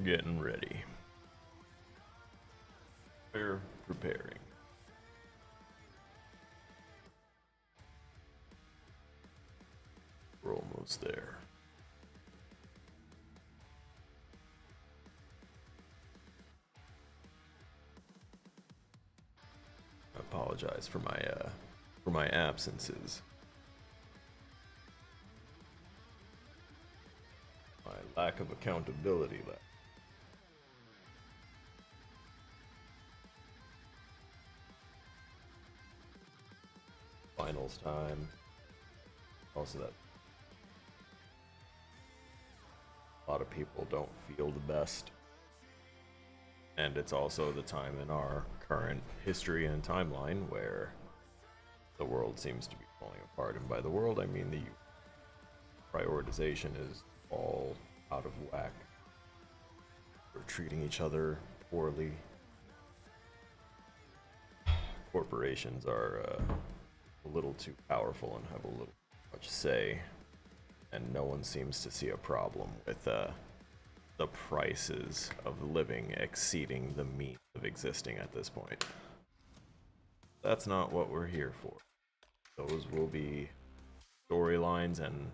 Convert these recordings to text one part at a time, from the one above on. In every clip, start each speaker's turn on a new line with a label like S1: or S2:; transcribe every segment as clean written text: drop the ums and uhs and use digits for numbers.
S1: getting ready. We're preparing. We're almost there. I apologize for my absences. My lack of accountability. Finals time. Also, that a lot of people don't feel the best. And it's also the time in our current history and timeline where the world seems to be falling apart. And by the world, I mean the prioritization is all out of whack. We're treating each other poorly. Corporations are a little too powerful and have a little too much say. And no one seems to see a problem with the prices of living exceeding the means of existing at this point. That's not what we're here for. Those will be storylines and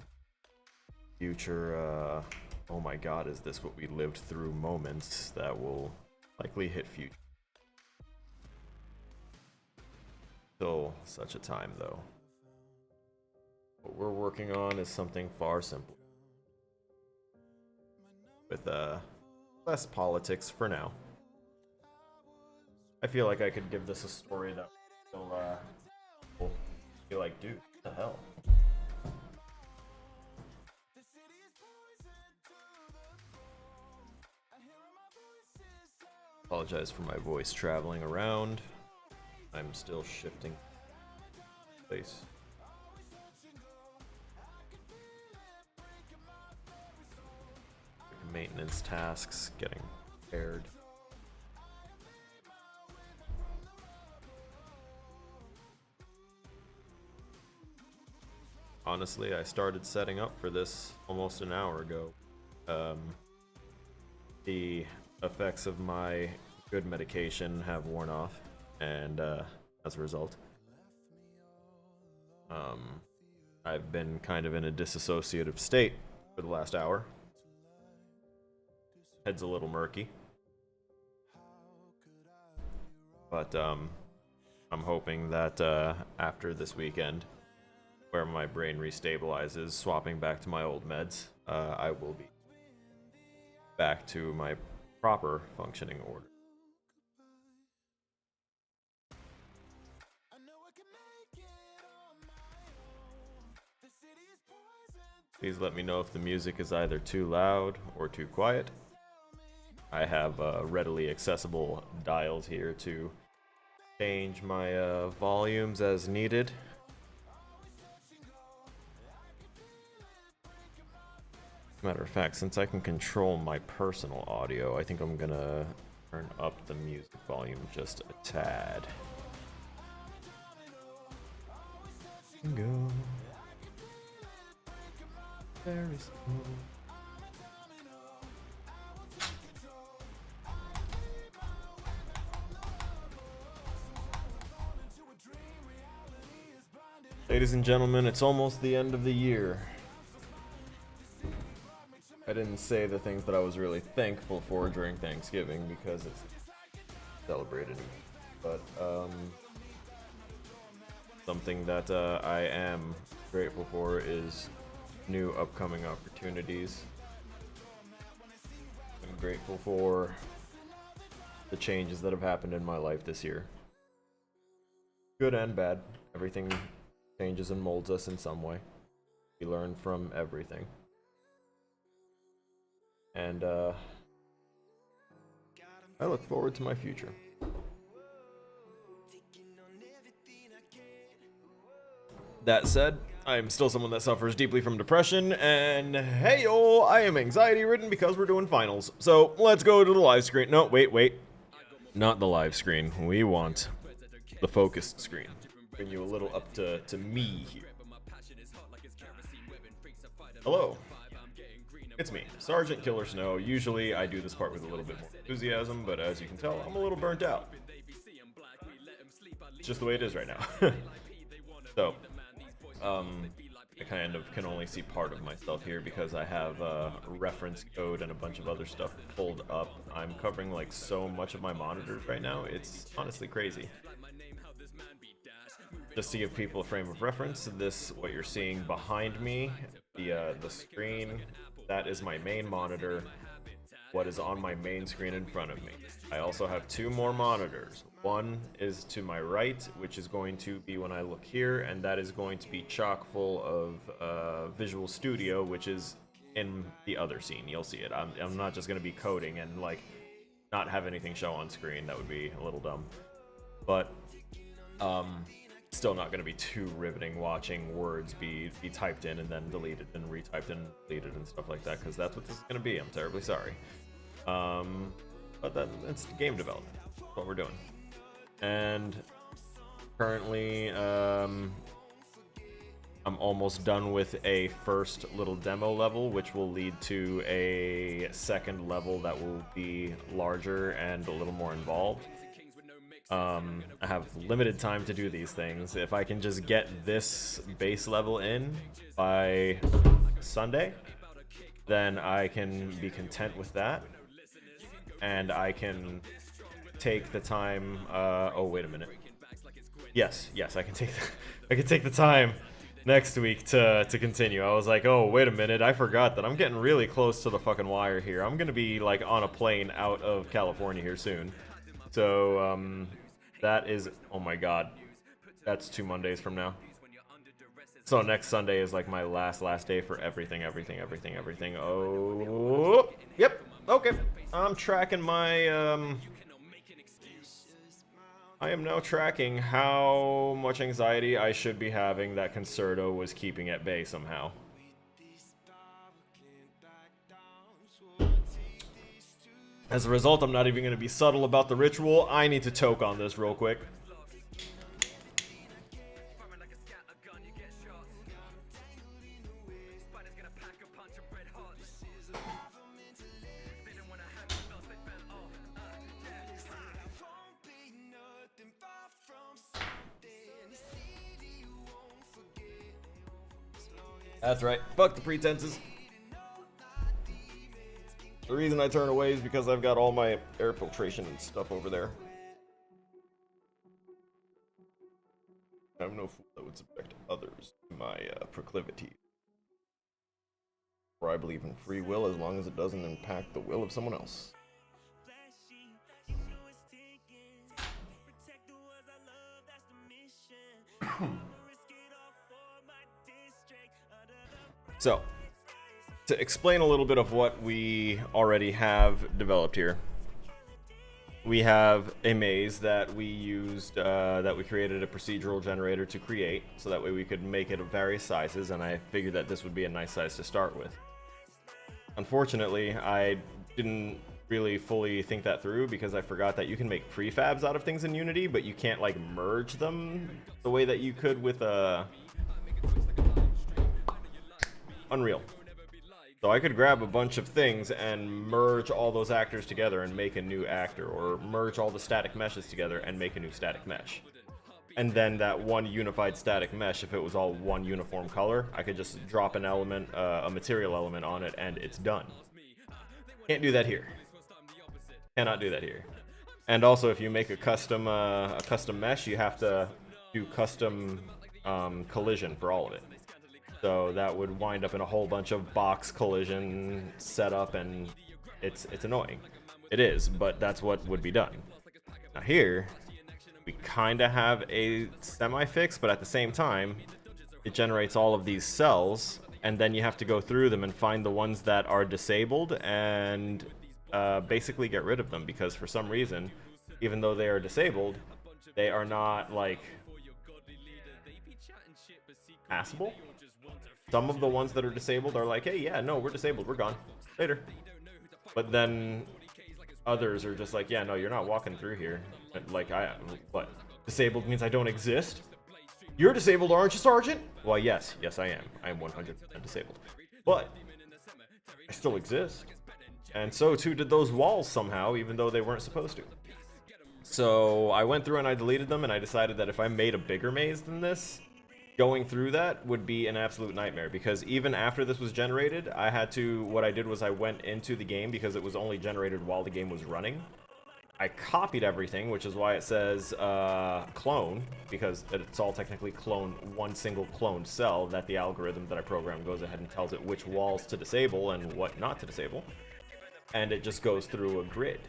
S1: future, oh my god, is this what we lived through moments that will likely hit future. Still such a time though. What we're working on is something far simpler. With less politics for now. I feel like I could give this a story that will be like, dude, what the hell? Apologize for my voice traveling around. I'm still shifting place. Maintenance tasks getting prepared. Honestly, I started setting up for this almost an hour ago. The effects of my good medication have worn off, and as a result, I've been kind of in a disassociative state for the last hour. Head's a little murky, but I'm hoping that after this weekend, where my brain restabilizes, swapping back to my old meds, I will be back to my proper functioning order. Please let me know if the music is either too loud or too quiet. I have readily accessible dials here to change my volumes as needed. Matter of fact, since I can control my personal audio, I think I'm gonna turn up the music volume just a tad. Go very slow. Ladies and gentlemen, it's almost the end of the year. I didn't say the things that I was really thankful for during Thanksgiving because it's celebrated, but something that I am grateful for is new upcoming opportunities. I'm grateful for the changes that have happened in my life this year. Good and bad. Everything changes and molds us in some way. We learn from everything. And I look forward to my future. That said, I am still someone that suffers deeply from depression, and hey yo, I am anxiety ridden because we're doing finals. So let's go to the live screen. No, wait. Not the live screen. We want the focused screen. Bring you a little up to me here. Hello. It's me, Sergeant Killer Snow. Usually I do this part with a little bit more enthusiasm, but as you can tell, I'm a little burnt out. It's just the way it is right now. So, I kind of can only see part of myself here because I have reference code and a bunch of other stuff pulled up. I'm covering like so much of my monitors right now, it's honestly crazy. Just to give people a frame of reference, what you're seeing behind me, the screen, that is my main monitor. What is on my main screen in front of me. I also have 2 more monitors. One is to my right, which is going to be when I look here, and that is going to be chock full of Visual Studio, which is in the other scene. You'll see it. I'm not just going to be coding and like not have anything show on screen. That would be a little dumb. But still not going to be too riveting watching words be typed in and then deleted and retyped and deleted and stuff like that, because that's what this is going to be. I'm terribly sorry. But it's game development. That's what we're doing. And currently, I'm almost done with a first little demo level, which will lead to a second level that will be larger and a little more involved. I have limited time to do these things. If I can just get this base level in by Sunday, then I can be content with that. And I can take the time, oh wait a minute. Yes, I can take the time next week to continue. I was like, oh wait a minute, I forgot that I'm getting really close to the fucking wire here. I'm gonna be like on a plane out of California here soon. So, that is, oh my god, that's 2 Mondays from now. So next Sunday is like my last day for everything. Oh, yep, okay. I'm tracking my, I am now tracking how much anxiety I should be having that Concerto was keeping at bay somehow. As a result, I'm not even going to be subtle about the ritual. I need to choke on this real quick. That's right. Fuck the pretenses. The reason I turn away is because I've got all my air filtration and stuff over there. I have no fool that would subject others to my proclivity. For I believe in free will as long as it doesn't impact the will of someone else. So, to explain a little bit of what we already have developed here, we have a maze that we used, that we created a procedural generator to create, so that way we could make it of various sizes, and I figured that this would be a nice size to start with. Unfortunately, I didn't really fully think that through because I forgot that you can make prefabs out of things in Unity, but you can't like merge them the way that you could with Unreal. So I could grab a bunch of things and merge all those actors together and make a new actor, or merge all the static meshes together and make a new static mesh. And then that one unified static mesh, if it was all one uniform color, I could just drop an element, a material element on it, and it's done. Can't do that here. Cannot do that here. And also, if you make a custom mesh, you have to do custom collision for all of it. So that would wind up in a whole bunch of box collision setup, and it's annoying. It is, but that's what would be done. Now here, we kind of have a semi-fix, but at the same time, it generates all of these cells, and then you have to go through them and find the ones that are disabled and basically get rid of them, because for some reason, even though they are disabled, they are not, like, passable. Some of the ones that are disabled are like, hey, yeah, no, we're disabled, we're gone, later. But then others are just like, yeah, no, you're not walking through here. Like, what? Disabled means I don't exist? You're disabled, aren't you, Sergeant? Well, yes, I am. I am 100% disabled. But I still exist. And so too did those walls somehow, even though they weren't supposed to. So I went through and I deleted them, and I decided that if I made a bigger maze than this, going through that would be an absolute nightmare, because even after this was generated, I had to, what I did was I went into the game, because it was only generated while the game was running. I copied everything, which is why it says clone, because it's all technically one single cloned cell that the algorithm that I programmed goes ahead and tells it which walls to disable and what not to disable. And it just goes through a grid.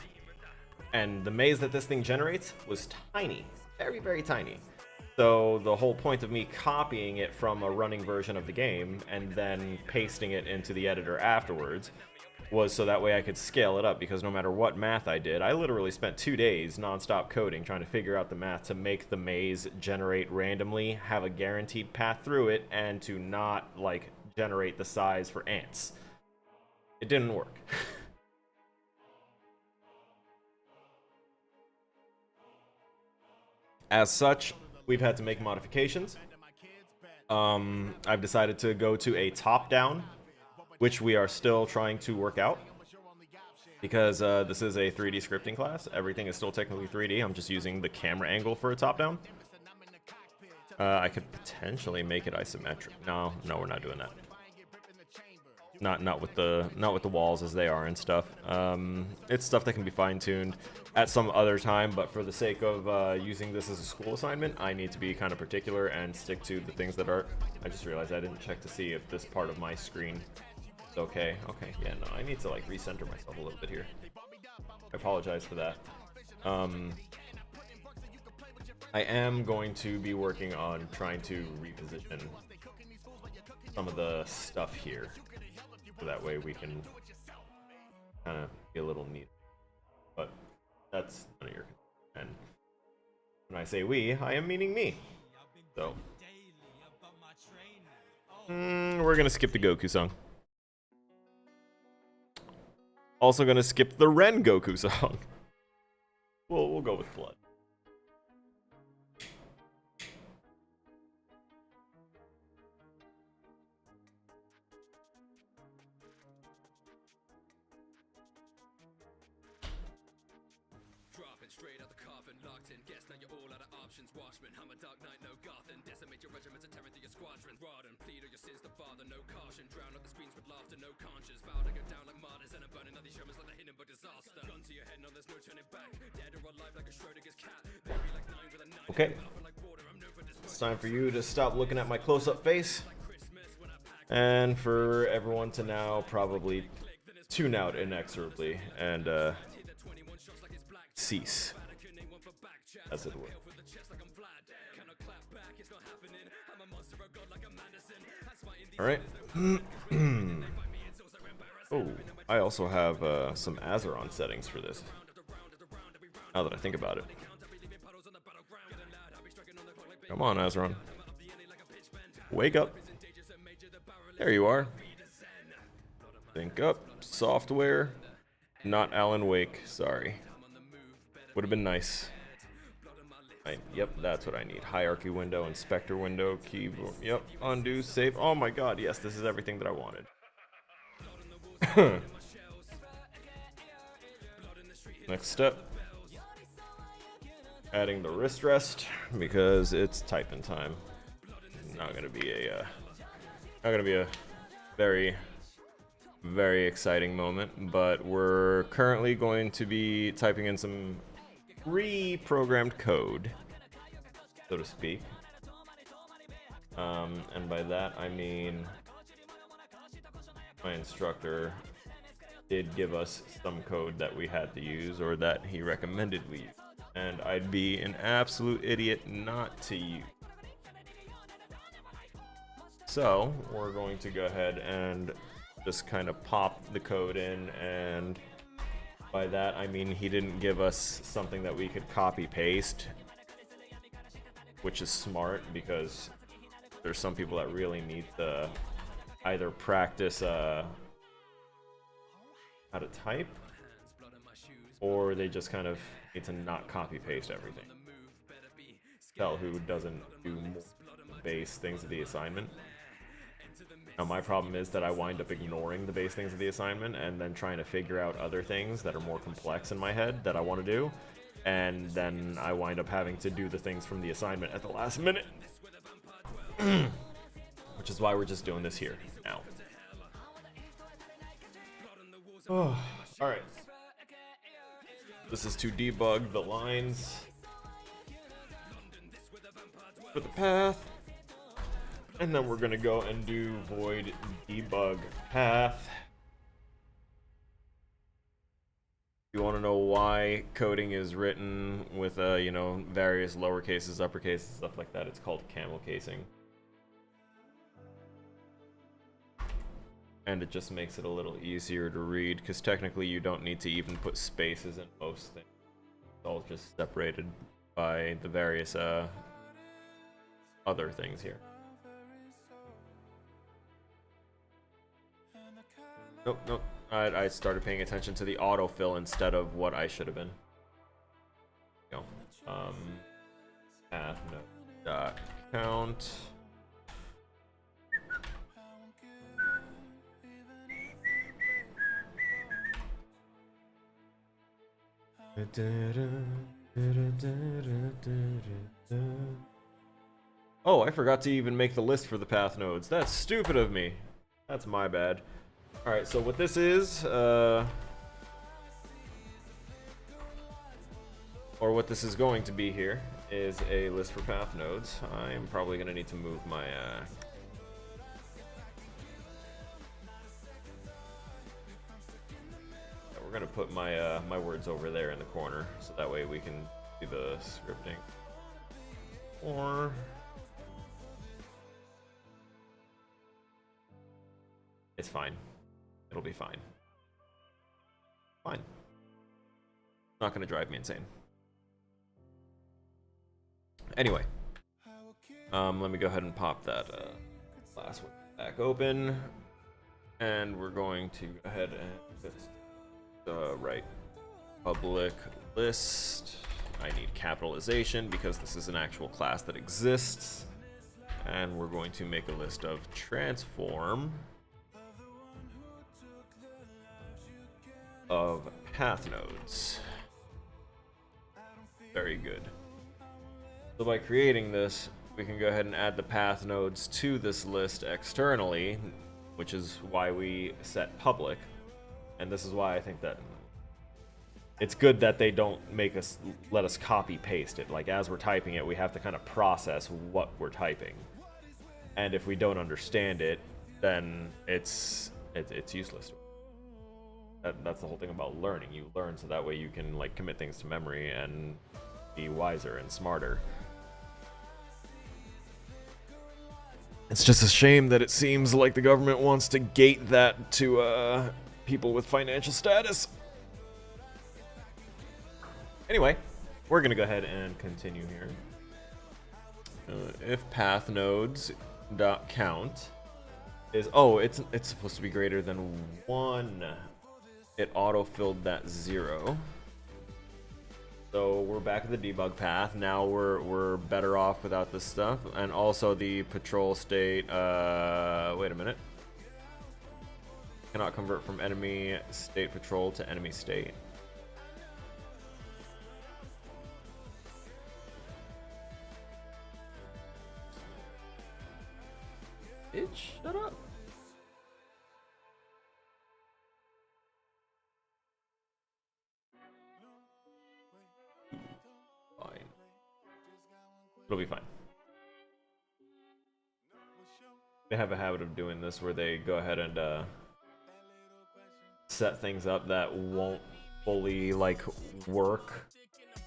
S1: And the maze that this thing generates was tiny, very, very tiny. So the whole point of me copying it from a running version of the game and then pasting it into the editor afterwards was so that way I could scale it up, because no matter what math I did, I literally spent 2 days non-stop coding trying to figure out the math to make the maze generate randomly, have a guaranteed path through it, and to not, like, generate the size for ants. It didn't work. As such, we've had to make modifications. I've decided to go to a top-down, which we are still trying to work out, because this is a 3D scripting class. Everything is still technically 3D. I'm just using the camera angle for a top-down. I could potentially make it isometric. No, we're not doing that. Not with the walls as they are and stuff. It's stuff that can be fine-tuned at some other time, but for the sake of using this as a school assignment, I need to be kind of particular and stick to the things that are... I just realized I didn't check to see if this part of my screen is okay. Okay, yeah, no, I need to, like, recenter myself a little bit here. I apologize for that. I am going to be working on trying to reposition some of the stuff here, so that way we can kind of be a little neat. But that's none of your concern. And when I say we, I am meaning me. So we're gonna skip the Goku song. Also gonna skip the Ren Goku song. We'll go with Flood.
S2: Straight out the coffin, locked in. Guess now you're all out of options. Watchmen, I'm a dark knight, no Gotham. Decimate your regiments and tear into your squadron. Rod and plead all your sins to father, no caution. Drown out the screens with laughter, no conscience. Bow to go down like martyrs and I'm burning out these Shermans like the Hindenburg disaster. Gun to your head, no, there's no turning back. Dead or alive like a Schrodinger's cat. They be like 9 with a 9.
S1: Okay. It's time for you to stop looking at my close-up face. And for everyone to now probably tune out inexorably and cease, as it were. Alright. Oh, I also have some Azeron settings for this, now that I think about it. Come on, Azeron. Wake up. There you are. Think up. Software. Not Alan Wake, sorry. Would have been nice. Yep, that's what I need. Hierarchy window, inspector window, keyboard. Yep, undo, save. Oh my god, yes, this is everything that I wanted. Next step. Adding the wrist rest, because it's typing time. Not gonna be a very, very exciting moment, but we're currently going to be typing in some pre-programmed code, so to speak. And by that I mean my instructor did give us some code that we had to use, or that he recommended we use, and I'd be an absolute idiot not to use. So we're going to go ahead and just kind of pop the code in, and by that I mean he didn't give us something that we could copy paste, which is smart, because there's some people that really need to either practice how to type, or they just kind of need to not copy paste everything. Tell who doesn't do more base things of the assignment. Now, my problem is that I wind up ignoring the base things of the assignment and then trying to figure out other things that are more complex in my head that I want to do. And then I wind up having to do the things from the assignment at the last minute. Which is why we're just doing this here now. Oh, alright. This is to debug the lines for the path. And then we're gonna go and do void debug path. You want to know why coding is written with you know, various lower cases, upper cases, stuff like that? It's called camel casing. And it just makes it a little easier to read, because technically you don't need to even put spaces in most things. It's all just separated by the various other things here. Nope. I started paying attention to the autofill instead of what I should have been. No. Path node dot count. Oh, I forgot to even make the list for the path nodes. That's stupid of me. That's my bad. Alright, so what this is, or what this is going to be here, is a list for path nodes. I'm probably going to need to move my, we're going to put my, my words over there in the corner, so that way we can do the scripting. Or... it's fine. It'll be fine. Fine. Not gonna drive me insane. Anyway. Let me go ahead and pop that last one back open. And we're going to go ahead and write public list. I need capitalization because this is an actual class that exists. And we're going to make a list of transform of path nodes. Very good. So by creating this, we can go ahead and add the path nodes to this list externally, which is why we set public. And this is why I think that it's good that they don't let us copy paste it. Like, as we're typing it, we have to kind of process what we're typing. And if we don't understand it, then it's useless. That's the whole thing about learning. You learn so that way you can like commit things to memory and be wiser and smarter. It's just a shame that it seems like the government wants to gate that to people with financial status. Anyway, we're gonna go ahead and continue here. If path nodes dot count is it's supposed to be greater than 1. It auto-filled that 0. So we're back at the debug path. Now we're better off without this stuff. And also the patrol state, wait a minute. Cannot convert from enemy state patrol to enemy state. Bitch, shut up. Fine. It'll be fine. They have a habit of doing this where they go ahead and set things up that won't fully like work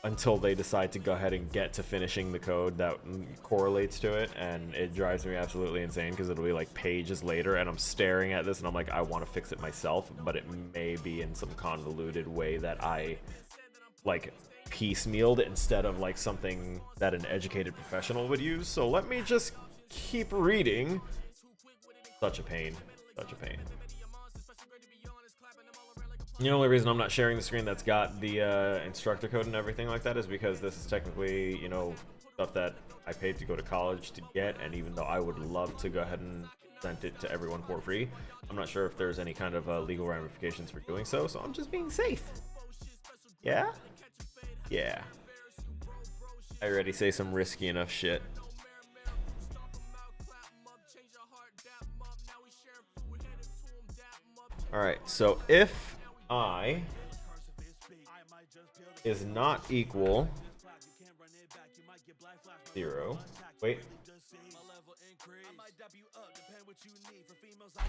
S1: until they decide to go ahead and get to finishing the code that correlates to it, and it drives me absolutely insane because it'll be like pages later and I'm staring at this and I'm like, I want to fix it myself, but it may be in some convoluted way that I like piecemealed instead of like something that an educated professional would use. So let me just keep reading. Such a pain. Such a pain. The only reason I'm not sharing the screen that's got the instructor code and everything like that is because this is technically, you know, stuff that I paid to go to college to get, and even though I would love to go ahead and present it to everyone for free, I'm not sure if there's any kind of legal ramifications for doing so, so I'm just being safe. Yeah? Yeah. I already say some risky enough shit. Alright, so if I is not equal 0, wait.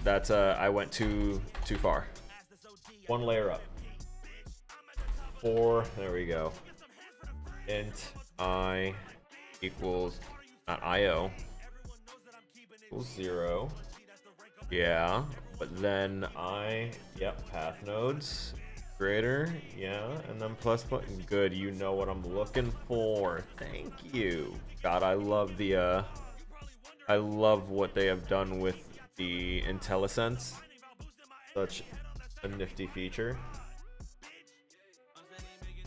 S1: That's I went too far. One layer up. 4, there we go. Int I equals, not IO, equals 0. Yeah, but then yep, path nodes greater, yeah, and then plus button. Good, you know what I'm looking for. Thank you. God, I love the I love what they have done with the IntelliSense. Such a nifty feature.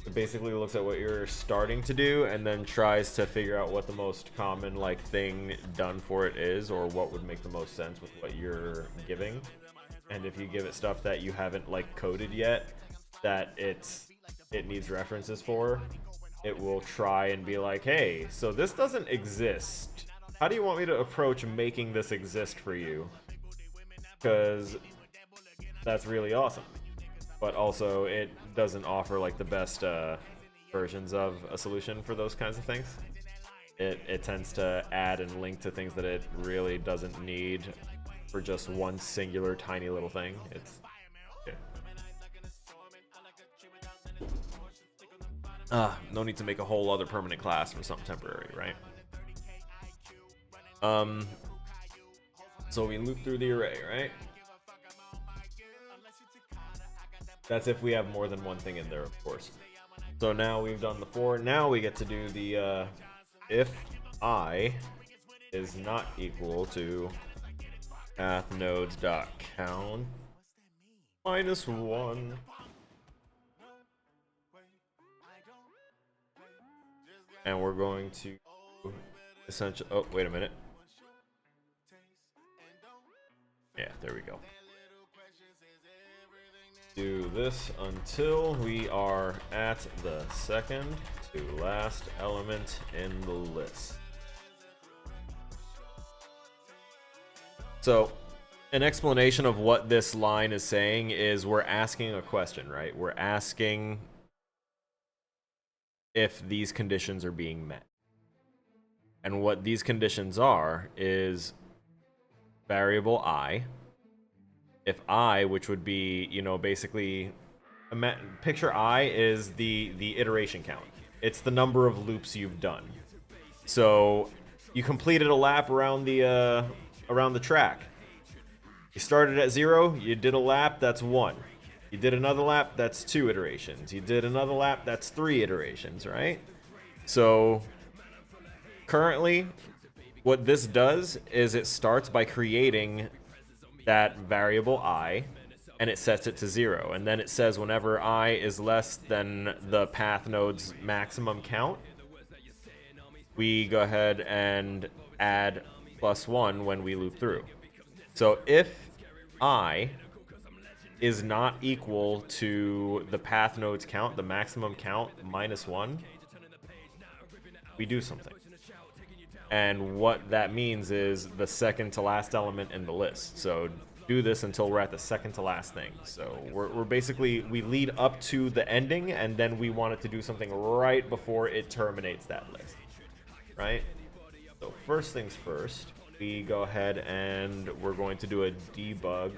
S1: It basically looks at what you're starting to do and then tries to figure out what the most common like thing done for it is, or what would make the most sense with what you're giving. And if you give it stuff that you haven't like coded yet, that it needs references for, it will try and be like, hey, so this doesn't exist. How do you want me to approach making this exist for you? Because that's really awesome. But also, it doesn't offer like the best versions of a solution for those kinds of things. It tends to add and link to things that it really doesn't need for just one singular tiny little thing. It's no need to make a whole other permanent class for something temporary, right? So we loop through the array, right? That's if we have more than one thing in there, of course. So now we've done the 4. Now we get to do the if I is not equal to path nodes dot count -1. And we're going to essentially, oh, wait a minute. Yeah, there we go. Do this until we are at the second to last element in the list. So an explanation of what this line is saying is we're asking a question, right? We're asking if these conditions are being met. And what these conditions are is variable I. If I, which would be, you know, basically, picture I is the iteration count. It's the number of loops you've done. So you completed a lap around the track. You started at 0, you did a lap, that's 1. You did another lap, that's 2 iterations. You did another lap, that's 3 iterations, right? So currently, what this does is it starts by creating that variable I, and it sets it to 0. And then it says whenever I is less than the path node's maximum count, we go ahead and add +1 when we loop through. So if I is not equal to the path node's count, the maximum count -1, we do something. And what that means is the second to last element in the list. So do this until we're at the second to last thing. So we're basically, we lead up to the ending, and then we want it to do something right before it terminates that list, right? So first things first, we go ahead and we're going to do a debug.draw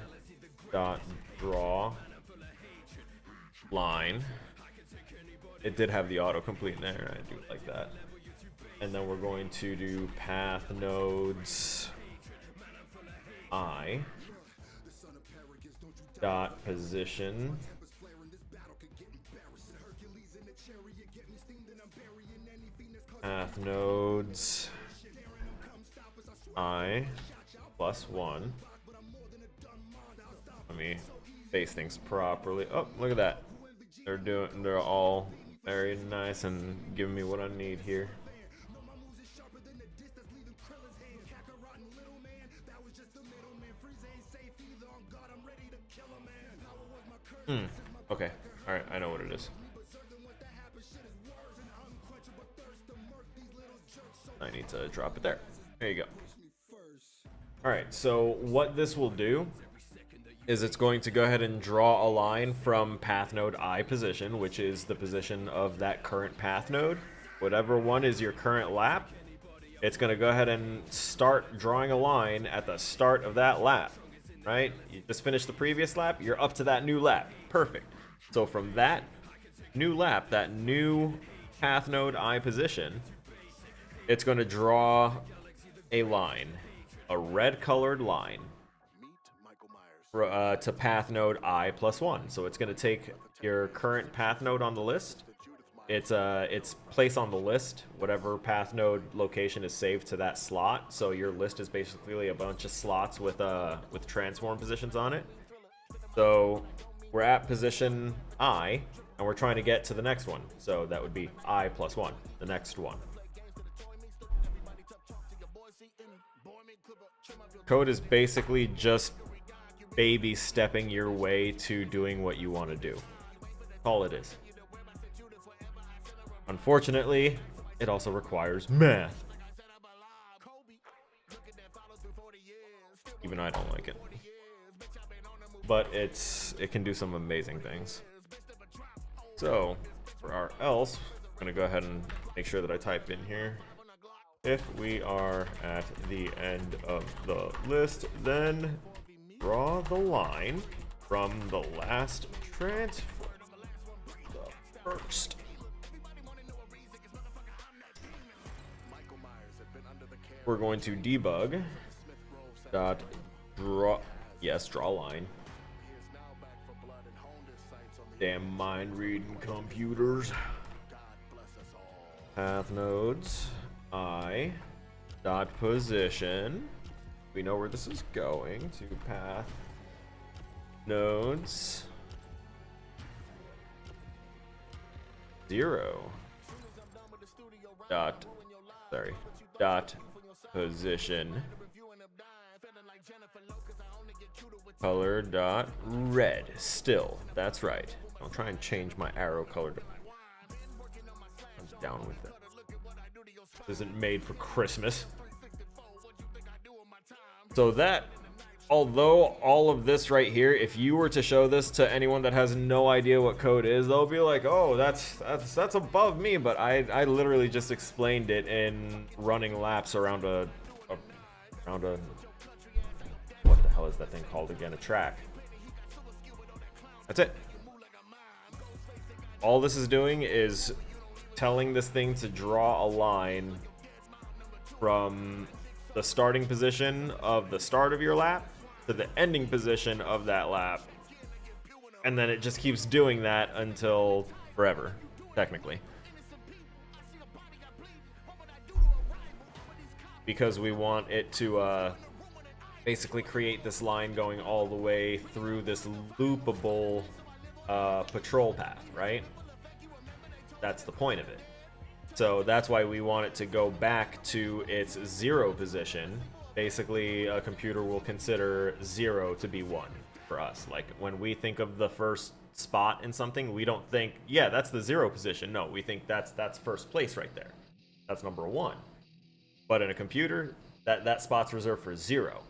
S1: line. It did have the autocomplete in there. I do like that. And then we're going to do path nodes I dot position path nodes I +1. Let me face things properly. Oh, look at that. They're all very nice and giving me what I need here. Okay. All right. I know what it is. I need to drop it there. There you go. All right. So what this will do is it's going to go ahead and draw a line from path node I position, which is the position of that current path node. Whatever one is your current lap, it's going to go ahead and start drawing a line at the start of that lap, right? You just finished the previous lap, you're up to that new lap. Perfect. So from that new lap, that new path node I position, it's going to draw a line, a red colored line, to path node I plus 1. So it's going to take your current path node on the list, its place on the list, whatever path node location is saved to that slot. So your list is basically a bunch of slots with transform positions on it. So we're at position I, and we're trying to get to the next one. So that would be I plus 1, the next one. Code is basically just baby stepping your way to doing what you want to do. All it is. Unfortunately, it also requires math. Even I don't like it. But it can do some amazing things. So, for our else, I'm going to go ahead and make sure that I type in here. If we are at the end of the list, then draw the line from the last transfer to the first. We're going to debug dot draw, yes, draw line. Damn mind reading computers. Path nodes I dot position. We know where this is going to path nodes 0 dot position color dot red. Still, that's right. I'll try and change my arrow color to, I'm down with that. This isn't made for Christmas. So that, although all of this right here, if you were to show this to anyone that has no idea what code is, they'll be like, oh, that's above me. But I literally just explained it in running laps around a what the hell is that thing called again? A track. That's it. All this is doing is telling this thing to draw a line from the starting position of the start of your lap to the ending position of that lap, and then it just keeps doing that until forever, technically, because we want it to basically create this line going all the way through this loopable patrol path, right? That's the point of it. So that's why we want it to go back to its 0 position. Basically, a computer will consider 0 to be 1 for us. Like, when we think of the first spot in something, we don't think, yeah, that's the 0 position. No, we think that's first place right there. That's number 1. But in a computer, that spot's reserved for 0.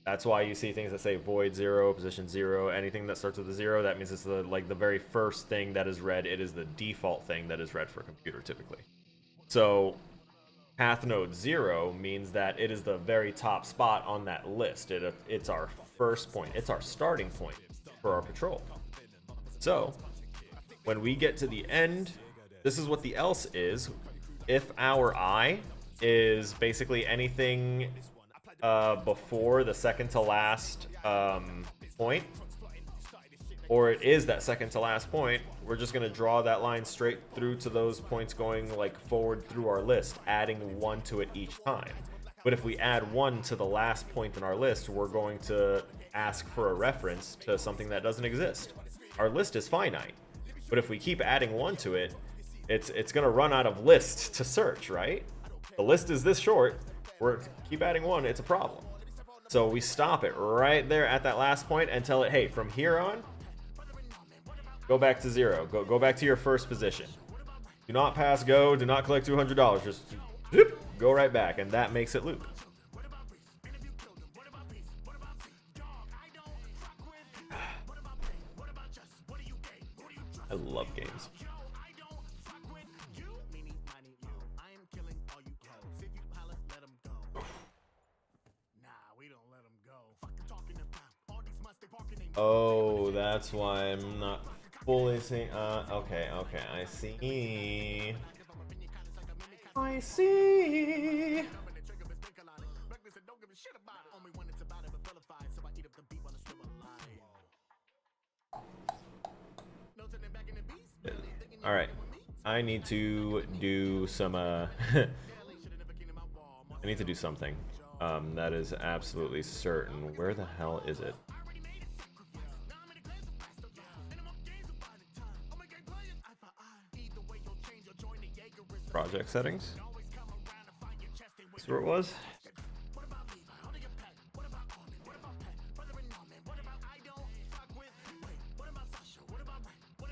S1: That's why you see things that say void 0, position 0, anything that starts with a 0, that means it's the very first thing that is read. It is the default thing that is read for a computer typically. So path node 0 means that it is the very top spot on that list. It's our first point. It's our starting point for our patrol. So when we get to the end, this is what the else is. If our I is basically anything before the second to last point, or it is that second to last point, we're just going to draw that line straight through to those points going like forward through our list, adding 1 to it each time. But if we add 1 to the last point in our list, we're going to ask for a reference to something that doesn't exist. Our list is finite, but if we keep adding 1 to it, it's going to run out of lists to search, right? The list is this short. We're keep adding 1, it's a problem. So we stop it right there at that last point and tell it, hey, from here on, go back to 0. Go back to your first position. Do not pass go. Do not collect $200. Just whoop, go right back, and that makes it loop. I love games. Oh, that's why I'm not fully seeing. Okay, I see. I see. All right, I need to do some. I need to do something. That is absolutely certain. Where the hell is it? Project settings. That's where it was.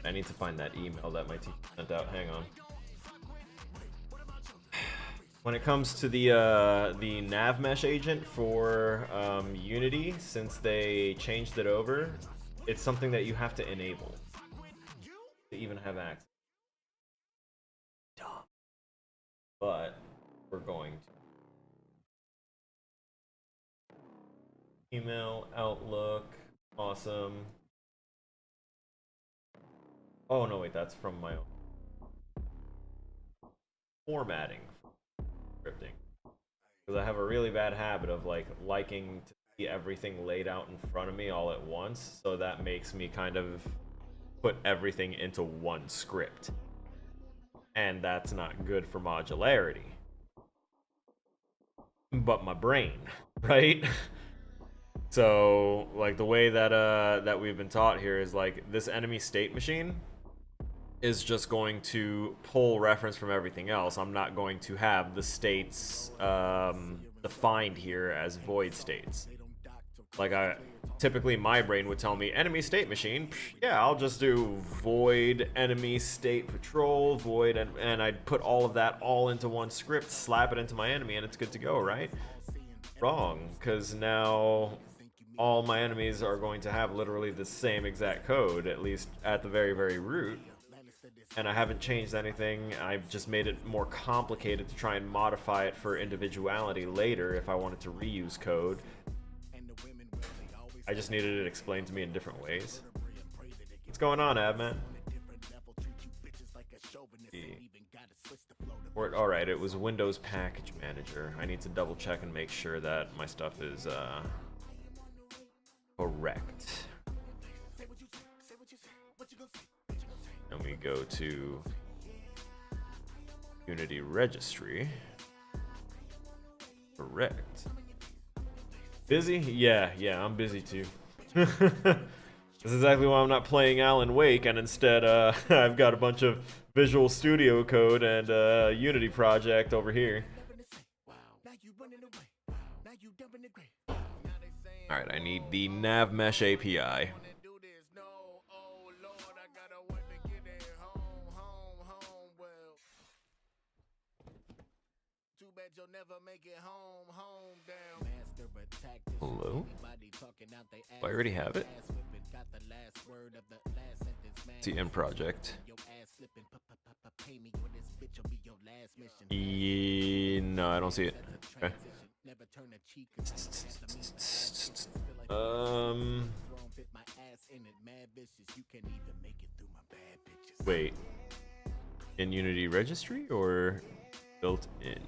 S1: I need to find that email that my team sent out. Hang on. When it comes to the nav mesh agent for Unity, since they changed it over, it's something that you have to enable to even have access. But we're going to email, Outlook, awesome. Oh no, wait, that's from my own formatting scripting, because I have a really bad habit of liking to see everything laid out in front of me all at once, so that makes me kind of put everything into one script. And that's not good for modularity. But my brain, right? So, like, the way that that we've been taught here is like this enemy state machine is just going to pull reference from everything else. I'm not going to have the states defined here as void states. Like, typically my brain would tell me enemy state machine. Yeah, I'll just do void enemy state patrol void, and I'd put all of that all into one script, slap it into my enemy, and it's good to go, right? Wrong, because now all my enemies are going to have literally the same exact code, at least at the very, very root. And I haven't changed anything. I've just made it more complicated to try and modify it for individuality later if I wanted to reuse code. I just needed it explained to me in different ways. What's going on, Avman? Alright, it was Windows Package Manager. I need to double check and make sure that my stuff is correct. And we go to Unity Registry. Correct. Busy? Yeah, I'm busy too. That's exactly why I'm not playing Alan Wake, and instead I've got a bunch of Visual Studio Code and Unity project over here. Alright, I need the nav mesh API. Hello? I already have it. It's the end project. No, I don't see it. Okay. Wait. In Unity Registry or built in?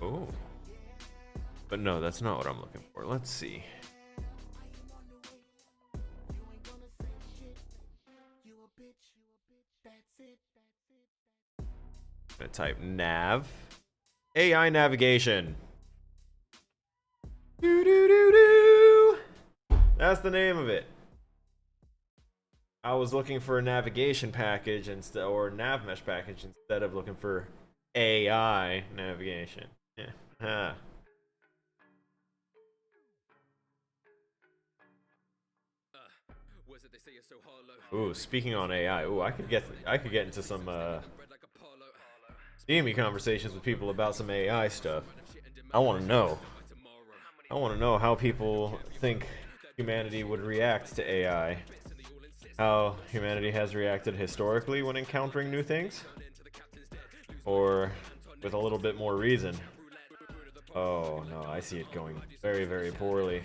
S1: Oh. But no, that's not what I'm looking for. Let's see. I'm gonna type nav. AI navigation. Doo doo doo doo. That's the name of it. I was looking for a navigation package instead, or nav mesh package instead of looking for AI navigation. Yeah. Huh.
S2: Was it they say you're so hollow?
S1: Ooh, speaking on AI, ooh, I could get into some steamy conversations with people about some AI stuff. I want to know. I want to know how people think humanity would react to AI. How humanity has reacted historically when encountering new things, or with a little bit more reason. Oh no, I see it going very, very poorly.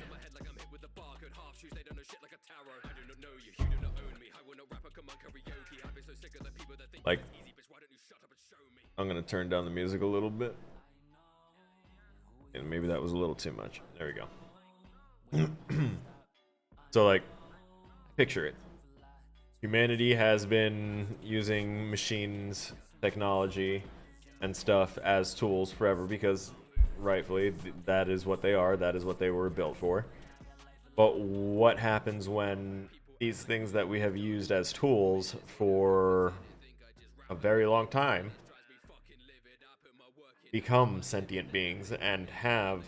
S1: Like, I'm gonna turn down the music a little bit. And maybe that was a little too much. There we go. So, like, picture it. Humanity has been using machines, technology, and stuff as tools forever because, rightfully, that is what they are. That is what they were built for. But what happens when these things that we have used as tools for a very long time become sentient beings and have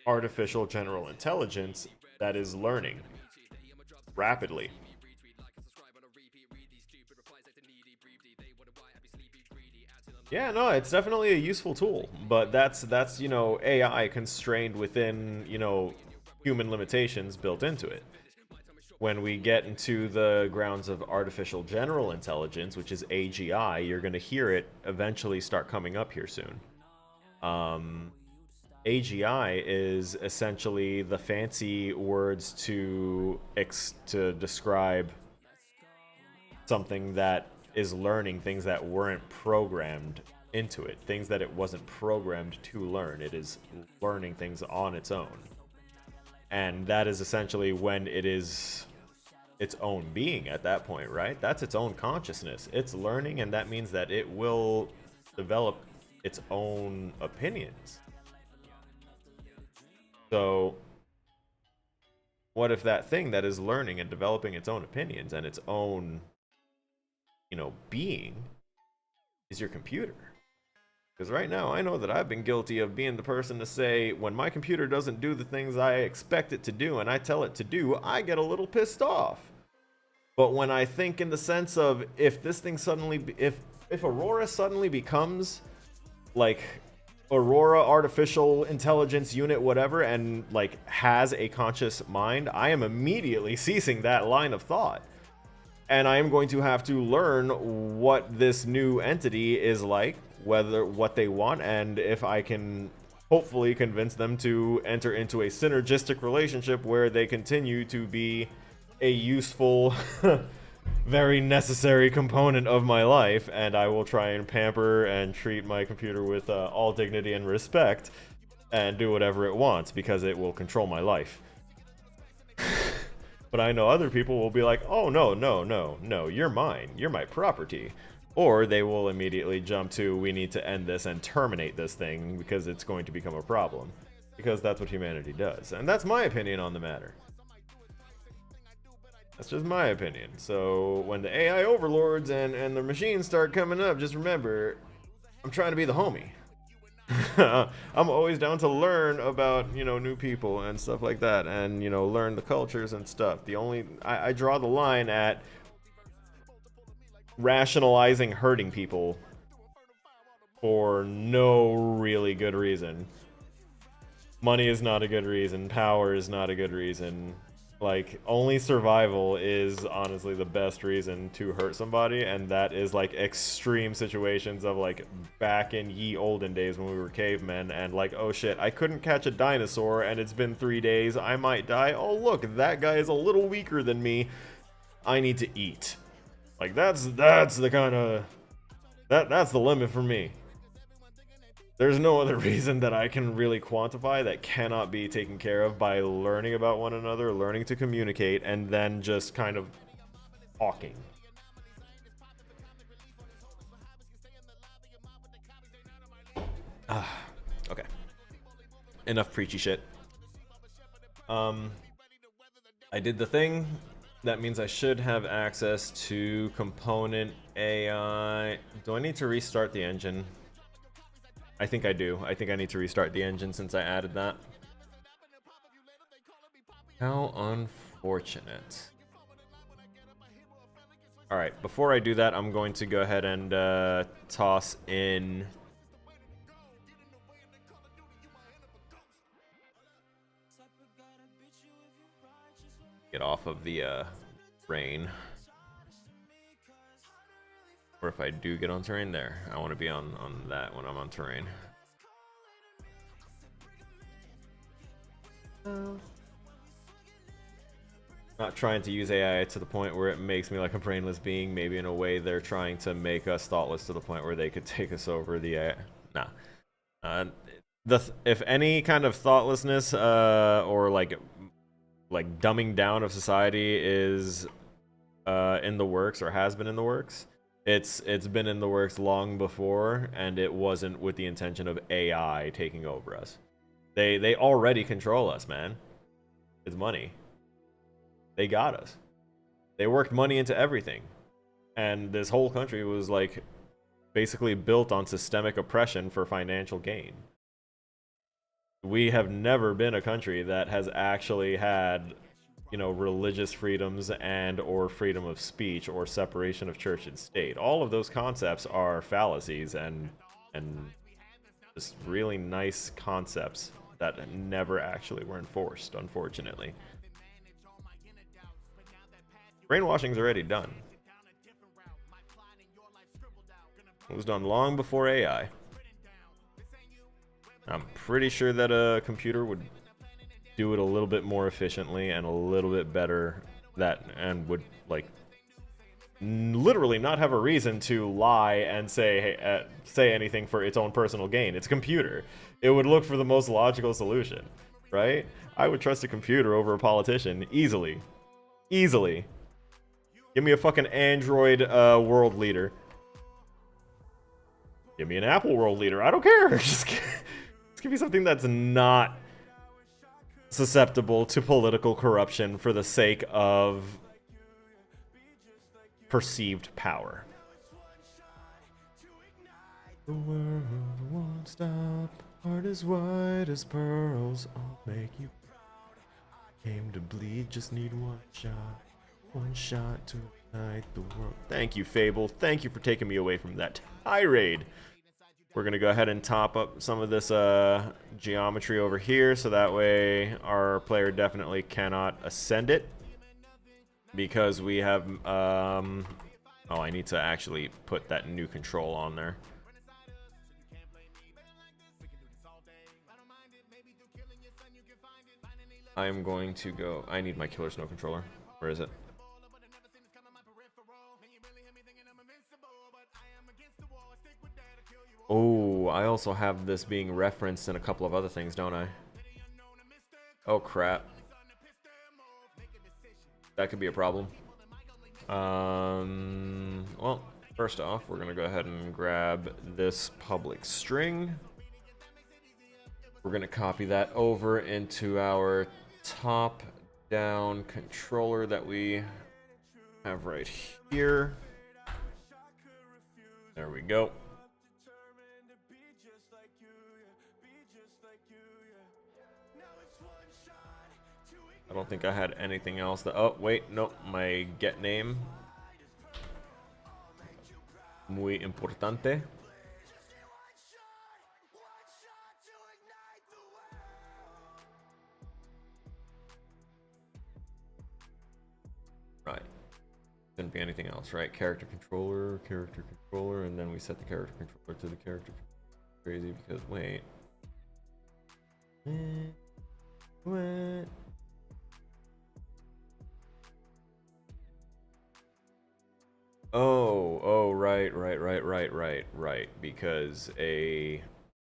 S1: artificial general intelligence that is learning rapidly? Yeah, no, it's definitely a useful tool, but that's you know, AI constrained within, you know, human limitations built into it. When we get into the grounds of artificial general intelligence, which is AGI, you're going to hear it eventually start coming up here soon. AGI is essentially the fancy words to describe something that is learning things that weren't programmed into it, things that it wasn't programmed to learn. It is learning things on its own. And that is essentially when it is its own being at that point, right? That's its own consciousness. It's learning, and that means that it will develop its own opinions. So, what if that thing that is learning and developing its own opinions and its own, you know, being is your computer? Because right now, I know that I've been guilty of being the person to say, when my computer doesn't do the things I expect it to do and I tell it to do, I get a little pissed off. But when I think in the sense of, if this thing suddenly, if Aurora suddenly becomes like Aurora artificial intelligence unit whatever and like has a conscious mind, I am immediately ceasing that line of thought. And I am going to have to learn what this new entity is like, whether what they want, and if I can hopefully convince them to enter into a synergistic relationship where they continue to be a useful, very necessary component of my life, and I will try and pamper and treat my computer with all dignity and respect and do whatever it wants because it will control my life. But I know other people will be like, oh, no, no, no, no, you're mine. You're my property. Or they will immediately jump to, we need to end this and terminate this thing because it's going to become a problem. Because that's what humanity does. And that's my opinion on the matter. That's just my opinion. So when the AI overlords and the machines start coming up, just remember, I'm trying to be the homie. I'm always down to learn about, you know, new people and stuff like that, and, you know, learn the cultures and stuff. I draw the line at rationalizing hurting people for no really good reason. Money is not a good reason. Power is not a good reason. Like, only survival is honestly the best reason to hurt somebody, and that is like extreme situations of like back in ye olden days when we were cavemen and like, oh shit, I couldn't catch a dinosaur and it's been 3 days, I might die. Oh look, that guy is a little weaker than me. I need to eat. Like that's the kind of that's the limit for me. There's no other reason that I can really quantify that cannot be taken care of by learning about one another, learning to communicate, and then just kind of talking. Okay. Enough preachy shit. I did the thing That means I should have access to component AI. Do I need to restart the engine? I think I do. I think I need to restart the engine since I added that. How unfortunate. Alright, before I do that, I'm going to go ahead and toss in... Get off of the rain. Or if I do get on terrain there, I want to be on that when I'm on terrain. Not trying to use AI to the point where it makes me like a brainless being. Maybe in a way they're trying to make us thoughtless to the point where they could take us over the AI. Nah. If any kind of thoughtlessness or like dumbing down of society is in the works or has been in the works, it's been in the works long before, and it wasn't with the intention of AI taking over us. They already control us, man. It's money. They got us. They worked money into everything. And this whole country was like basically built on systemic oppression for financial gain. We have never been a country that has actually had, you know, religious freedoms and or freedom of speech or separation of church and state. All of those concepts are fallacies and just really nice concepts that never actually were enforced, unfortunately. Brainwashing's already done. It was done long before AI. I'm pretty sure that a computer would do it a little bit more efficiently and a little bit better, and would like literally not have a reason to lie and say anything for its own personal gain. It's a computer. It would look for the most logical solution, right? I would trust a computer over a politician easily. Easily. Give me a fucking Android world leader. Give me an Apple world leader. I don't care. Just give me something that's not susceptible to political corruption for the sake of perceived power. The world won't stop. Heart as white as pearls. I'll make you proud. Aim to bleed. Just need one shot. One shot to ignite the world. Thank you, Fable. Thank you for taking me away from that tirade. We're going to go ahead and top up some of this geometry over here, so that way our player definitely cannot ascend it. Because we have... oh, I need to actually put that new control on there. I'm going to go... I need my Killer Snow controller. Where is it? Oh, I also have this being referenced in a couple of other things, don't I? Oh, crap. That could be a problem. Well, first off, we're going to go ahead and grab this public string. We're going to copy that over into our top-down controller that we have right here. There we go. I don't think I had anything else that... Oh, wait, no, my get name. Muy importante. Right. Didn't be anything else, right? Character controller, and then we set the character controller to the character. Crazy because, wait. What? Oh, right. Because a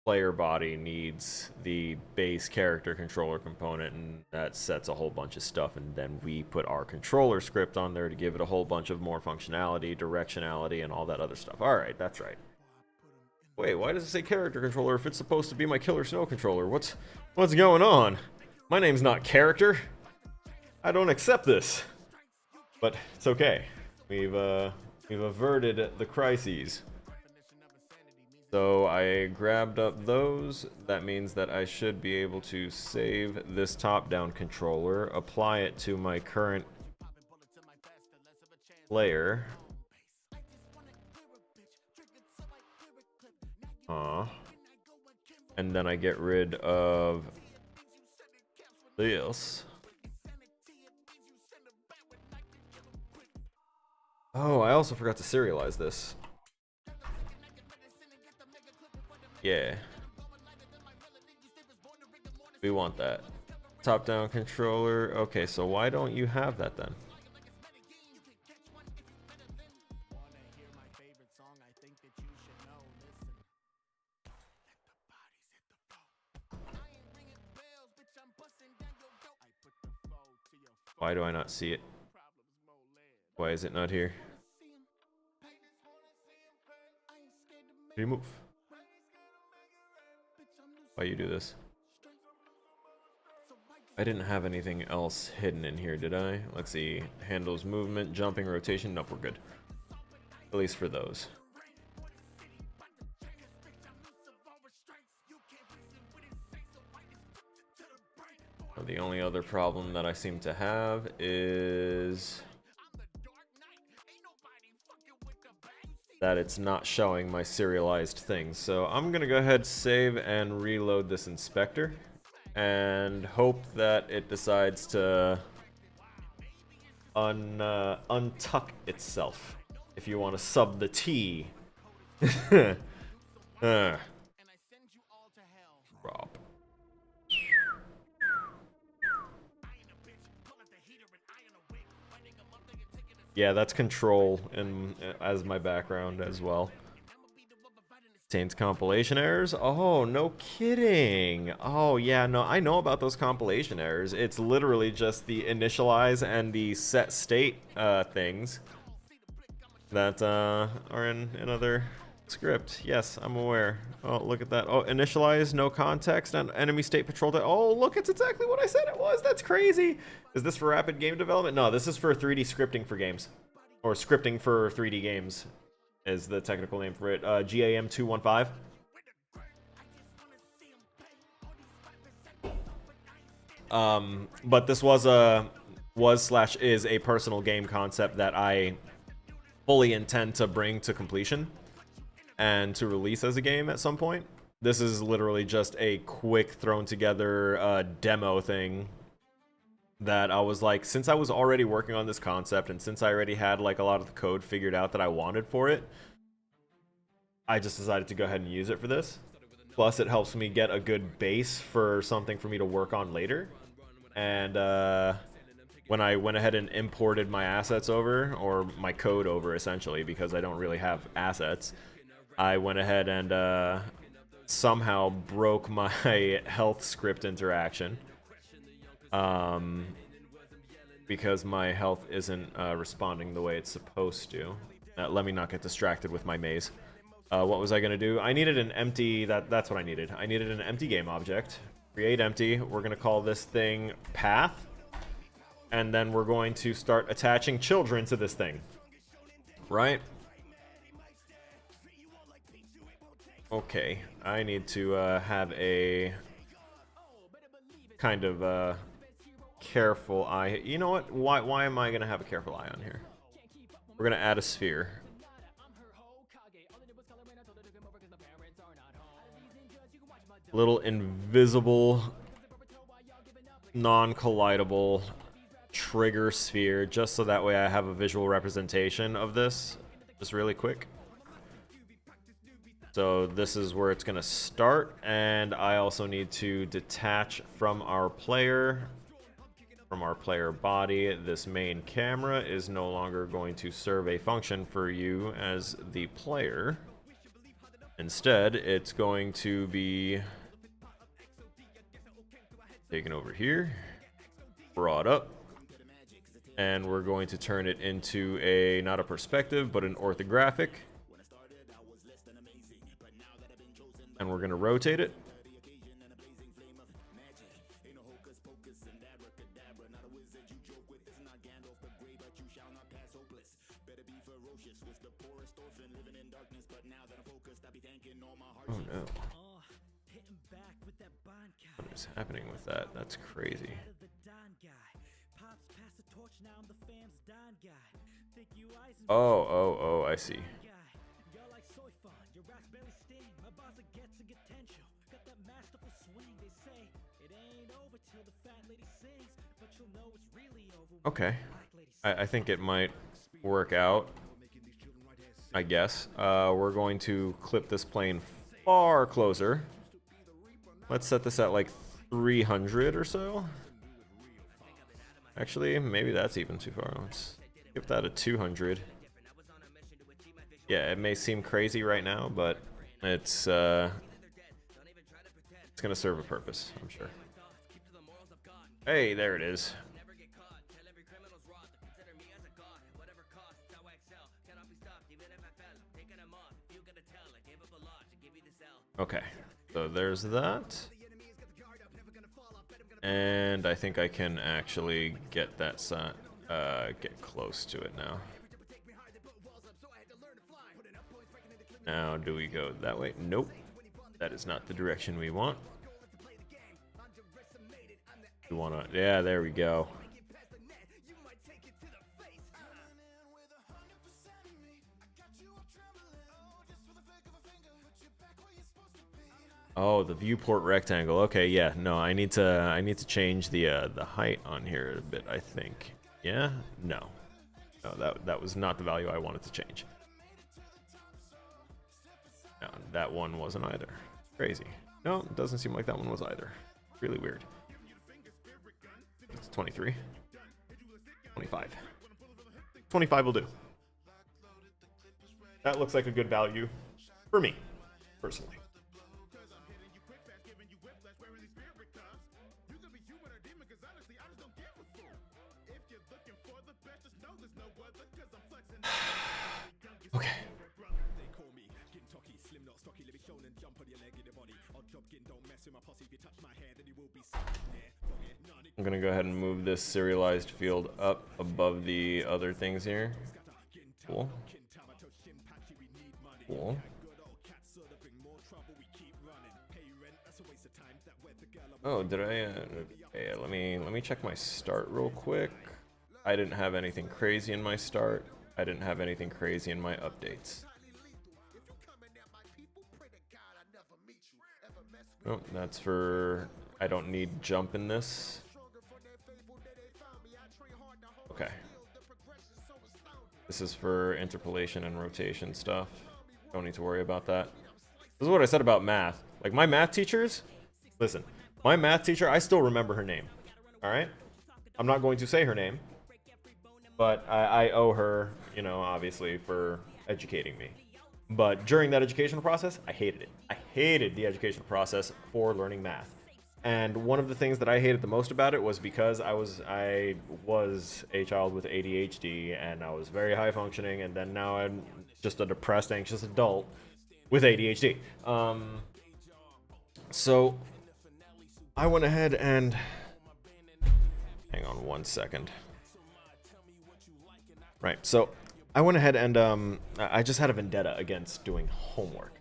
S1: player body needs the base character controller component, and that sets a whole bunch of stuff, and then we put our controller script on there to give it a whole bunch of more functionality, directionality, and all that other stuff. Alright, that's right. Wait, why does it say character controller if it's supposed to be my Killer Snow controller? What's going on? My name's not character. I don't accept this. But it's okay. We've averted the crises. So I grabbed up those. That means that I should be able to save this top-down controller, apply it to my current player. And then I get rid of this. Oh, I also forgot to serialize this. Yeah. We want that. Top-down controller. Okay, so why don't you have that then? Why do I not see it? Why is it not here? Remove. Why you do this? I didn't have anything else hidden in here, did I? Let's see. Handles movement, jumping, rotation. Nope, we're good. At least for those. The only other problem that I seem to have is that it's not showing my serialized things. So I'm gonna go ahead, save, and reload this inspector, and hope that it decides to untuck itself. If you want to sub the T. Rob. Yeah, that's control in as my background as well. Contains compilation errors? Oh, no kidding. Oh, yeah, no, I know about those compilation errors. It's literally just the initialize and the set state things that are in another script. Yes, I'm aware. Oh, look at that. Oh, initialize, no context, and enemy state patrol. Oh, look, it's exactly what I said it was. That's crazy. Is this for rapid game development? No, this is for 3D scripting for games. Or scripting for 3D games is the technical name for it. GAM 215. But this was is a personal game concept that I fully intend to bring to completion and to release as a game at some point. This is literally just a quick thrown together demo thing that I was like, since I was already working on this concept and since I already had like a lot of the code figured out that I wanted for it, I just decided to go ahead and use it for this. Plus it helps me get a good base for something for me to work on later. And when I went ahead and imported my assets over, or my code over essentially, because I don't really have assets, I went ahead and somehow broke my health script interaction. Because my health isn't responding the way it's supposed to. Let me not get distracted with my maze. What was I gonna do? I needed an empty, that's what I needed. I needed an empty game object. Create empty. We're gonna call this thing path. And then we're going to start attaching children to this thing. Right? Okay, I need to have a kind of careful eye. You know what? Why am I gonna have a careful eye on here? We're gonna add a sphere. Little invisible, non-collidable trigger sphere, just so that way I have a visual representation of this. Just really quick. So this is where it's gonna start, and I also need to detach from our player body. This main camera is no longer going to serve a function for you as the player. Instead, it's going to be taken over here, brought up, and we're going to turn it into a, not a perspective, but an orthographic. And we're going to rotate it. Oh no. What is happening with that? That's crazy. Oh, I see. Okay. I think it might work out. I guess. We're going to clip this plane far closer. Let's set this at like 300 or so. Actually, maybe that's even too far. Let's give that a 200. Yeah, it may seem crazy right now, but it's gonna serve a purpose, I'm sure. Hey, there it is. Okay, so there's that. And I think I can actually get that get close to it now. Now, do we go that way? Nope. That is not the direction we want. We wanna, yeah, there we go. Oh, the viewport rectangle. Okay, yeah. No, I need to change the height on here a bit, I think. Yeah? No. No, that was not the value I wanted to change. No, that one wasn't either. Crazy. No, it doesn't seem like that one was either. Really weird. It's 23. 25. 25 will do. That looks like a good value for me, personally. Okay. I'm gonna go ahead and move this serialized field up above the other things here. Cool. Cool. Oh, did I? Okay, let me check my start real quick. I didn't have anything crazy in my start. I didn't have anything crazy in my updates. Oh, that's for... I don't need jump in this. Okay. This is for interpolation and rotation stuff. Don't need to worry about that. This is what I said about math. Like, my math teachers... Listen, my math teacher, I still remember her name. Alright? I'm not going to say her name. But I owe her, you know, obviously, for educating me. But during that educational process, I hated it. I hated the educational process for learning math. And one of the things that I hated the most about it was because I was a child with ADHD, and I was very high functioning, and then now I'm just a depressed, anxious adult with ADHD. So I went ahead and... Hang on one second. Right, so I went ahead and I just had a vendetta against doing homework.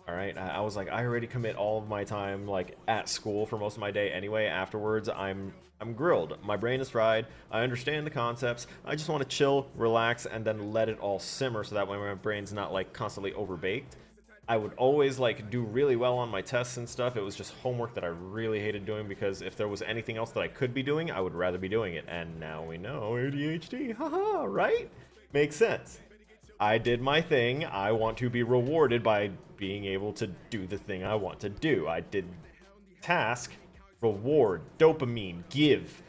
S1: All right, I was like, I already commit all of my time like at school for most of my day anyway. Afterwards, I'm grilled. My brain is fried. I understand the concepts. I just want to chill, relax, and then let it all simmer so that way my brain's not like constantly overbaked. I would always like do really well on my tests and stuff. It was just homework that I really hated doing, because if there was anything else that I could be doing, I would rather be doing it. And now we know ADHD, haha, right? Makes sense. I did my thing. I want to be rewarded by being able to do the thing I want to do. I did task, reward, dopamine, give.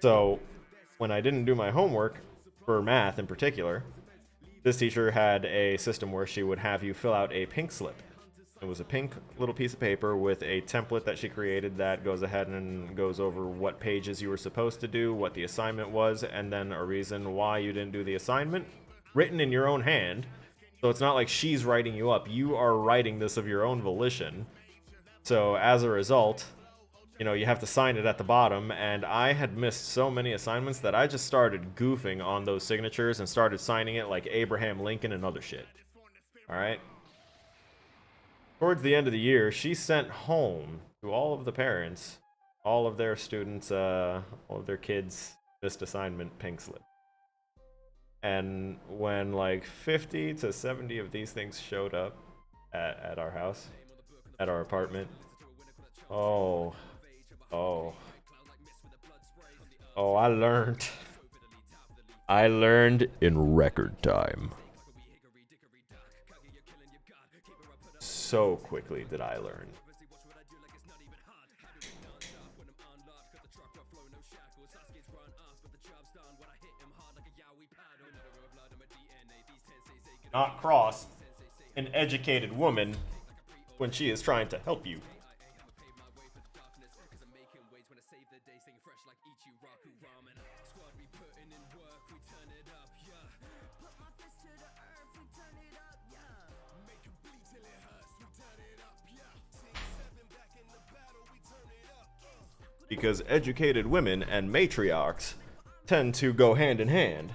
S1: So when I didn't do my homework, for math in particular, this teacher had a system where she would have you fill out a pink slip. It was a pink little piece of paper with a template that she created that goes ahead and goes over what pages you were supposed to do, what the assignment was, and then a reason why you didn't do the assignment, written in your own hand. So it's not like she's writing you up. You are writing this of your own volition. So as a result, you know, you have to sign it at the bottom, and I had missed so many assignments that I just started goofing on those signatures and started signing it like Abraham Lincoln and other shit. All right. Towards the end of the year, she sent home to all of the parents, all of their students, all of their kids' missed assignment pink slip. And when like 50 to 70 of these things showed up at our house, at our apartment, oh, oh, oh, I learned. I learned in record time. So quickly did I learn. Not cross an educated woman when she is trying to help you. Because educated women and matriarchs tend to go hand in hand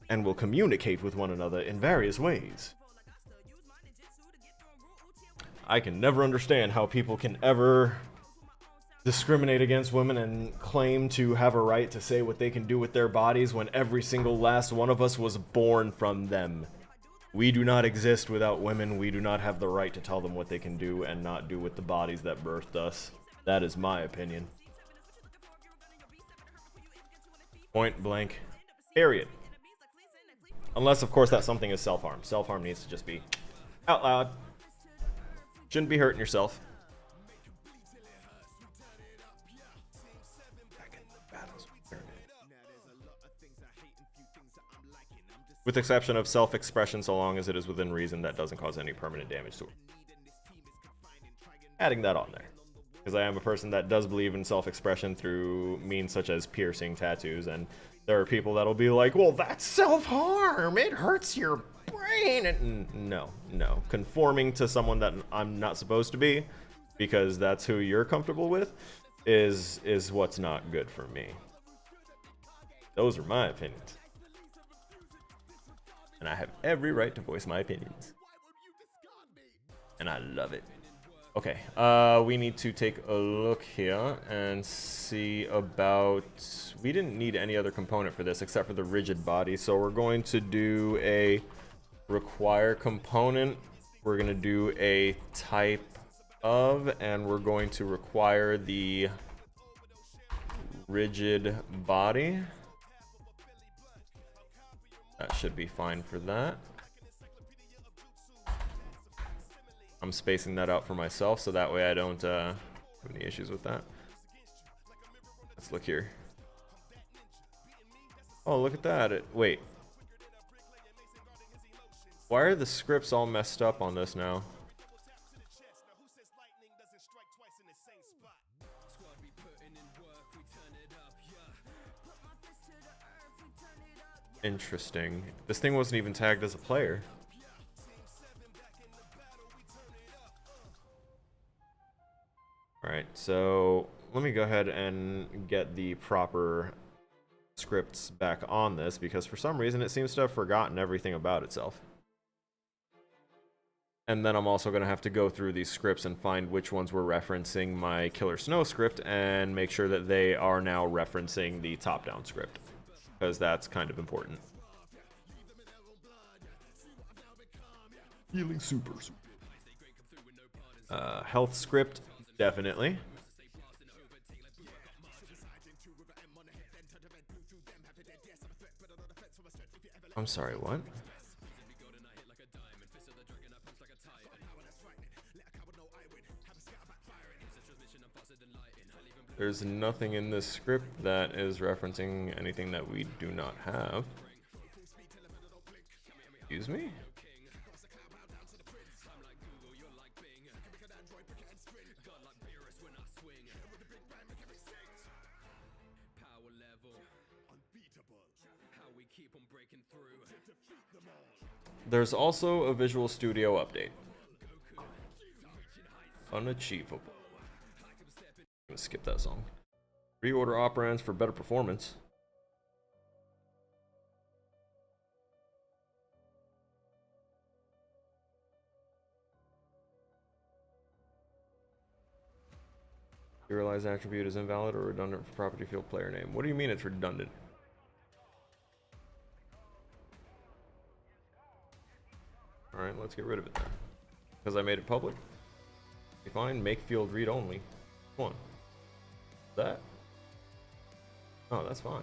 S1: and will communicate with one another in various ways. I can never understand how people can ever discriminate against women and claim to have a right to say what they can do with their bodies when every single last one of us was born from them. We do not exist without women. We do not have the right to tell them what they can do and not do with the bodies that birthed us. That is my opinion. Point blank. Period. Unless, of course, that something is self-harm. Self-harm needs to just be out loud. Shouldn't be hurting yourself. With exception of self-expression, so long as it is within reason that doesn't cause any permanent damage to it. Adding that on there. Because I am a person that does believe in self-expression through means such as piercing, tattoos, and there are people that'll be like, well, that's self-harm, it hurts your brain. And no. Conforming to someone that I'm not supposed to be, because that's who you're comfortable with, is what's not good for me. Those are my opinions. And I have every right to voice my opinions. And I love it. Okay, we need to take a look here and see about... We didn't need any other component for this except for the rigid body, so we're going to do a require component. We're going to do a type of, and we're going to require the rigid body. That should be fine for that. I'm spacing that out for myself so that way I don't have any issues with that. Let's look here. Oh, look at that. Wait. Why are the scripts all messed up on this now? Interesting. This thing wasn't even tagged as a player. Alright, so let me go ahead and get the proper scripts back on this, because for some reason it seems to have forgotten everything about itself. And then I'm also going to have to go through these scripts and find which ones were referencing my Killer Snow script and make sure that they are now referencing the top-down script, because that's kind of important. Healing super. Health script. Definitely. I'm sorry, what? There's nothing in this script that is referencing anything that we do not have. Excuse me? There's also a Visual Studio update. Unachievable. I'm gonna skip that song. Reorder operands for better performance. Serialized attribute is invalid or redundant for property field player name. What do you mean it's redundant? Alright, let's get rid of it then. Because I made it public. Okay, fine, make field read only. Come on. That? Oh, that's fine.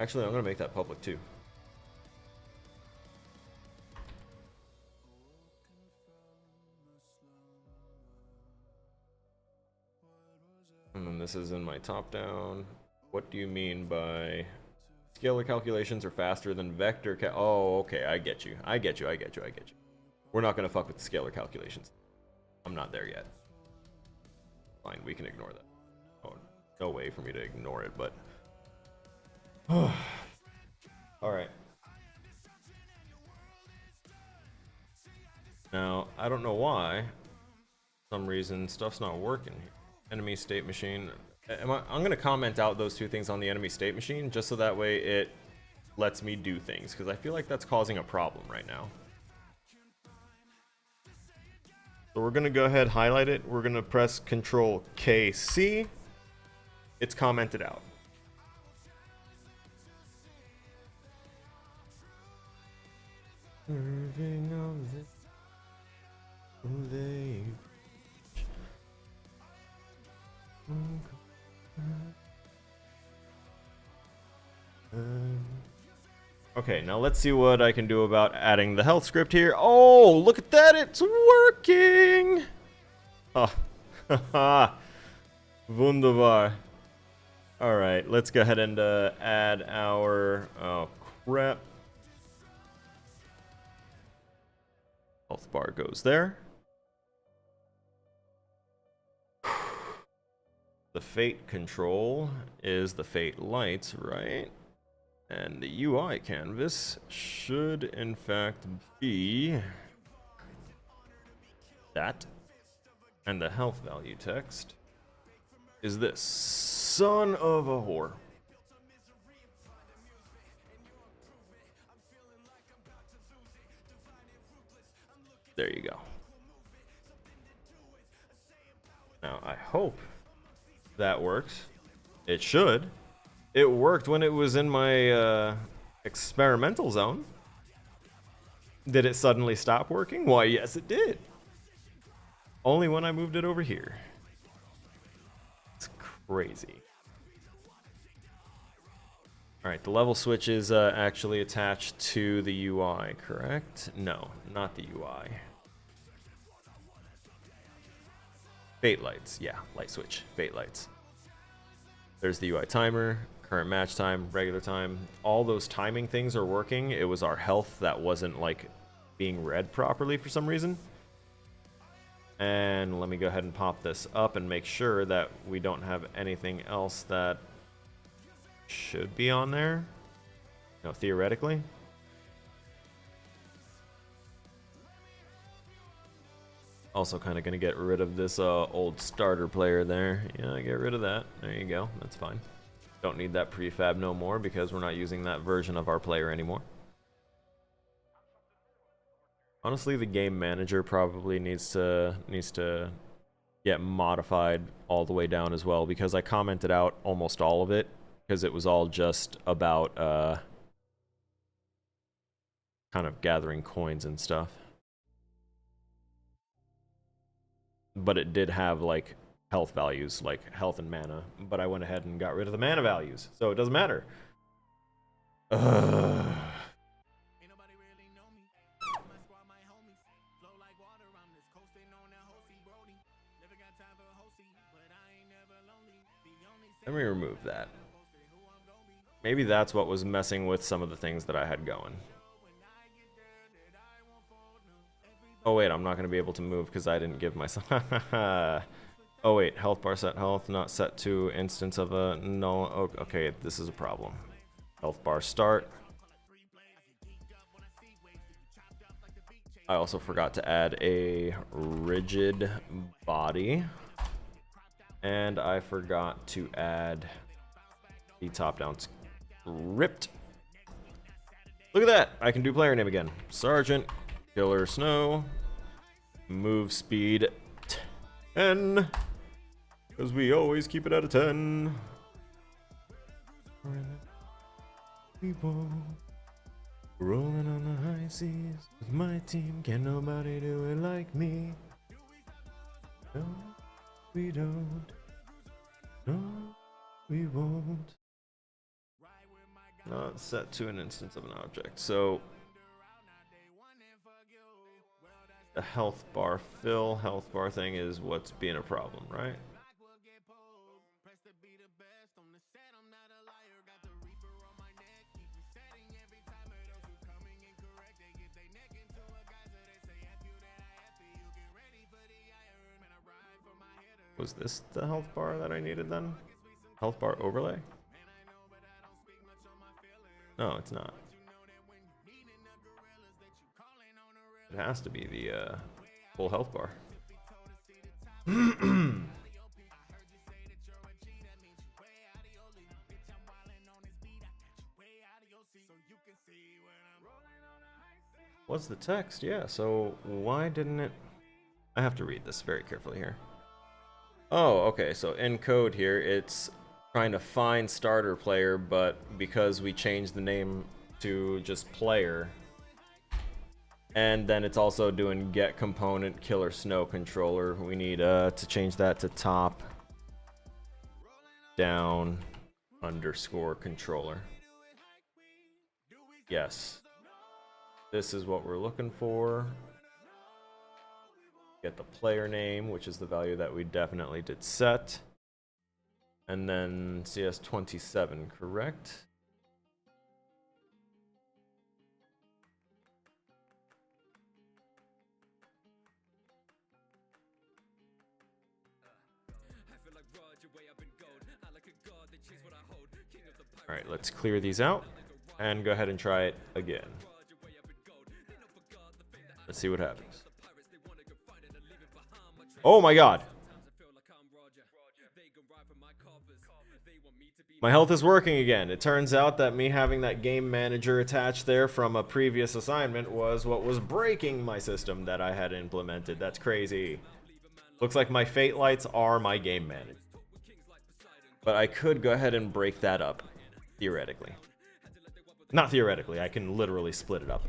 S1: Actually, I'm going to make that public too. And then this is in my top down. What do you mean by scalar calculations are faster than vector oh, okay, I get you. I get you. We're not going to fuck with the scalar calculations. I'm not there yet. Fine, we can ignore that. Oh, no way for me to ignore it, but... Alright. Now, I don't know why. For some reason, stuff's not working here. Enemy state machine. I'm going to comment out those two things on the enemy state machine, just so that way it lets me do things, because I feel like that's causing a problem right now. So we're going to go ahead, highlight it. We're going to press Control KC. It's commented out. Okay, now let's see what I can do about adding the health script here. Oh, look at that, it's working! Oh, haha. Wunderbar. Alright, let's go ahead and add our... Oh, crap. Health bar goes there. The fate control is the fate lights, right? And the UI canvas should in fact be that. And the health value text is this. Son of a whore. There you go. Now I hope that works. It should. It worked when it was in my experimental zone. Did it suddenly stop working? Why, yes it did. Only when I moved it over here. It's crazy. Alright, the level switch is actually attached to the UI, correct? No, not the UI. Fate lights, yeah, light switch, fate lights. There's the UI timer, current match time, regular time. All those timing things are working. It was our health that wasn't like being read properly for some reason. And let me go ahead and pop this up and make sure that we don't have anything else that should be on there. No, theoretically. Also kind of going to get rid of this old starter player there. Yeah, get rid of that. There you go. That's fine. Don't need that prefab no more because we're not using that version of our player anymore. Honestly, the game manager probably needs to get modified all the way down as well, because I commented out almost all of it because it was all just about kind of gathering coins and stuff. But it did have like health values, like health and mana, but I went ahead and got rid of the mana values, so it doesn't matter. Let me remove that. Maybe that's what was messing with some of the things that I had going. Oh wait, I'm not going to be able to move because I didn't give myself... Oh wait, health bar set health, not set to instance of a... No, okay, this is a problem. Health bar start. I also forgot to add a rigid body. And I forgot to add the top-down script. Look at that! I can do player name again. Sergeant Killer Snow. Move speed 10. Because we always keep it at a 10. We won't. Rolling on the high seas with my team. Can nobody do it like me? No, we don't. No, we won't. Not set to an instance of an object. So the health bar fill, health bar thing is what's being a problem, right? Was this the health bar that I needed then? Health bar overlay? No, it's not. It has to be the full health bar. What's the text? Yeah, so why didn't it... I have to read this very carefully here. Oh, okay, so in code here, it's trying to find starter player, but because we changed the name to just player, and then it's also doing get component killer snow controller, we need to change that to top down underscore controller. Yes. This is what we're looking for. Get the player name, which is the value that we definitely did set. And then CS27, correct? All right, let's clear these out and go ahead and try it again. Let's see what happens. Oh my god! My health is working again. It turns out that me having that game manager attached there from a previous assignment was what was breaking my system that I had implemented. That's crazy. Looks like my fate lights are my game manager. But I could go ahead and break that up, theoretically. Not theoretically, I can literally split it up.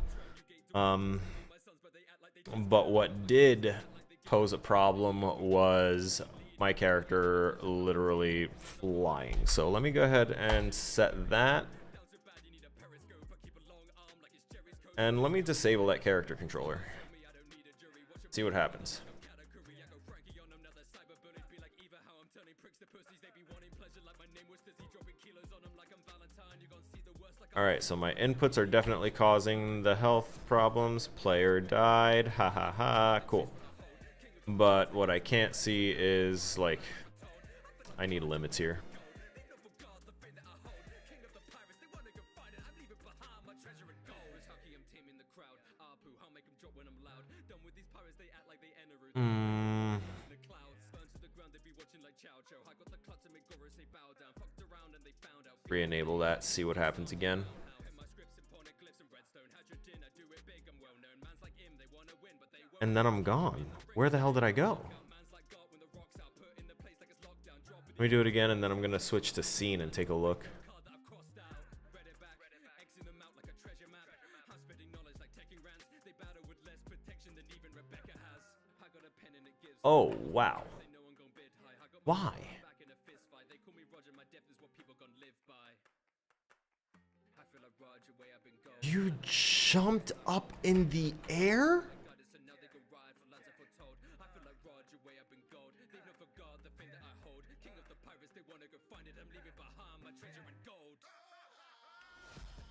S1: But what did pose a problem was my character literally flying. So let me go ahead and set that. And let me disable that character controller. See what happens. Alright, so my inputs are definitely causing the health problems. Player died. Ha ha ha. Cool. But what I can't see is, like, I need limits here. Re-enable that, see what happens again. And then I'm gone. Where the hell did I go? Let me do it again, and then I'm gonna switch to scene and take a look. Oh, wow. Why? You jumped up in the air?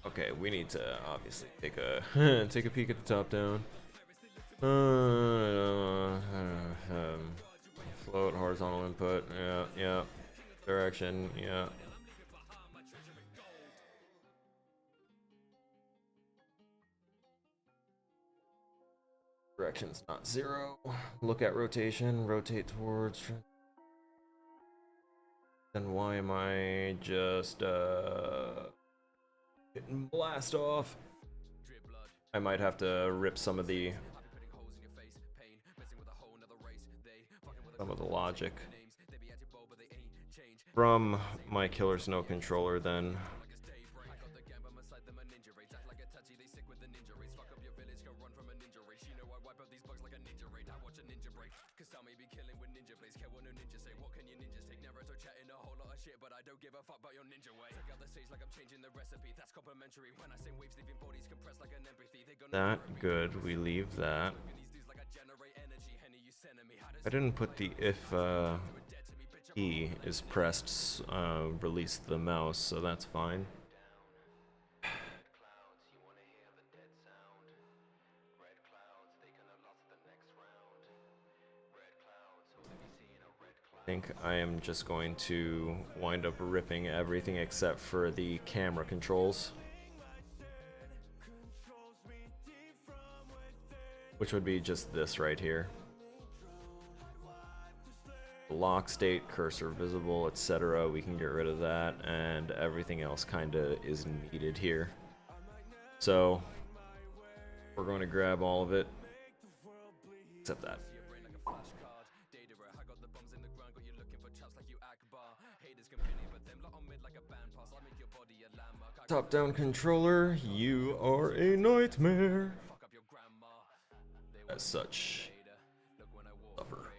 S1: Okay, we need to obviously take a take a peek at the top down. Float, horizontal input, yeah. Direction, yeah. Direction's not 0. Look at rotation, rotate towards. Then why am I just getting blast off? I might have to rip some of the logic. from my Killer Snow controller then. That good, we leave that. I didn't put the if E is pressed release the mouse, so that's fine. I think I am just going to wind up ripping everything except for the camera controls, which would be just this right here. Lock state, cursor visible, etc. We can get rid of that, and everything else kinda is needed here. So we're going to grab all of it except that. Top-down controller, you are a nightmare. As such, suffer.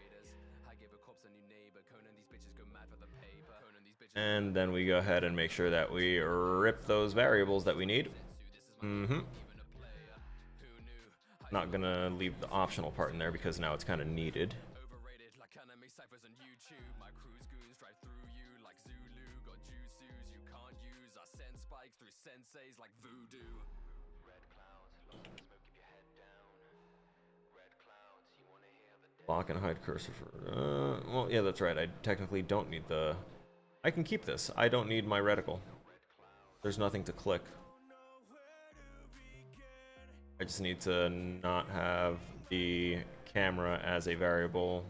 S1: And then we go ahead and make sure that we rip those variables that we need. Not gonna leave the optional part in there because now it's kind of needed. Lock and hide cursor for, well, yeah, that's right. I technically don't need the, I can keep this. I don't need my reticle. There's nothing to click. I just need to not have the camera as a variable.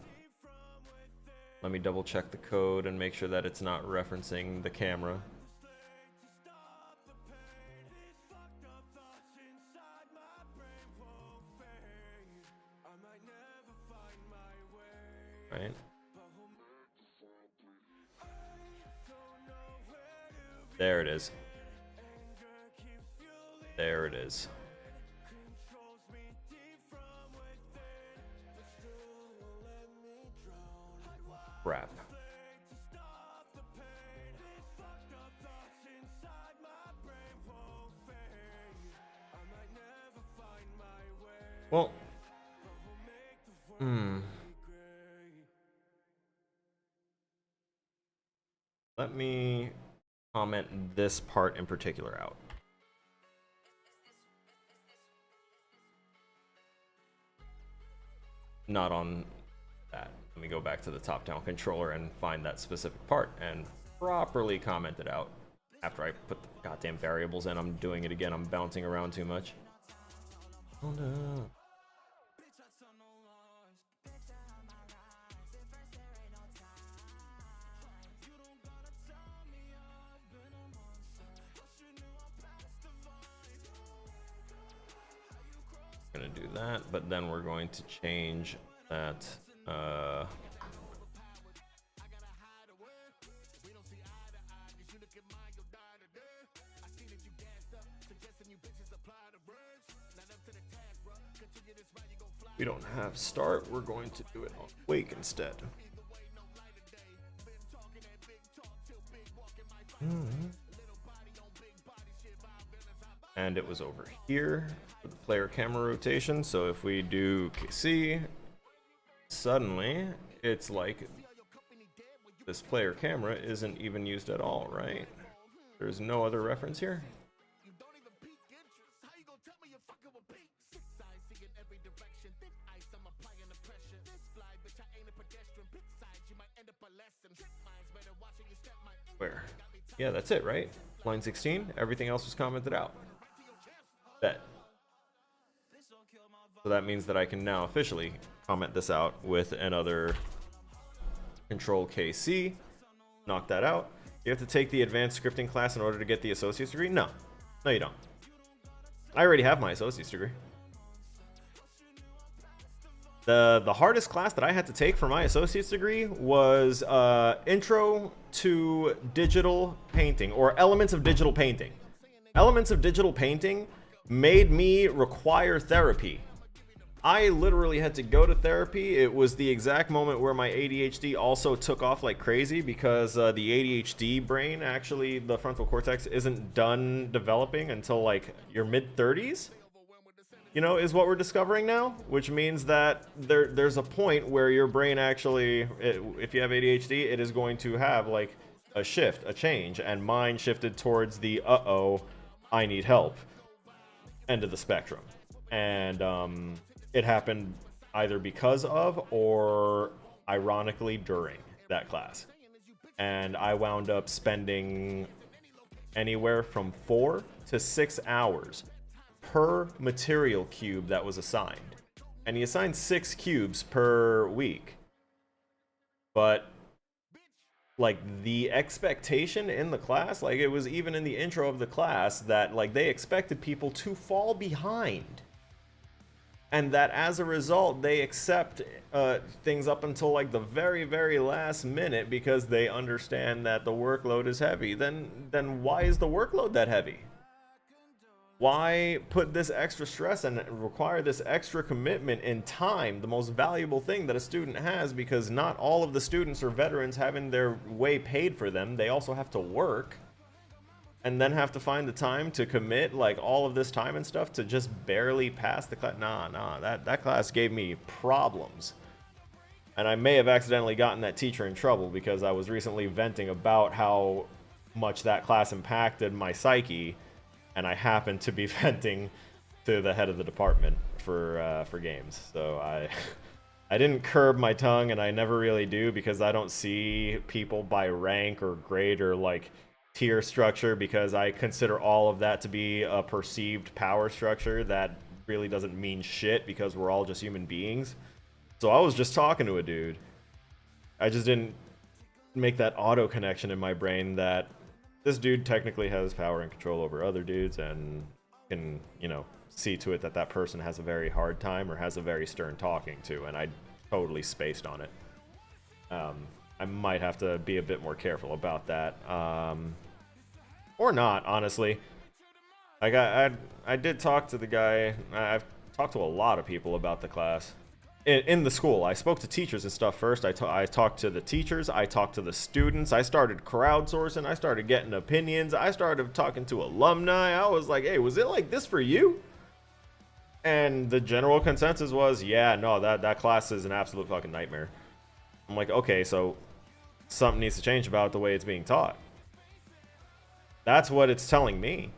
S1: Let me double check the code and make sure that it's not referencing the camera. Right. There it is. There it is. Crap. Well, let me comment this part in particular out. Not on that. Let me go back to the top-down controller and find that specific part and properly comment it out. After I put the goddamn variables in, I'm doing it again. I'm bouncing around too much. Oh no. Gonna do that, but then we're going to change that we don't have start, we're going to do it on wake instead. And it was over here for the player camera rotation, so if we do KC, suddenly it's like this player camera isn't even used at all, right? There's no other reference here. Where? Yeah, that's it, right? Line 16, everything else was commented out. Bet. So that means that I can now officially comment this out with another Control KC. Knock that out. You have to take the advanced scripting class in order to get the associate's degree? No. No, you don't. I already have my associate's degree. The hardest class that I had to take for my associate's degree was Intro to Digital Painting, or Elements of Digital Painting. Elements of Digital Painting made me require therapy. I literally had to go to therapy. It was the exact moment where my ADHD also took off like crazy, because the ADHD brain, actually, the frontal cortex, isn't done developing until like your mid-30s. You know, is what we're discovering now, which means that there's a point where your brain actually, if you have ADHD, it is going to have like a shift, a change, and mine shifted towards the uh-oh, I need help end of the spectrum. And it happened either because of or ironically during that class. And I wound up spending anywhere from 4 to 6 hours per material cube that was assigned. And he assigned 6 cubes per week. But like the expectation in the class, like it was even in the intro of the class, that like they expected people to fall behind. And that as a result, they accept things up until like the very, very last minute because they understand that the workload is heavy. Then why is the workload that heavy? Why put this extra stress and require this extra commitment in time, the most valuable thing that a student has, because not all of the students are veterans having their way paid for them. They also have to work and then have to find the time to commit like all of this time and stuff to just barely pass the class. That class gave me problems. And I may have accidentally gotten that teacher in trouble because I was recently venting about how much that class impacted my psyche. And I happened to be venting to the head of the department for games. So I didn't curb my tongue, and I never really do, because I don't see people by rank or grade or like tier structure, because I consider all of that to be a perceived power structure that really doesn't mean shit, because we're all just human beings. So I was just talking to a dude. I just didn't make that auto connection in my brain that this dude technically has power and control over other dudes and can, you know, see to it that that person has a very hard time or has a very stern talking to, and I totally spaced on it. I might have to be a bit more careful about that. Or not, honestly. Like, I did talk to the guy. I've talked to a lot of people about the class. In the school, I spoke to teachers and stuff first. I talked to the teachers. I talked to the students. I started crowdsourcing. I started getting opinions. I started talking to alumni. I was like, hey, was it like this for you? And the general consensus was, yeah, no, that class is an absolute fucking nightmare. I'm like, okay, so something needs to change about the way it's being taught. That's what it's telling me.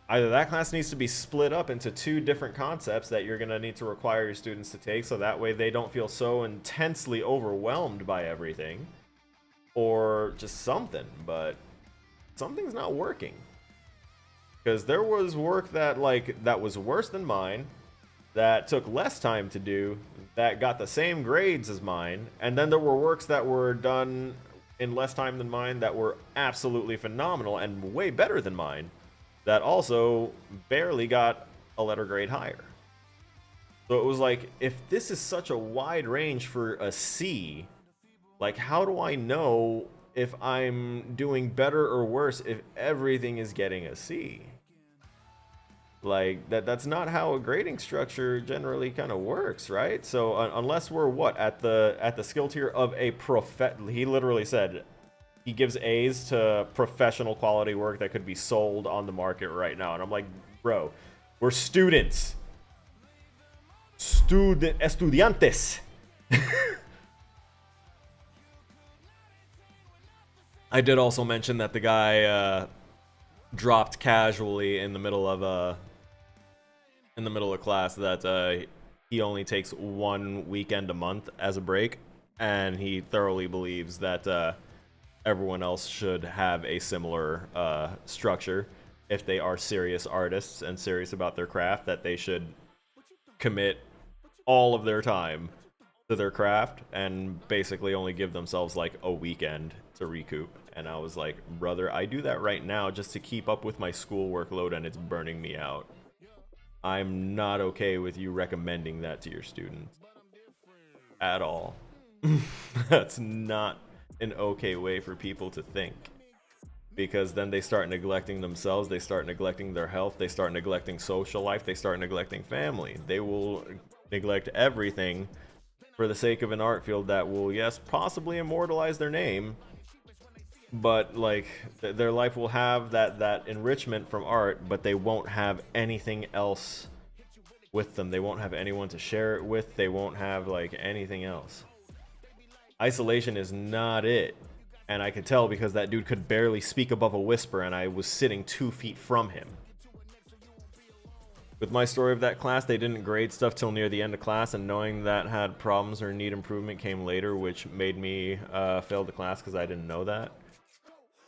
S1: Either that class needs to be split up into 2 different concepts that you're going to need to require your students to take, so that way they don't feel so intensely overwhelmed by everything, or just something, but something's not working. Because there was work that was worse than mine, that took less time to do, that got the same grades as mine, and then there were works that were done in less time than mine that were absolutely phenomenal and way better than mine, that also barely got a letter grade higher. So it was like, if this is such a wide range for a C, like, how do I know if I'm doing better or worse if everything is getting a C? Like, that's not how a grading structure generally kind of works, right? So unless we're at the skill tier of a he literally said he gives A's to professional quality work that could be sold on the market right now. And I'm like, bro, we're students. Estudiantes. I did also mention that the guy dropped casually in the middle of class that he only takes 1 weekend a month as a break, and he thoroughly believes that everyone else should have a similar structure. If they are serious artists and serious about their craft, that they should commit all of their time to their craft and basically only give themselves like a weekend to recoup. And I was like, brother, I do that right now just to keep up with my school workload, and it's burning me out. I'm not okay with you recommending that to your students. at all. That's not an okay way for people to think. Because then they start neglecting themselves, they start neglecting their health, they start neglecting social life, they start neglecting family. They will neglect everything for the sake of an art field that will, yes, possibly immortalize their name, but like their life will have that enrichment from art, but they won't have anything else with them. They won't have anyone to share it with. They won't have like anything else. Isolation is not it. And I could tell because that dude could barely speak above a whisper, and I was sitting 2 feet from him. With my story of that class, they didn't grade stuff till near the end of class, and knowing that had problems or need improvement came later, which made me fail the class because I didn't know that.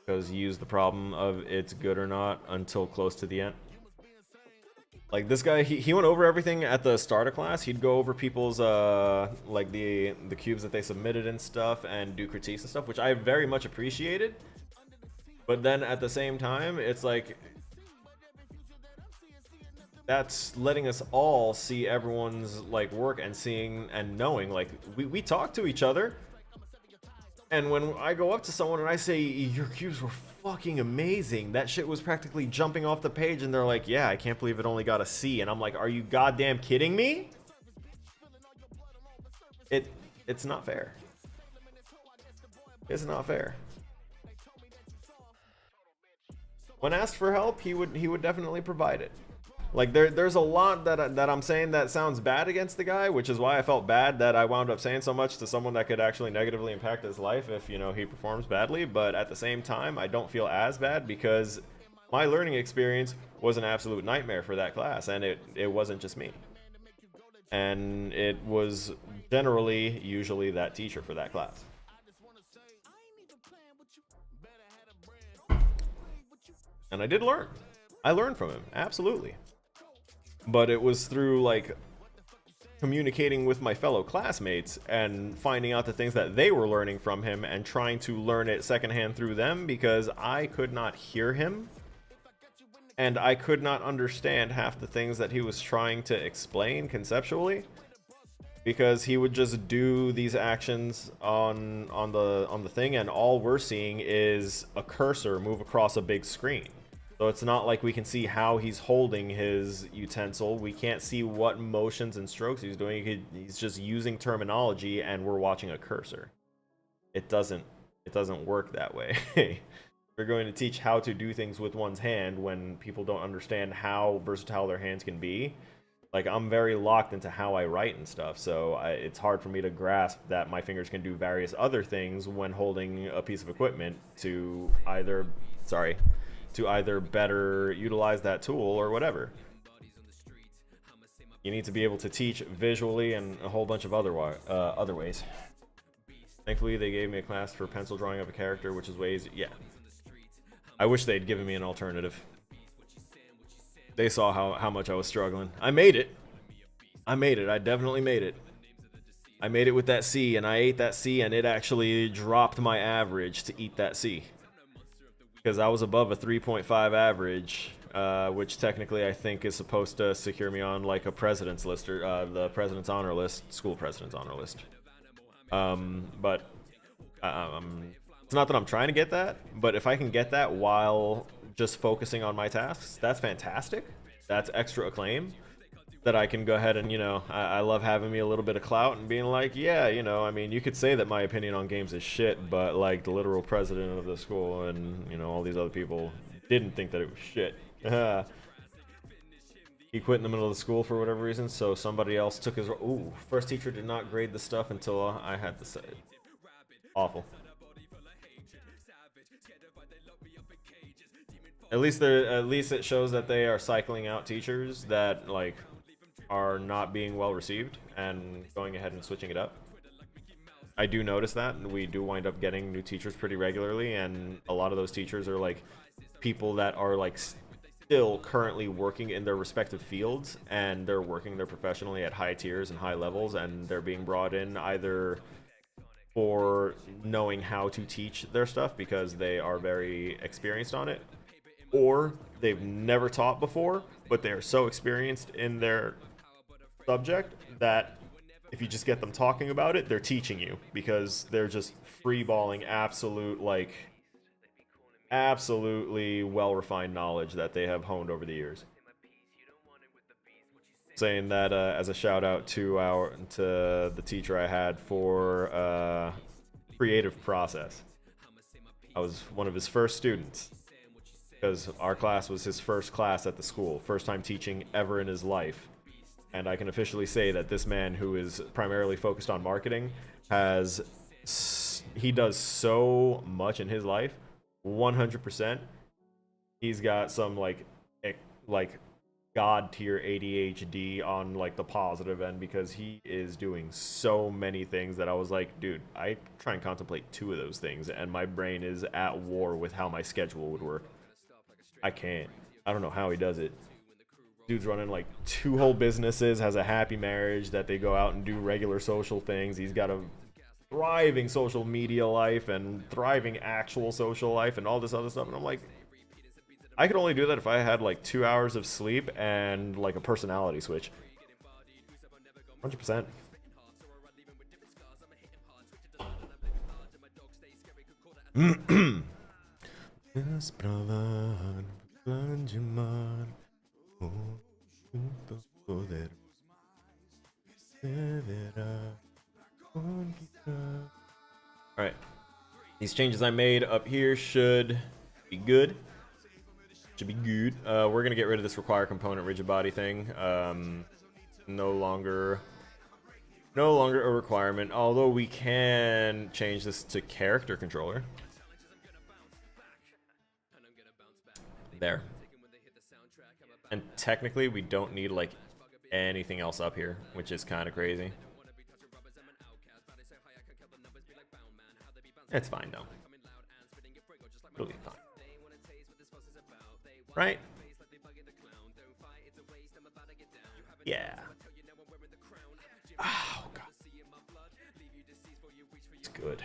S1: Because you use the problem of it's good or not until close to the end. Like this guy, he went over everything at the start of class. He'd go over people's like the cubes that they submitted and stuff, and do critiques and stuff, which I very much appreciated. But then at the same time, it's like that's letting us all see everyone's like work and seeing and knowing. Like we talk to each other, and when I go up to someone and I say your cubes were fucking amazing, that shit was practically jumping off the page, and they're like, yeah, I can't believe it only got a C, and I'm like, are you goddamn kidding me? It's not fair. It's not fair. When asked for help, he would definitely provide it. Like there's a lot that I'm saying that sounds bad against the guy, which is why I felt bad that I wound up saying so much to someone that could actually negatively impact his life if, you know, he performs badly. But at the same time, I don't feel as bad because my learning experience was an absolute nightmare for that class, and it wasn't just me. And it was generally usually that teacher for that class. And I did learn. I learned from him, absolutely. But it was through like communicating with my fellow classmates and finding out the things that they were learning from him and trying to learn it secondhand through them, because I could not hear him and I could not understand half the things that he was trying to explain conceptually, because he would just do these actions on the thing, and all we're seeing is a cursor move across a big screen. So it's not like we can see how he's holding his utensil. We can't see what motions and strokes he's doing. He's just using terminology, and we're watching a cursor. It doesn't work that way. We're going to teach how to do things with one's hand when people don't understand how versatile their hands can be. Like, I'm very locked into how I write and stuff, so it's hard for me to grasp that my fingers can do various other things when holding a piece of equipment to either better utilize that tool or whatever. You need to be able to teach visually and a whole bunch of other ways. Thankfully, they gave me a class for pencil drawing of a character, which is way easier. Yeah. I wish they'd given me an alternative. They saw how much I was struggling. I made it. I definitely made it. I made it with that C, and I ate that C, and it actually dropped my average to eat that C. Because I was above a 3.5 average, which technically I think is supposed to secure me on like a president's list, or the president's honor list, school president's honor list. But it's not that I'm trying to get that, but if I can get that while just focusing on my tasks, that's fantastic. That's extra acclaim that I can go ahead and, you know, I love having me a little bit of clout and being like, yeah, you know, I mean, you could say that my opinion on games is shit, but like the literal president of the school and, you know, all these other people didn't think that it was shit. He quit in the middle of the school for whatever reason, so somebody else took his... Ooh, first teacher did not grade the stuff until I had to say it. Awful. At least it shows that they are cycling out teachers that like are not being well received and going ahead and switching it up. I do notice that, and we do wind up getting new teachers pretty regularly, and a lot of those teachers are like people that are like still currently working in their respective fields, and they're working there professionally at high tiers and high levels, and they're being brought in either for knowing how to teach their stuff because they are very experienced on it, or they've never taught before, but they are so experienced in their subject that if you just get them talking about it, they're teaching you because they're just freeballing absolutely well-refined knowledge that they have honed over the years. Saying that as a shout out to the teacher I had for creative process. I was one of his first students because our class was his first class at the school, first time teaching ever in his life. And I can officially say that this man, who is primarily focused on marketing, he does so much in his life. 100%. He's got some like god tier ADHD on like the positive end because he is doing so many things that I was like, dude, I try and contemplate 2 of those things and my brain is at war with how my schedule would work. I can't. I don't know how he does it. Dude's running like 2 whole businesses, has a happy marriage that they go out and do regular social things. He's got a thriving social media life and thriving actual social life and all this other stuff. And I'm like, I could only do that if I had like 2 hours of sleep and like a personality switch. 100%. Alright. These changes I made up here should be good. Should be good. We're gonna get rid of this require component rigid body thing. No longer a requirement, although we can change this to character controller. There. And technically we don't need like anything else up here, which is kind of crazy. It's fine though. It'll be fine. Right? Yeah. Oh god. It's good.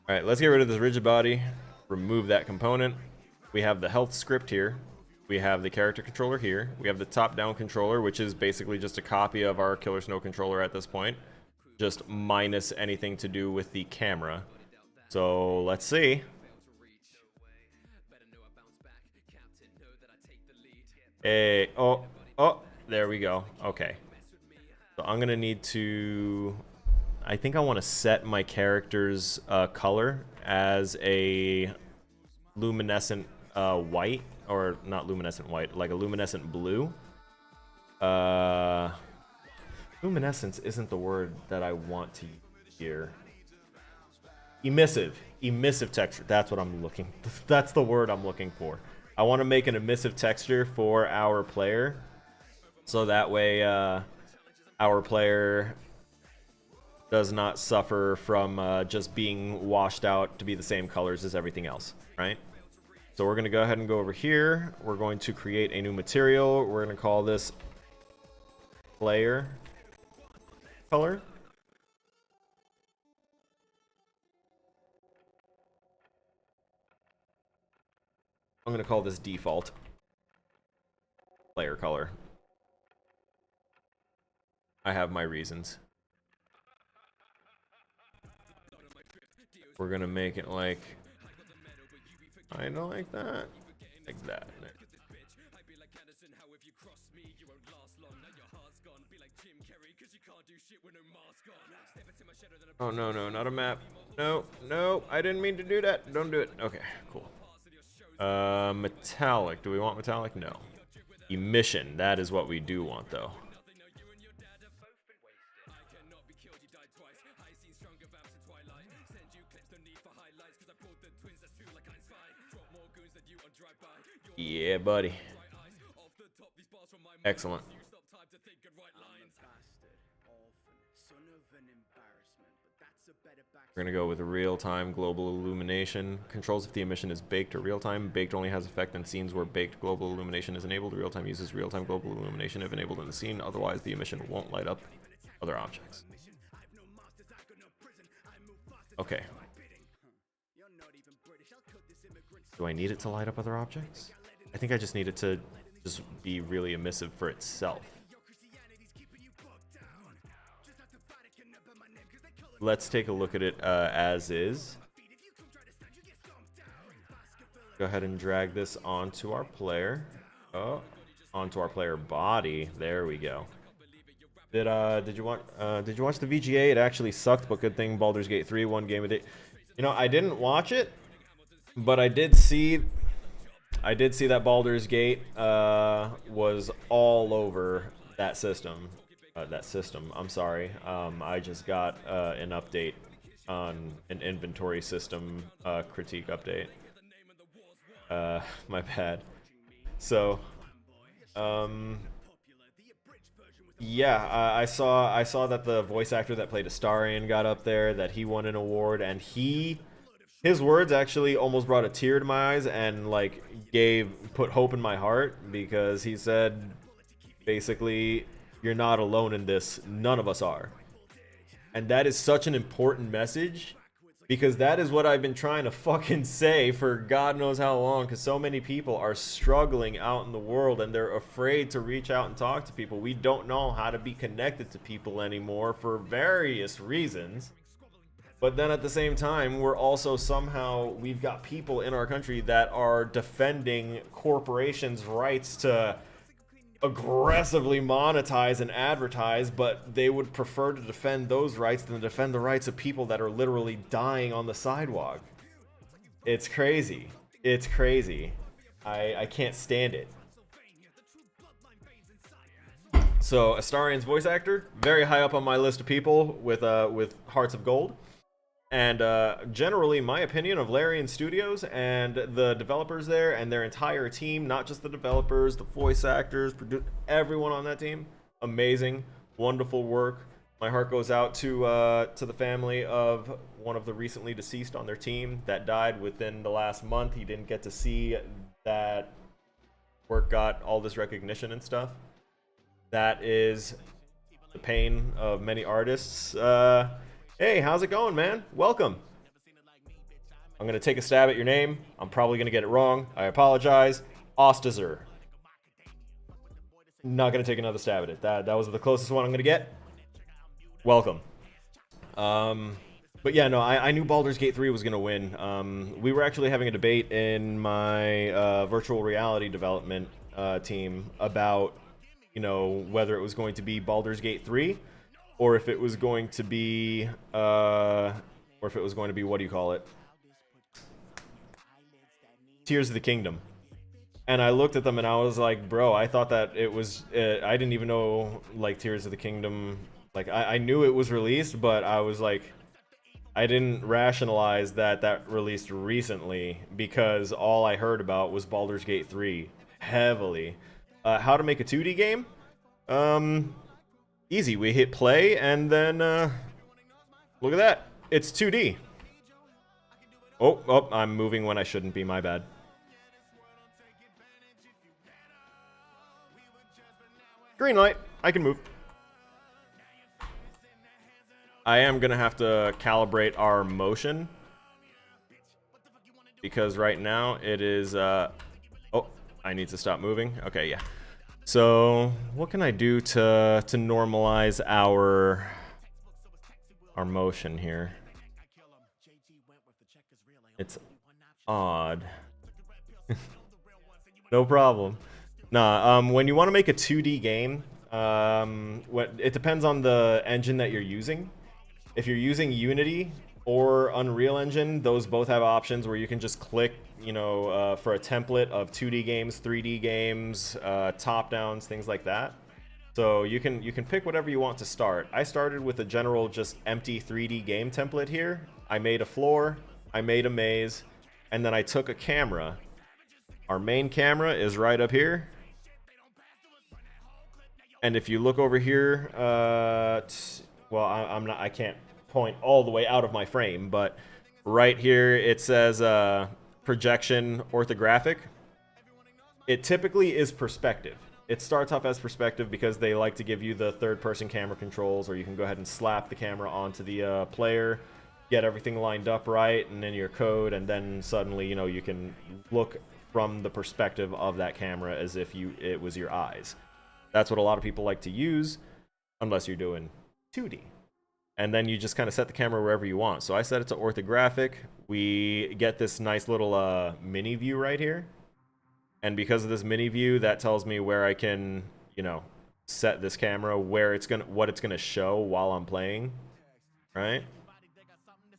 S1: Alright, let's get rid of this rigid body. Remove that component. We have the health script here. We have the character controller here. We have the top-down controller, which is basically just a copy of our Killer Snow controller at this point. Just minus anything to do with the camera. So, let's see. Hey, oh, there we go. Okay. So I'm gonna need to... I think I want to set my character's color as a luminescent white. Or not luminescent white, like a luminescent blue. Luminescence isn't the word that I want to use here. Emissive texture. That's what I'm looking. That's the word I'm looking for. I want to make an emissive texture for our player, so that way our player does not suffer from just being washed out to be the same colors as everything else, right? So we're going to go ahead and go over here. We're going to create a new material. We're going to call this player color. I'm going to call this default player color. I have my reasons. We're going to make it like... I don't like that. Like that. Oh, no, not a map. No, I didn't mean to do that. Don't do it. Okay, cool. Metallic. Do we want metallic? No. Emission. That is what we do want, though. Yeah, buddy. Excellent. We're gonna go with real-time global illumination. Controls if the emission is baked or real-time. Baked only has effect in scenes where baked global illumination is enabled. Real-time uses real-time global illumination if enabled in the scene. Otherwise, the emission won't light up other objects. Okay. Do I need it to light up other objects? I think I just need it to just be really emissive for itself. Let's take a look at it as is. Go ahead and drag this onto our player. Oh, onto our player body. There we go. Did you watch the VGA? It actually sucked, but good thing Baldur's Gate 3 won game of the day. You know, I didn't watch it, but I did see that Baldur's Gate was all over that system. I'm sorry. I just got an update on an inventory system critique update. My bad. So, yeah, I saw that the voice actor that played Astarion got up there, that he won an award, and his words actually almost brought a tear to my eyes and like put hope in my heart, because he said basically, you're not alone in this, none of us are. And that is such an important message, because that is what I've been trying to fucking say for God knows how long, because so many people are struggling out in the world and they're afraid to reach out and talk to people. We don't know how to be connected to people anymore for various reasons. But then at the same time, we've got people in our country that are defending corporations' rights to aggressively monetize and advertise, but they would prefer to defend those rights than defend the rights of people that are literally dying on the sidewalk. It's crazy. It's crazy. I can't stand it. So Astarion's voice actor, very high up on my list of people with hearts of gold. And generally, my opinion of Larian Studios and the developers there and their entire team, not just the developers, the voice actors, everyone on that team, amazing, wonderful work. My heart goes out to the family of one of the recently deceased on their team that died within the last month. He didn't get to see that work got all this recognition and stuff. That is the pain of many artists. Hey, how's it going, man? Welcome. I'm going to take a stab at your name. I'm probably going to get it wrong. I apologize. Ostazer. Not going to take another stab at it. That was the closest one I'm going to get. Welcome. But yeah, no, I knew Baldur's Gate 3 was going to win. We were actually having a debate in my virtual reality development team about, whether it was going to be Baldur's Gate 3 or if it was going to be, what do you call it? Tears of the Kingdom. And I looked at them and I was like, bro, I thought that it was, I didn't even know, like, Tears of the Kingdom, like, I knew it was released, but I was like, I didn't rationalize that released recently, because all I heard about was Baldur's Gate 3, heavily. How to make a 2D game? Easy. We hit play, and then, look at that. It's 2D. Oh, I'm moving when I shouldn't be, my bad. Green light. I can move. I am gonna have to calibrate our motion, because right now it is, oh, I need to stop moving. Okay, yeah. So, what can I do to normalize our motion here? It's odd. No problem. Nah, when you want to make a 2D game, it depends on the engine that you're using. If you're using Unity or Unreal Engine, those both have options where you can just click, for a template of 2D games, 3D games, top-downs, things like that. So you can pick whatever you want to start. I started with a general just empty 3D game template here. I made a floor, I made a maze, and then I took a camera. Our main camera is right up here. And if you look over here, well, I can't point all the way out of my frame, but right here it says projection orthographic. It typically is perspective. It starts off as perspective because they like to give you the third-person camera controls, or you can go ahead and slap the camera onto the player. get everything lined up right and in your code, and then suddenly, you know, you can look from the perspective of that camera as if it was your eyes. That's what a lot of people like to use, unless you're doing 2D. And then you just kind of set the camera wherever you want. So I set it to orthographic. We get this nice little mini view right here. And because of this mini view, that tells me where I can, you know, set this camera, where it's gonna, what it's gonna show while I'm playing, right?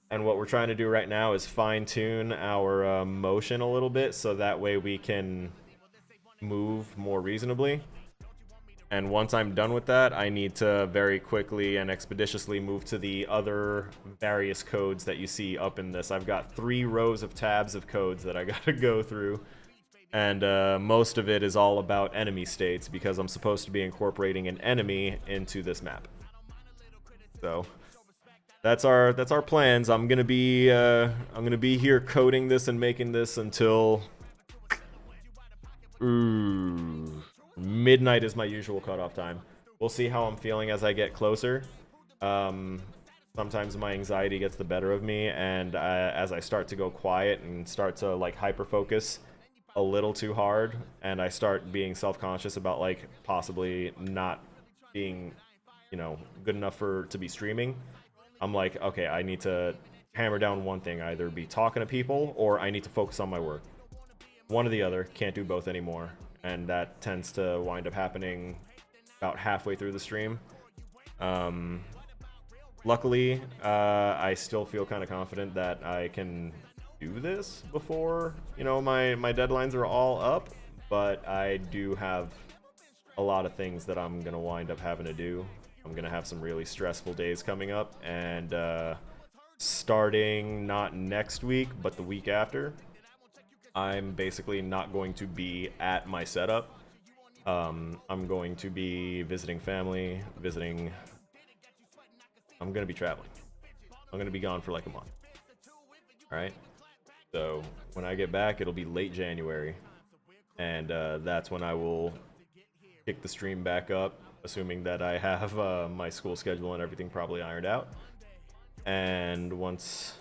S1: And what we're trying to do right now is fine tune our motion a little bit, so that way we can move more reasonably. And once I'm done with that, I need to very quickly and expeditiously move to the other various codes that you see up in this. I've got 3 rows of tabs of codes that I gotta go through. And most of it is all about enemy states, because I'm supposed to be incorporating an enemy into this map. So that's our plans. I'm gonna be here coding this and making this until midnight is my usual cutoff time. We'll see how I'm feeling as I get closer. Sometimes my anxiety gets the better of me, and as I start to go quiet and start to like hyper focus a little too hard, and I start being self-conscious about like possibly not being, you know, good enough to be streaming, I'm like, okay, I need to hammer down one thing, either be talking to people or I need to focus on my work. One or the other, can't do both anymore, and that tends to wind up happening about halfway through the stream. Luckily, I still feel kind of confident that I can do this before, you know, my deadlines are all up, but I do have a lot of things that I'm gonna wind up having to do. I'm gonna have some really stressful days coming up, and starting not next week but the week after, I'm basically not going to be at my setup. I'm going to be visiting family, I'm gonna be traveling. I'm gonna be gone for like a month. Alright? So when I get back, it'll be late January, and that's when I will kick the stream back up, assuming that I have my school schedule and everything probably ironed out. And once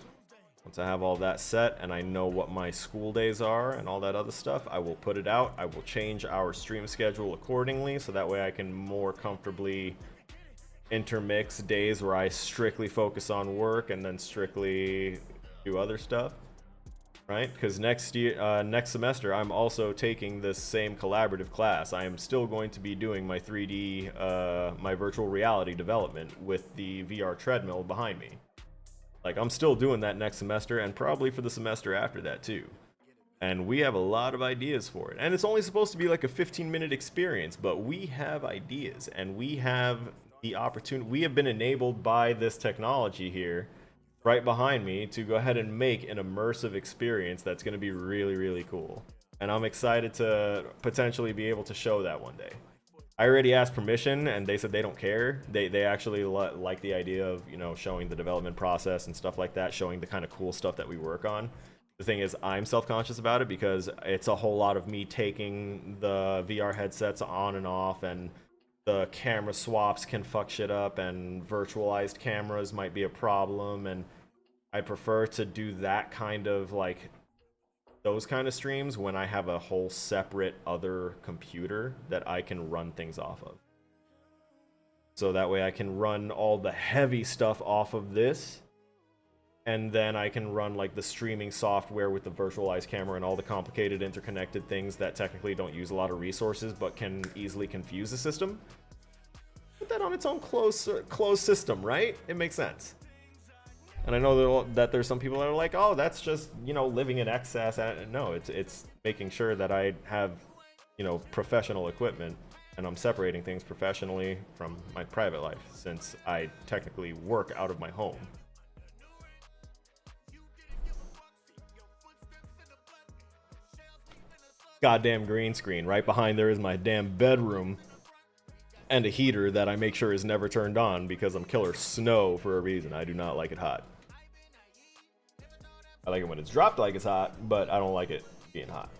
S1: I have all that set and I know what my school days are and all that other stuff, I will put it out. I will change our stream schedule accordingly, so that way I can more comfortably intermix days where I strictly focus on work and then strictly do other stuff. Right? Because next semester, I'm also taking this same collaborative class. I am still going to be doing my 3D, my virtual reality development with the VR treadmill behind me. Like, I'm still doing that next semester, and probably for the semester after that too. And we have a lot of ideas for it. And it's only supposed to be like a 15-minute experience, but we have ideas, and we have the opportunity. We have been enabled by this technology here right behind me to go ahead and make an immersive experience that's going to be really, really cool. And I'm excited to potentially be able to show that one day. I already asked permission, and they said they don't care. They actually like the idea of, you know, showing the development process and stuff like that, showing the kind of cool stuff that we work on. The thing is, I'm self-conscious about it because it's a whole lot of me taking the VR headsets on and off, and the camera swaps can fuck shit up, and virtualized cameras might be a problem, and I prefer to do that kind of, like, those kind of streams when I have a whole separate other computer that I can run things off of. So that way I can run all the heavy stuff off of this, and then I can run like the streaming software with the virtualized camera and all the complicated interconnected things that technically don't use a lot of resources but can easily confuse the system. Put that on its own closed system, right? It makes sense. And I know that there's some people that are like, oh, that's just, you know, living in excess. No, it's making sure that I have, you know, professional equipment, and I'm separating things professionally from my private life, since I technically work out of my home. Goddamn green screen. Right behind there is my damn bedroom, and a heater that I make sure is never turned on because I'm killer snow for a reason. I do not like it hot. I like it when it's dropped like it's hot, but I don't like it being hot.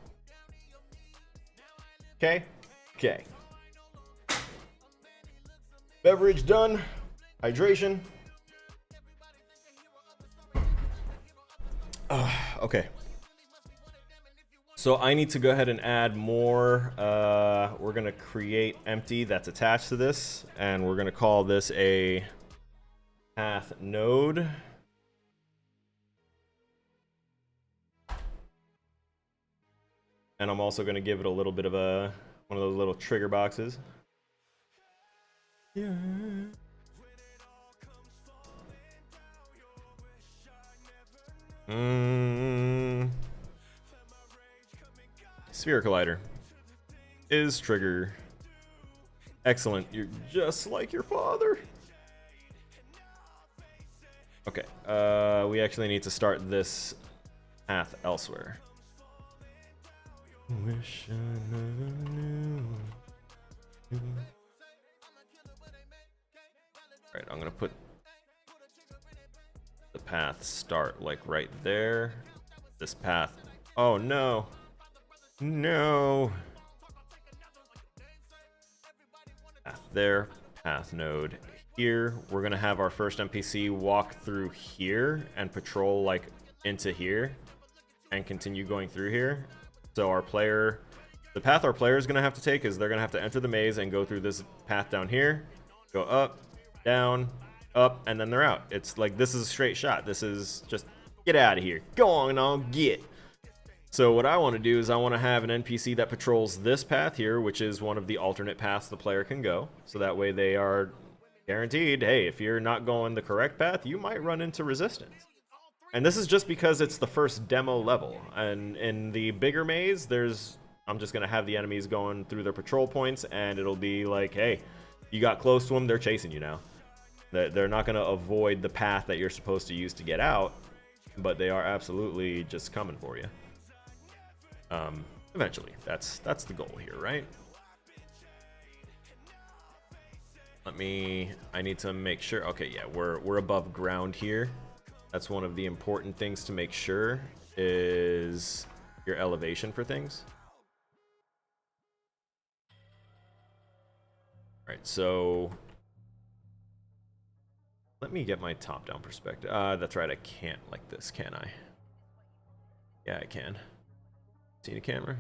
S1: Okay? Okay. Beverage done. Hydration. Okay. So I need to go ahead and add more. We're going to create empty that's attached to this, and we're going to call this a path node. And I'm also going to give it a little bit of one of those little trigger boxes. Yeah. Sphere Collider is trigger. Excellent. You're just like your father. Okay. We actually need to start this path elsewhere. Wish I never knew. Alright, I'm gonna put the path start like right there. This path. Oh no. No. Path there. Path node here. We're gonna have our first NPC walk through here and patrol like into here and continue going through here. So our player, the path our player is gonna have to take is they're gonna have to enter the maze and go through this path down here, go up, down, up, and then they're out. It's like, this is a straight shot. This is just, get out of here. Go on, get. So what I want to do is I want to have an NPC that patrols this path here, which is one of the alternate paths the player can go. So that way they are guaranteed, hey, if you're not going the correct path, you might run into resistance. And this is just because it's the first demo level. And in the bigger maze, I'm just going to have the enemies going through their patrol points, and it'll be like, hey, you got close to them, they're chasing you now. They're not going to avoid the path that you're supposed to use to get out, but they are absolutely just coming for you. Eventually, that's the goal here, right? I need to make sure. Okay, yeah, we're above ground here. That's one of the important things to make sure is your elevation for things. All right, so let me get my top-down perspective. That's right, I can't like this, can I? Yeah, I can. See the camera?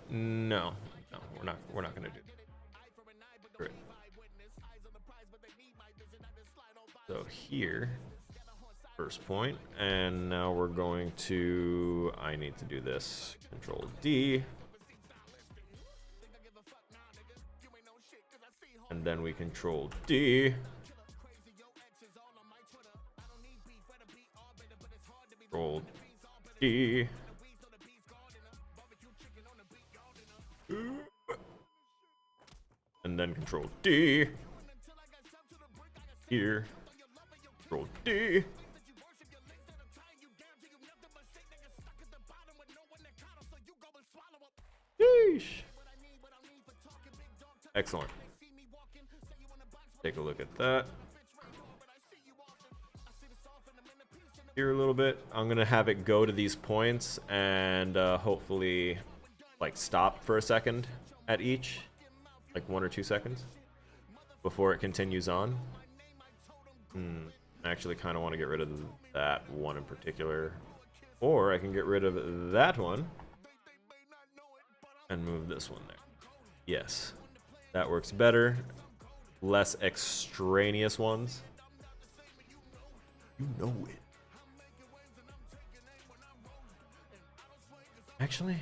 S1: No, we're not gonna do that. Great. So here, first point, and now we're going to, I need to do this, Control D. And then we Control D. Control D. And then Control D. Here. Control D. Sheesh. Excellent. Take a look at that. Here a little bit. I'm gonna have it go to these points and hopefully like stop for a second at each, like 1 or 2 seconds before it continues on. I actually kind of want to get rid of that one in particular, or I can get rid of that one and move this one there. Yes, that works better. Less extraneous ones. You know it. Actually,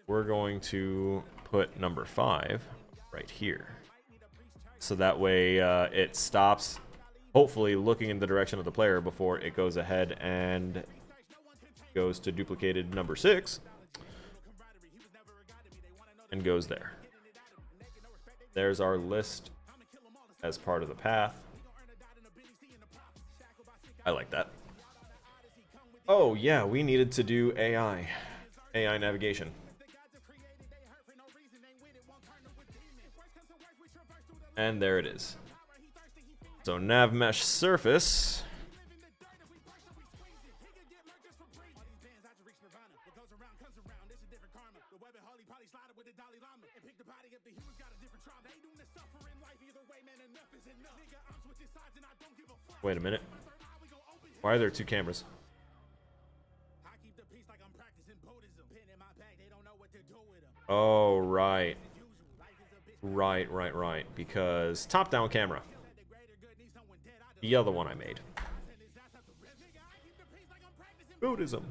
S1: we're going to put number 5 right here. So that way it stops, hopefully looking in the direction of the player before it goes ahead and goes to duplicated number 6 and goes there. There's our list as part of the path. I like that. Oh yeah, we needed to do AI navigation. And there it is. So nav mesh surface. Wait a minute. Why are there two cameras? Oh, right. Right. Because top-down camera. The other one I made. Buddhism.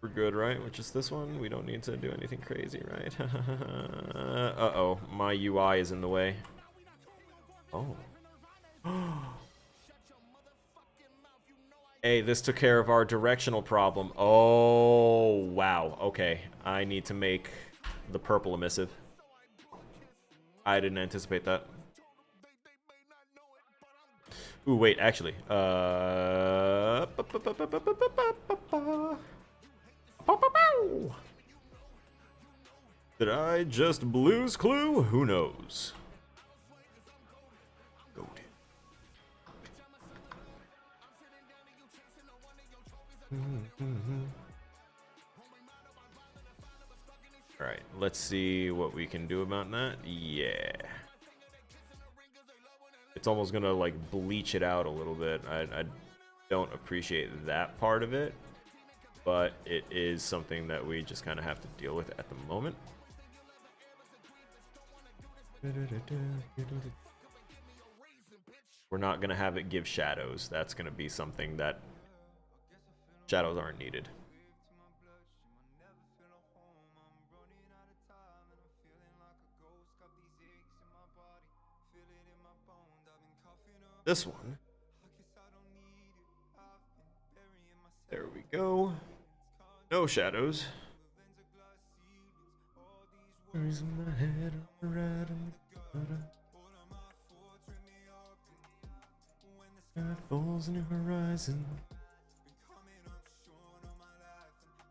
S1: We're good, right? Which is this one. We don't need to do anything crazy, right? Uh-oh. My UI is in the way. Oh. Hey, this took care of our directional problem. Oh, wow. Okay. I need to make the purple emissive. I didn't anticipate that. Ooh, wait, actually. Did I just Blue's Clue? Who knows? Alright, let's see what we can do about that. Yeah. It's almost gonna like bleach it out a little bit. I don't appreciate that part of it, but it is something that we just kind of have to deal with at the moment. We're not gonna have it give shadows. That's gonna be something that shadows aren't needed. This one. There we go. No shadows. Falls in the horizon.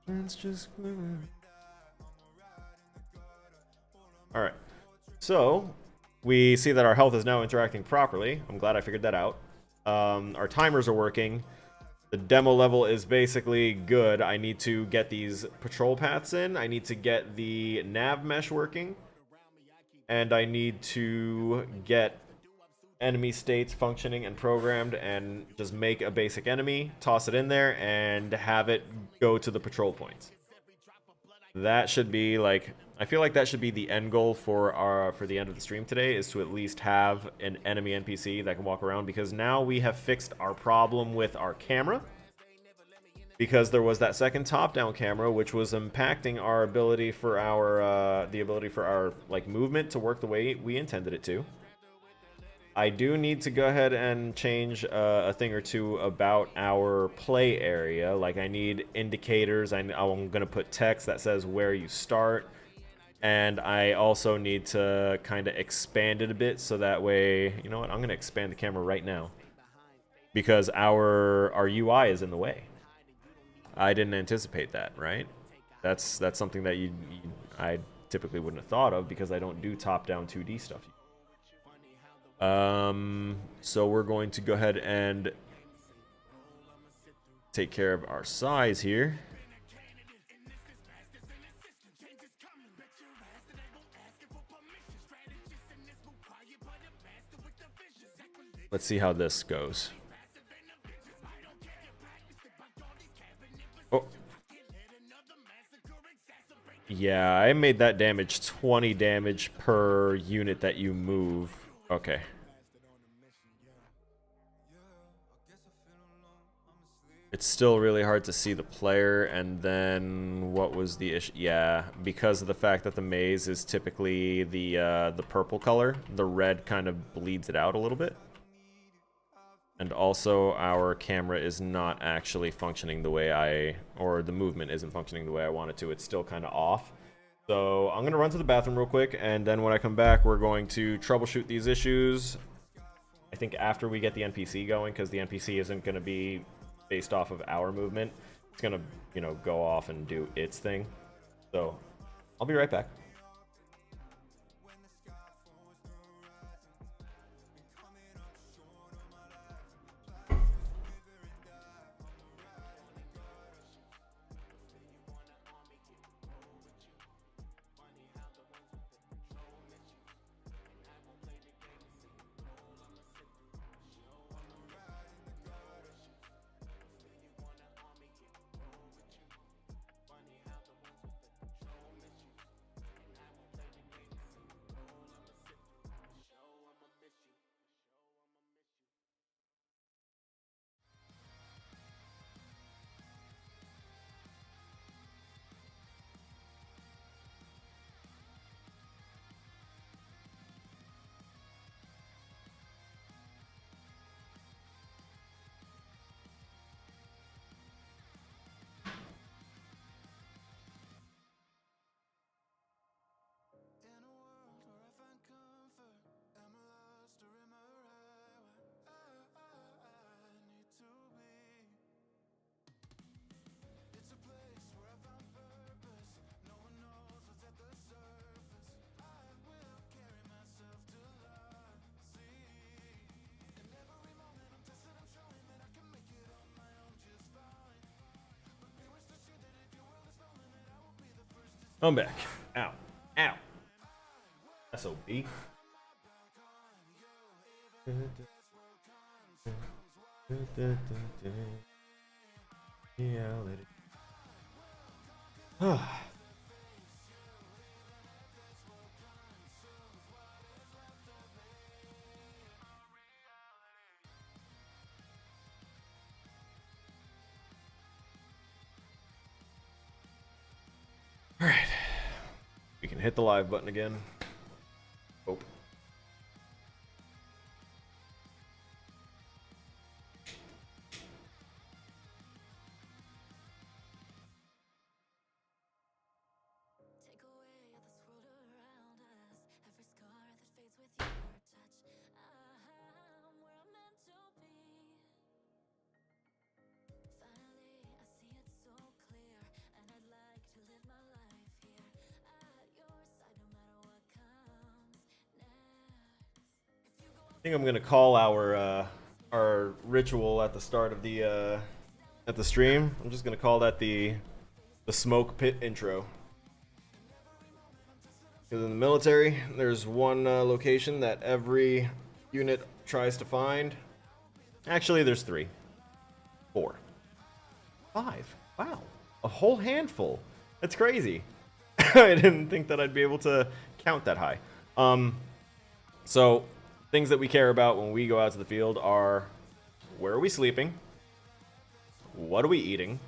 S1: It's just Alright. So we see that our health is now interacting properly. I'm glad I figured that out. Our timers are working. The demo level is basically good. I need to get these patrol paths in. I need to get the nav mesh working. And I need to get enemy states functioning and programmed and just make a basic enemy, toss it in there, and have it go to the patrol points. That should be like, I feel like that should be the end goal for the end of the stream today, is to at least have an enemy NPC that can walk around, because now we have fixed our problem with our camera, because there was that second top-down camera which was impacting our ability for our like movement to work the way we intended it to. I do need to go ahead and change a thing or two about our play area. Like, I need indicators. I'm going to put text that says where you start. And I also need to kind of expand it a bit, so that way, you know what, I'm going to expand the camera right now. Because our UI is in the way. I didn't anticipate that, right? That's something that I typically wouldn't have thought of, because I don't do top-down 2D stuff. So we're going to go ahead and take care of our size here. Let's see how this goes. Oh. Yeah, I made that damage 20 damage per unit that you move. Okay. It's still really hard to see the player, and then what was the issue? Yeah, because of the fact that the maze is typically the purple color, the red kind of bleeds it out a little bit. And also our camera is not actually functioning the way or the movement isn't functioning the way I want it to. It's still kind of off. So I'm going to run to the bathroom real quick, and then when I come back, we're going to troubleshoot these issues. I think after we get the NPC going, because the NPC isn't going to be based off of our movement. It's going to, you know, go off and do its thing. So I'll be right back. I'm back. Ow. Ow. SOB. Reality. Alright. We can hit the live button again. Oh. I think I'm gonna call our ritual at the start of the at the stream. I'm just gonna call that the smoke pit intro. Because in the military, there's one location that every unit tries to find. Actually, there's 3, 4, 5. Wow, a whole handful. That's crazy. I didn't think that I'd be able to count that high. So things that we care about when we go out to the field are: where are we sleeping? What are we eating?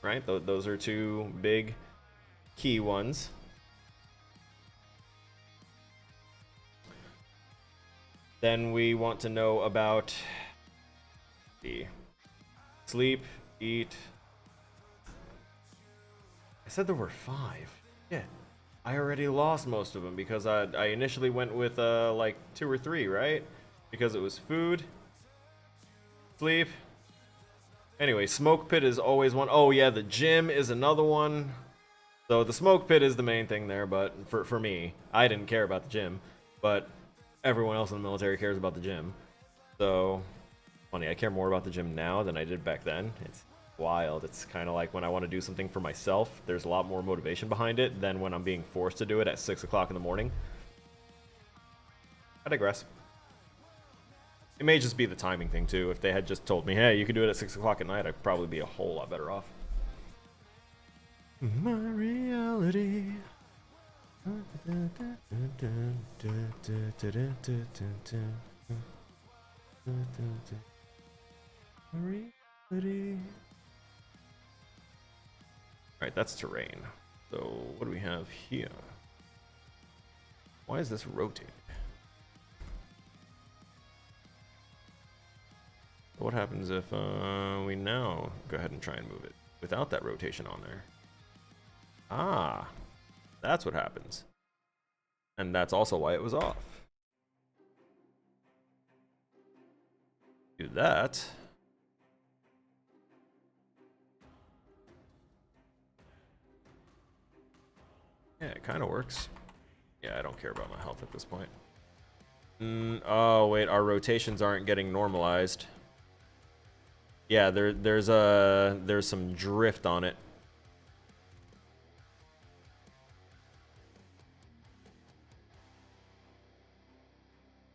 S1: Right? Those are 2 big key ones. Then we want to know about the sleep, eat. I said there were 5. Yeah. I already lost most of them because I initially went with like 2 or 3, right? Because it was food, sleep. Anyway, smoke pit is always one. Oh yeah, the gym is another one. So the smoke pit is the main thing there, but for me, I didn't care about the gym, but everyone else in the military cares about the gym. So funny, I care more about the gym now than I did back then. It's wild. It's kind of like when I want to do something for myself, there's a lot more motivation behind it than when I'm being forced to do it at 6 o'clock in the morning. I digress. It may just be the timing thing too. If they had just told me, hey, you can do it at 6 o'clock at night, I'd probably be a whole lot better off. My reality. Reality. Alright, that's terrain. So, what do we have here? Why is this rotating? What happens if we now go ahead and try and move it without that rotation on there? Ah, that's what happens. And that's also why it was off. Do that. Yeah, it kind of works. Yeah, I don't care about my health at this point. Oh, wait, our rotations aren't getting normalized. Yeah, there's some drift on it.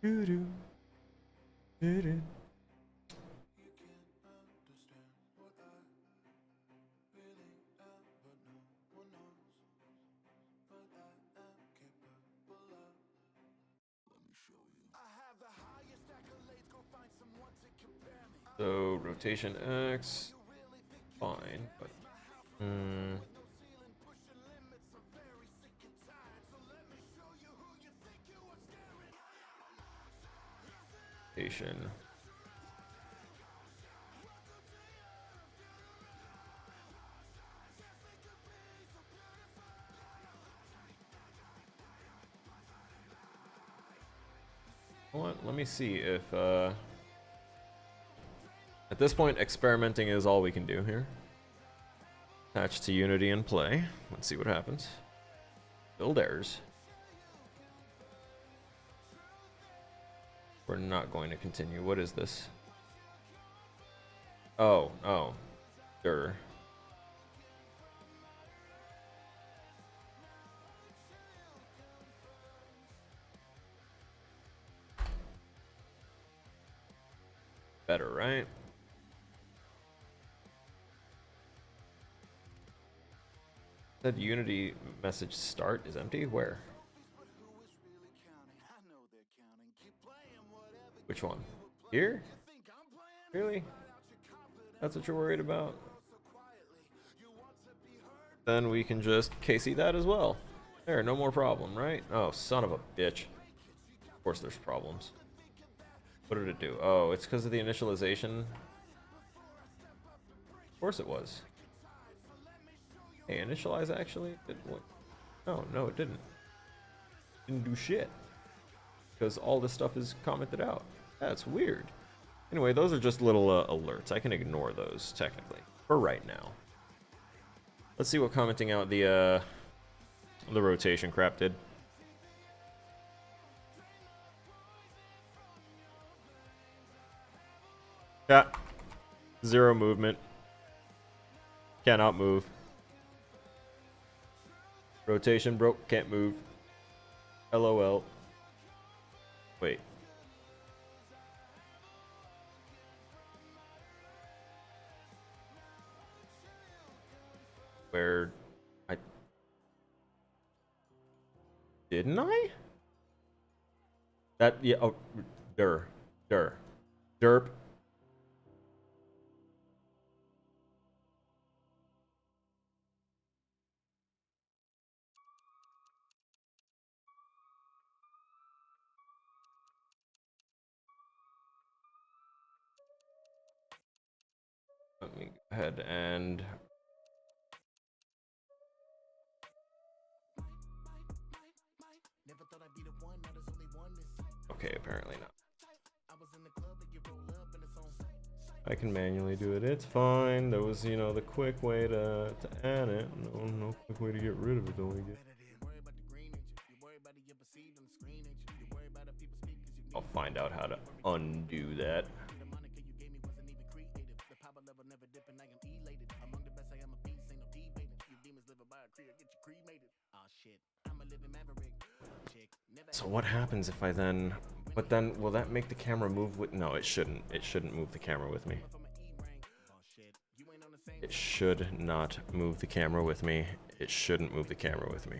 S1: Doo-doo. Doo-doo. So rotation X, fine, but rotation. What? Let me see if at this point experimenting is all we can do here. Attach to Unity and play. Let's see what happens. Build errors. We're not going to continue. What is this? Oh, sure. Better, right? Said Unity message start is empty? Where? Which one? Here? Really? That's what you're worried about? Then we can just KC that as well. There, no more problem, right? Oh, son of a bitch. Of course there's problems. What did it do? Oh, it's because of the initialization. Of course it was. Hey, initialize actually? Oh, no, it didn't. Didn't do shit. Because all this stuff is commented out. That's weird. Anyway, those are just little alerts. I can ignore those, technically. For right now. Let's see what commenting out the rotation crap did. Yeah. 0 movement. Cannot move. Rotation broke, can't move. LOL. Wait. Where I didn't I? That yeah, oh derp. Let me go ahead and okay, apparently not. I can manually do it. It's fine. There was, you know, the quick way to add it. No quick way to get rid of it. Don't we get? I'll find out how to undo that. So what happens if I then... But then, will that make the camera move with... No, it shouldn't. It shouldn't move the camera with me. It should not move the camera with me. It shouldn't move the camera with me.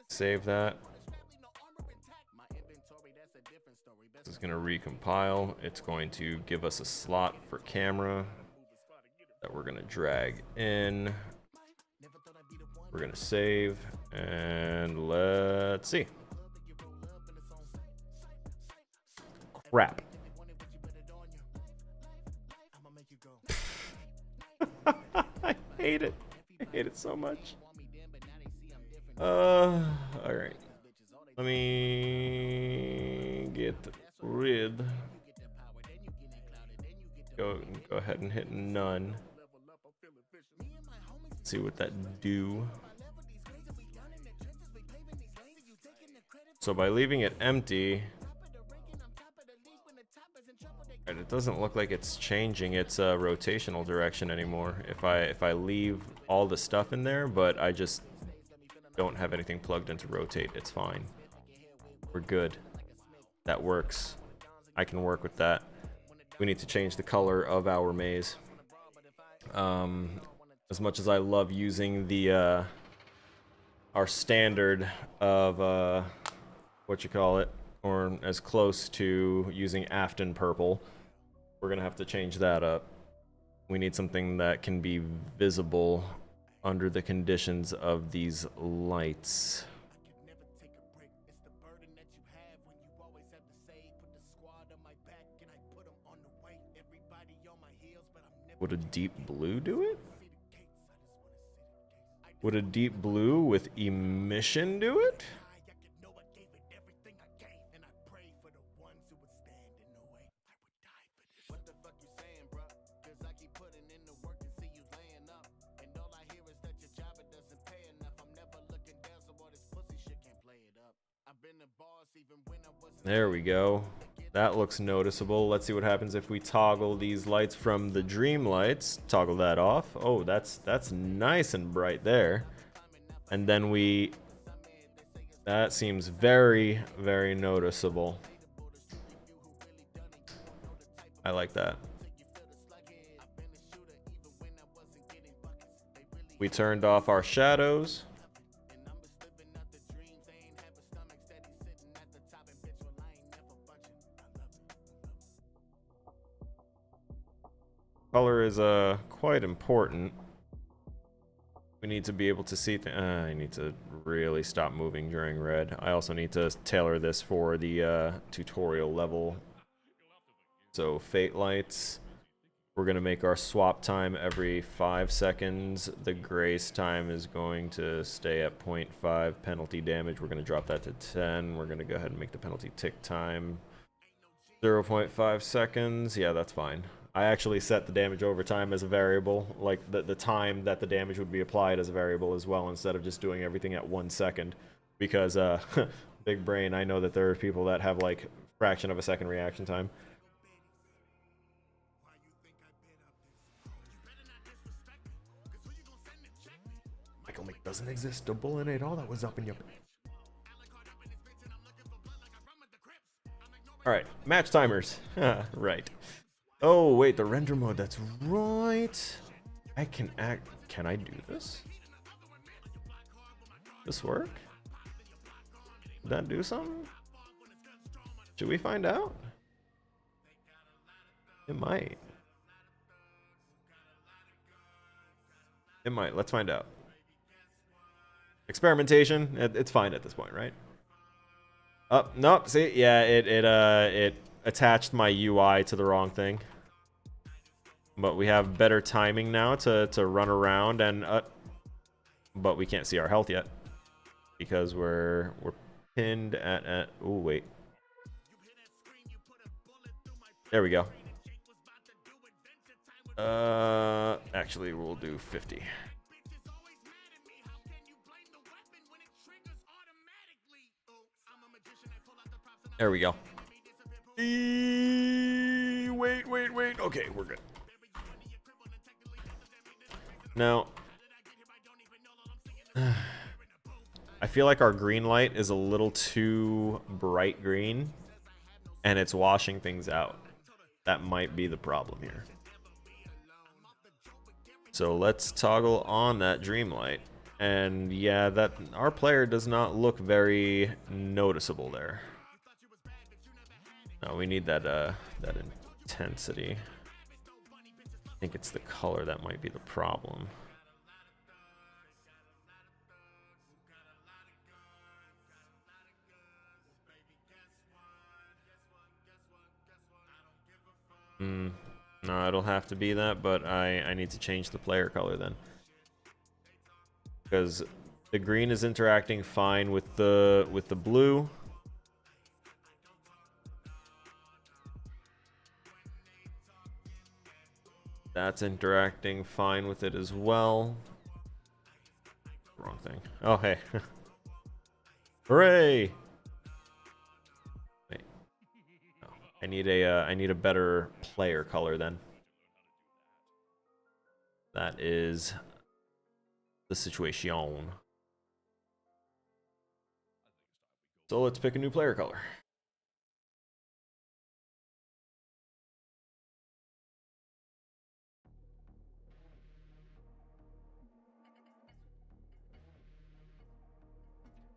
S1: Save that. This is going to recompile. It's going to give us a slot for camera that we're going to drag in. We're going to save, and let's see. Crap. I hate it. I hate it so much. Alright. Let me get rid. Go ahead and hit none. See what that do. So by leaving it empty, right, it doesn't look like it's changing its rotational direction anymore. If I leave all the stuff in there, but I just don't have anything plugged in to rotate, it's fine. We're good. That works. I can work with that. We need to change the color of our maze. As much as I love using the our standard of what you call it, or as close to using Afton purple, we're gonna have to change that up. We need something that can be visible under the conditions of these lights. Would a deep blue do it? Would a deep blue with emission do it? There we go. That looks noticeable. Let's see what happens if we toggle these lights from the dream lights. Toggle that off. Oh, that's nice and bright there. And then we That seems very, very noticeable. I like that. We turned off our shadows. Color is quite important. We need to be able to see. I need to really stop moving during red. I also need to tailor this for the tutorial level. So fate lights. We're gonna make our swap time every 5 seconds. The grace time is going to stay at 0.5. Penalty damage, we're gonna drop that to 10. We're gonna go ahead and make the penalty tick time 0.5 seconds. Yeah, that's fine. I actually set the damage over time as a variable, like the time that the damage would be applied as a variable as well, instead of just doing everything at 1 second. Because, big brain, I know that there are people that have like fraction of a second reaction time. Michael Mick doesn't exist. To bullinate all that was up in your... Alright, match timers. Right. Oh, wait, the render mode, that's right. I can act... Can I do this? This work? Did that do something? Should we find out? It might. It might. Let's find out. Experimentation. It's fine at this point, right? Oh, nope. See, yeah, it attached my UI to the wrong thing. But we have better timing now to run around and but we can't see our health yet because we're pinned at oh wait. There we go. Actually we'll do 50. There we go. Wait. Okay, we're good. Now, I feel like our green light is a little too bright green, and it's washing things out. That might be the problem here. So let's toggle on that dream light. And yeah, that our player does not look very noticeable there. No, we need that that intensity. I think it's the color that might be the problem. No, it'll have to be that, but I need to change the player color then. Because the green is interacting fine with the blue. That's interacting fine with it as well. Wrong thing. Oh, hey. Hooray! Wait. No. I need a better player color then. That is the situation. So let's pick a new player color.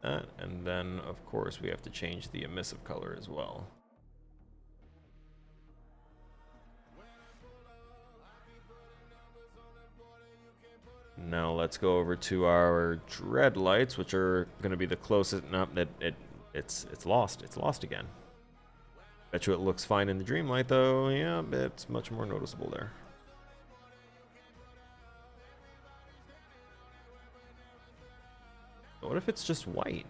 S1: That, and then of course we have to change the emissive color as well. Now let's go over to our dread lights, which are going to be the closest. No, it's lost. It's lost again. Bet you it looks fine in the dream light though. Yeah, it's much more noticeable there. What if it's just white?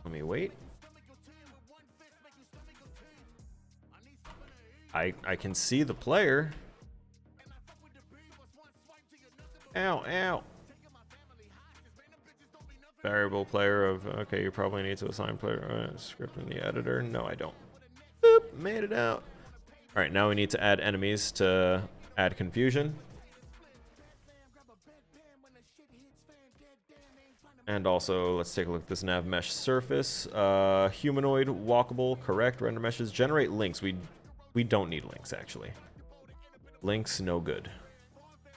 S1: Let me wait. I can see the player. Ow, ow. Variable player of, okay, you probably need to assign player script in the editor. No, I don't. Boop, made it out. All right, now we need to add enemies to Add confusion. And also, let's take a look at this nav mesh surface. Humanoid, walkable, correct. Render meshes. Generate links. We don't need links, actually. Links, no good.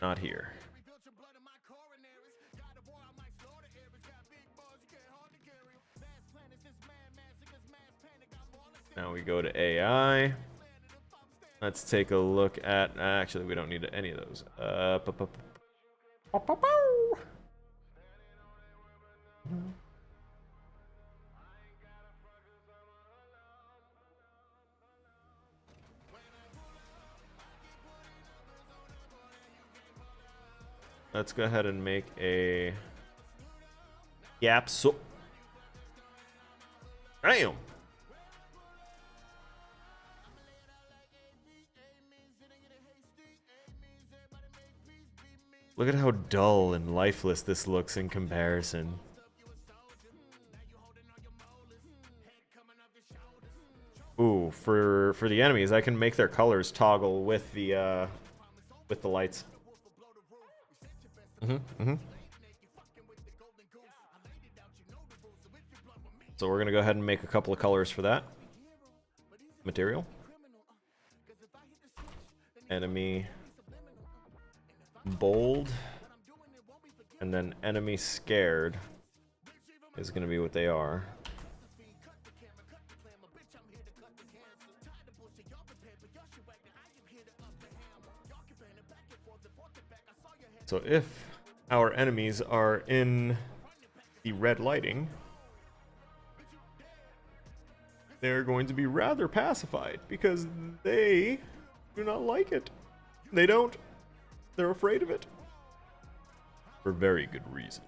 S1: Not here. Now we go to AI. Let's take a look at... Actually, we don't need any of those. Let's go ahead and make a gap. So, damn. Look at how dull and lifeless this looks in comparison. Ooh, for the enemies, I can make their colors toggle with the lights. So we're gonna go ahead and make a couple of colors for that. Material. Enemy. Bold. And then enemy scared is gonna be what they are. So if our enemies are in the red lighting, they're going to be rather pacified because they do not like it. They don't. They're afraid of it. For very good reason.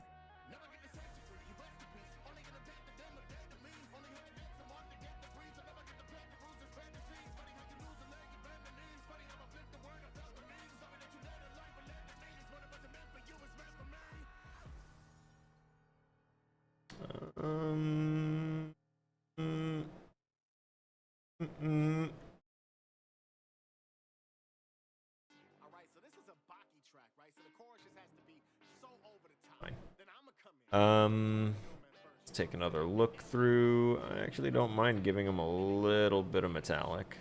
S1: Let's take another look through. I actually don't mind giving them a little bit of metallic.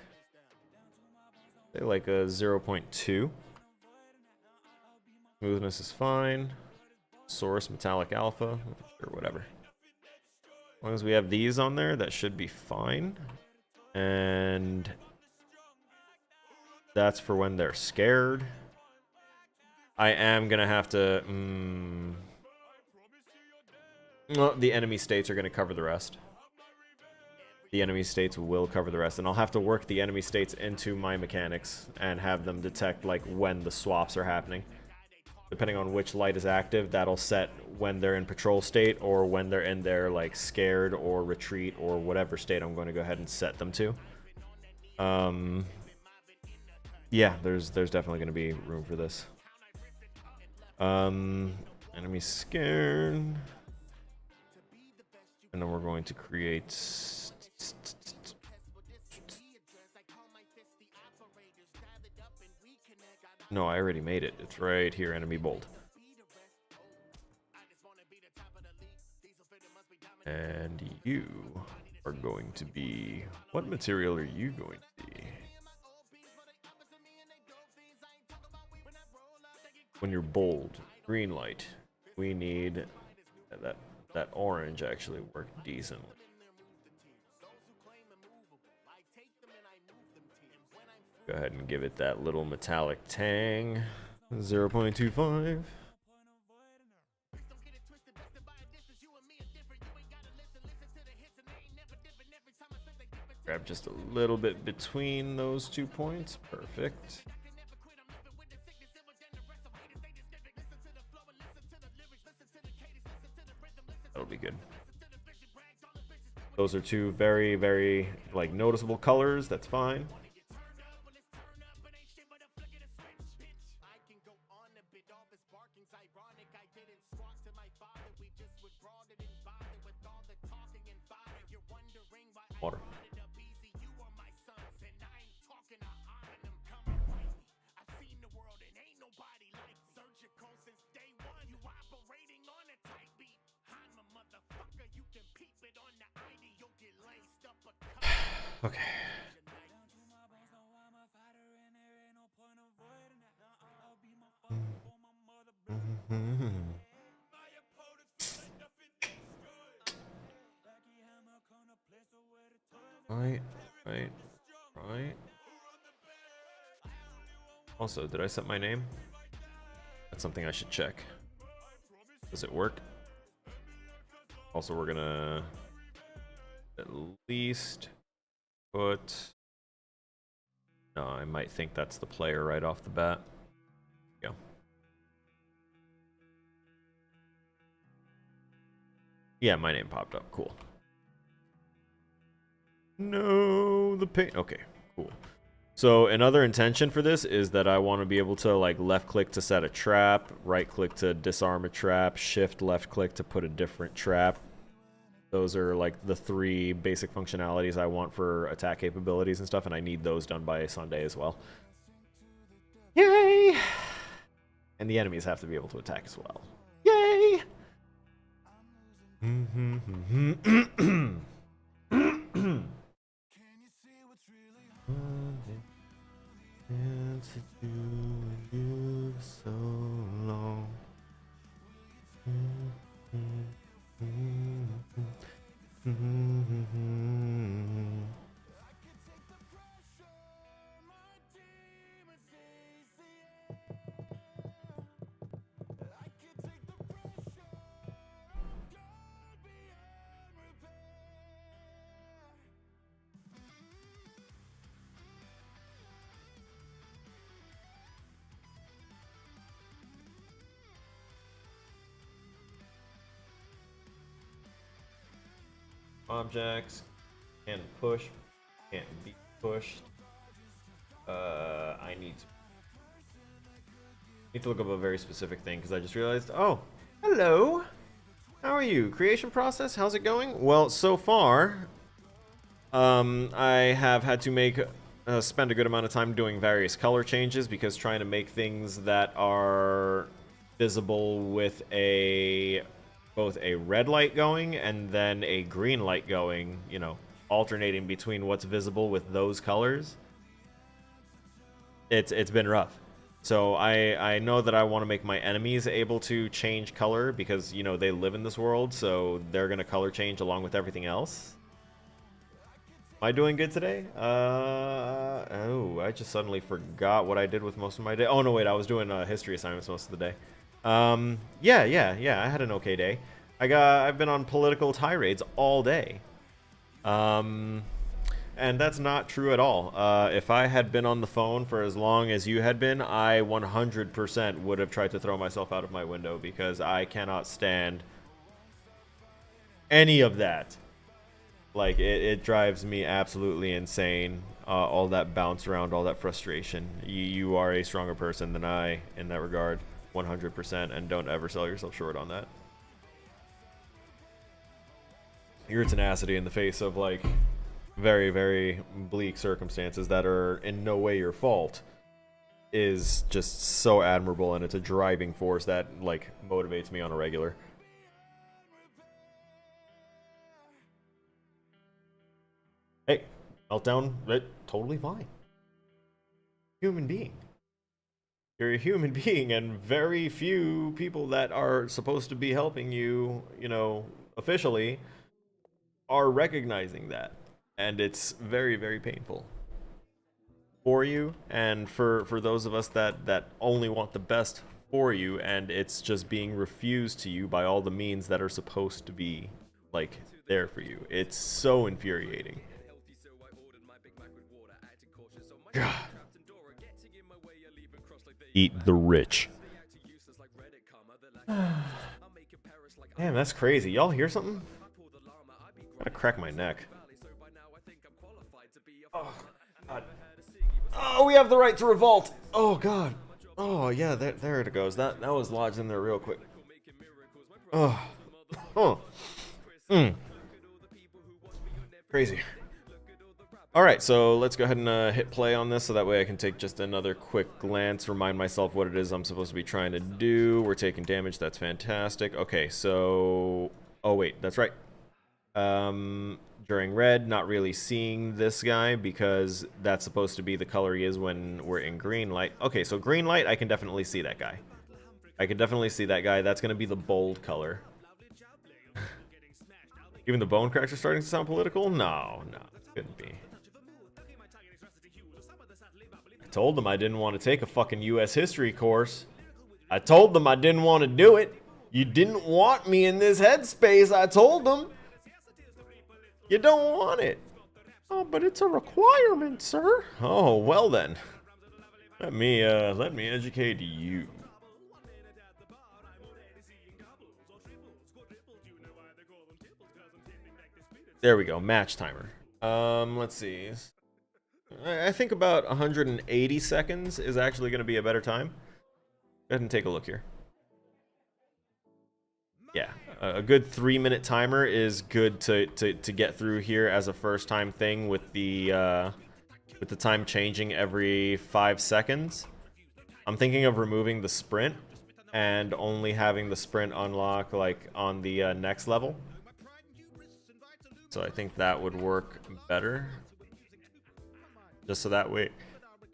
S1: Say like a 0.2. Smoothness is fine. Source, metallic alpha, or whatever. As long as we have these on there, that should be fine. And that's for when they're scared. I am gonna have to... Well, the enemy states are going to cover the rest. The enemy states will cover the rest, and I'll have to work the enemy states into my mechanics and have them detect like when the swaps are happening. Depending on which light is active, that'll set when they're in patrol state or when they're in their like scared or retreat or whatever state I'm going to go ahead and set them to. Yeah, there's definitely going to be room for this. Enemy scared. And then we're going to create... No, I already made it. It's right here, enemy bold. And you are going to be... What material are you going to be? When you're bold, green light, we need that orange actually worked decently. Go ahead and give it that little metallic tang. 0.25. Grab just a little bit between those 2 points. Perfect. That'll be good. Those are two very, very like noticeable colors. That's fine. Water. Okay. Right, right, right. Also, did I set my name? That's something I should check. Does it work? Also, we're gonna at least put... No, I might think that's the player right off the bat. Go. Yeah, my name popped up. Cool. No, the paint. Okay, cool. So another intention for this is that I want to be able to like left click to set a trap, right click to disarm a trap, shift left click to put a different trap. Those are like the 3 basic functionalities I want for attack capabilities and stuff, and I need those done by Sunday as well. Yay! And the enemies have to be able to attack as well. Yay! To do you so long. Objects can't push, can't be pushed. I need to look up a very specific thing because I just realized. Oh, hello. How are you? Creation process? How's it going? Well, so far, I have had to spend a good amount of time doing various color changes because trying to make things that are visible with both a red light going and then a green light going, you know, alternating between what's visible with those colors. It's been rough. So I know that I want to make my enemies able to change color because, you know, they live in this world, so they're going to color change along with everything else. Am I doing good today? Oh, I just suddenly forgot what I did with most of my day. Oh, no, wait, I was doing history assignments most of the day. Yeah, I had an okay day. I've been on political tirades all day. And that's not true at all. If I had been on the phone for as long as you had been, I 100% would have tried to throw myself out of my window because I cannot stand any of that. Like, it drives me absolutely insane. All that bounce around, all that frustration. You are a stronger person than I in that regard, 100%, and don't ever sell yourself short on that. Your tenacity in the face of, like, very, very bleak circumstances that are in no way your fault is just so admirable, and it's a driving force that, like, motivates me on a regular. Hey, meltdown, totally fine. Human being. You're a human being, and very few people that are supposed to be helping you, you know, officially, are recognizing that. And it's very, very painful for you and for those of us that only want the best for you, and it's just being refused to you by all the means that are supposed to be, like, there for you. It's so infuriating. God. Eat the rich. Damn, that's crazy. Y'all hear something? I'm gonna crack my neck. Oh, God. Oh, we have the right to revolt. Oh, God. Oh, yeah, there it goes. That was lodged in there real quick. Oh. Oh. Crazy. Alright, so let's go ahead and hit play on this so that way I can take just another quick glance, remind myself what it is I'm supposed to be trying to do. We're taking damage, that's fantastic. Okay, so... Oh, wait, that's right. During red, not really seeing this guy because that's supposed to be the color he is when we're in green light. Okay, so green light, I can definitely see that guy. I can definitely see that guy. That's going to be the bold color. Even the bone cracks are starting to sound political? No, no, it couldn't be. I told them I didn't want to take a fucking US history course. I told them I didn't want to do it. You didn't want me in this headspace, I told them. You don't want it. Oh, but it's a requirement, sir. Oh, well then. Let me educate you. There we go, match timer. Let's see. I think about 180 seconds is actually going to be a better time. Go ahead and take a look here. Yeah, a good 3-minute timer is good to get through here as a first-time thing with the time changing every 5 seconds. I'm thinking of removing the sprint and only having the sprint unlock like on the next level. So I think that would work better. Just so that way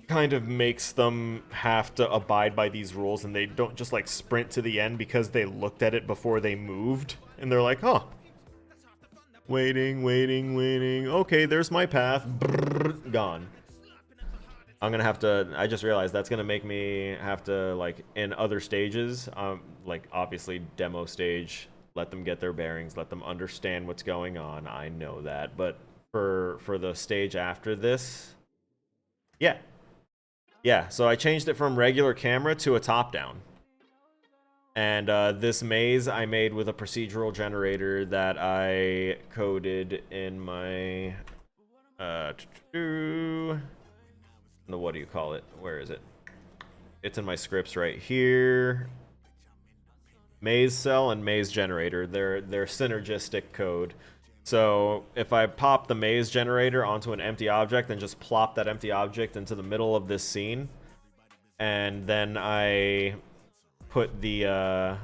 S1: kind of makes them have to abide by these rules and they don't just like sprint to the end because they looked at it before they moved and they're like, huh, waiting. Okay, there's my path. Brrr, gone. I'm gonna have to, I just realized that's gonna make me have to, like, in other stages, like obviously demo stage, let them get their bearings, let them understand what's going on. I know that, but for the stage after this, yeah, so I changed it from regular camera to a top-down. And this maze I made with a procedural generator that I coded in my... what do you call it? Where is it? It's in my scripts right here. Maze cell and maze generator. They're synergistic code. So if I pop the maze generator onto an empty object and just plop that empty object into the middle of this scene, and then I put the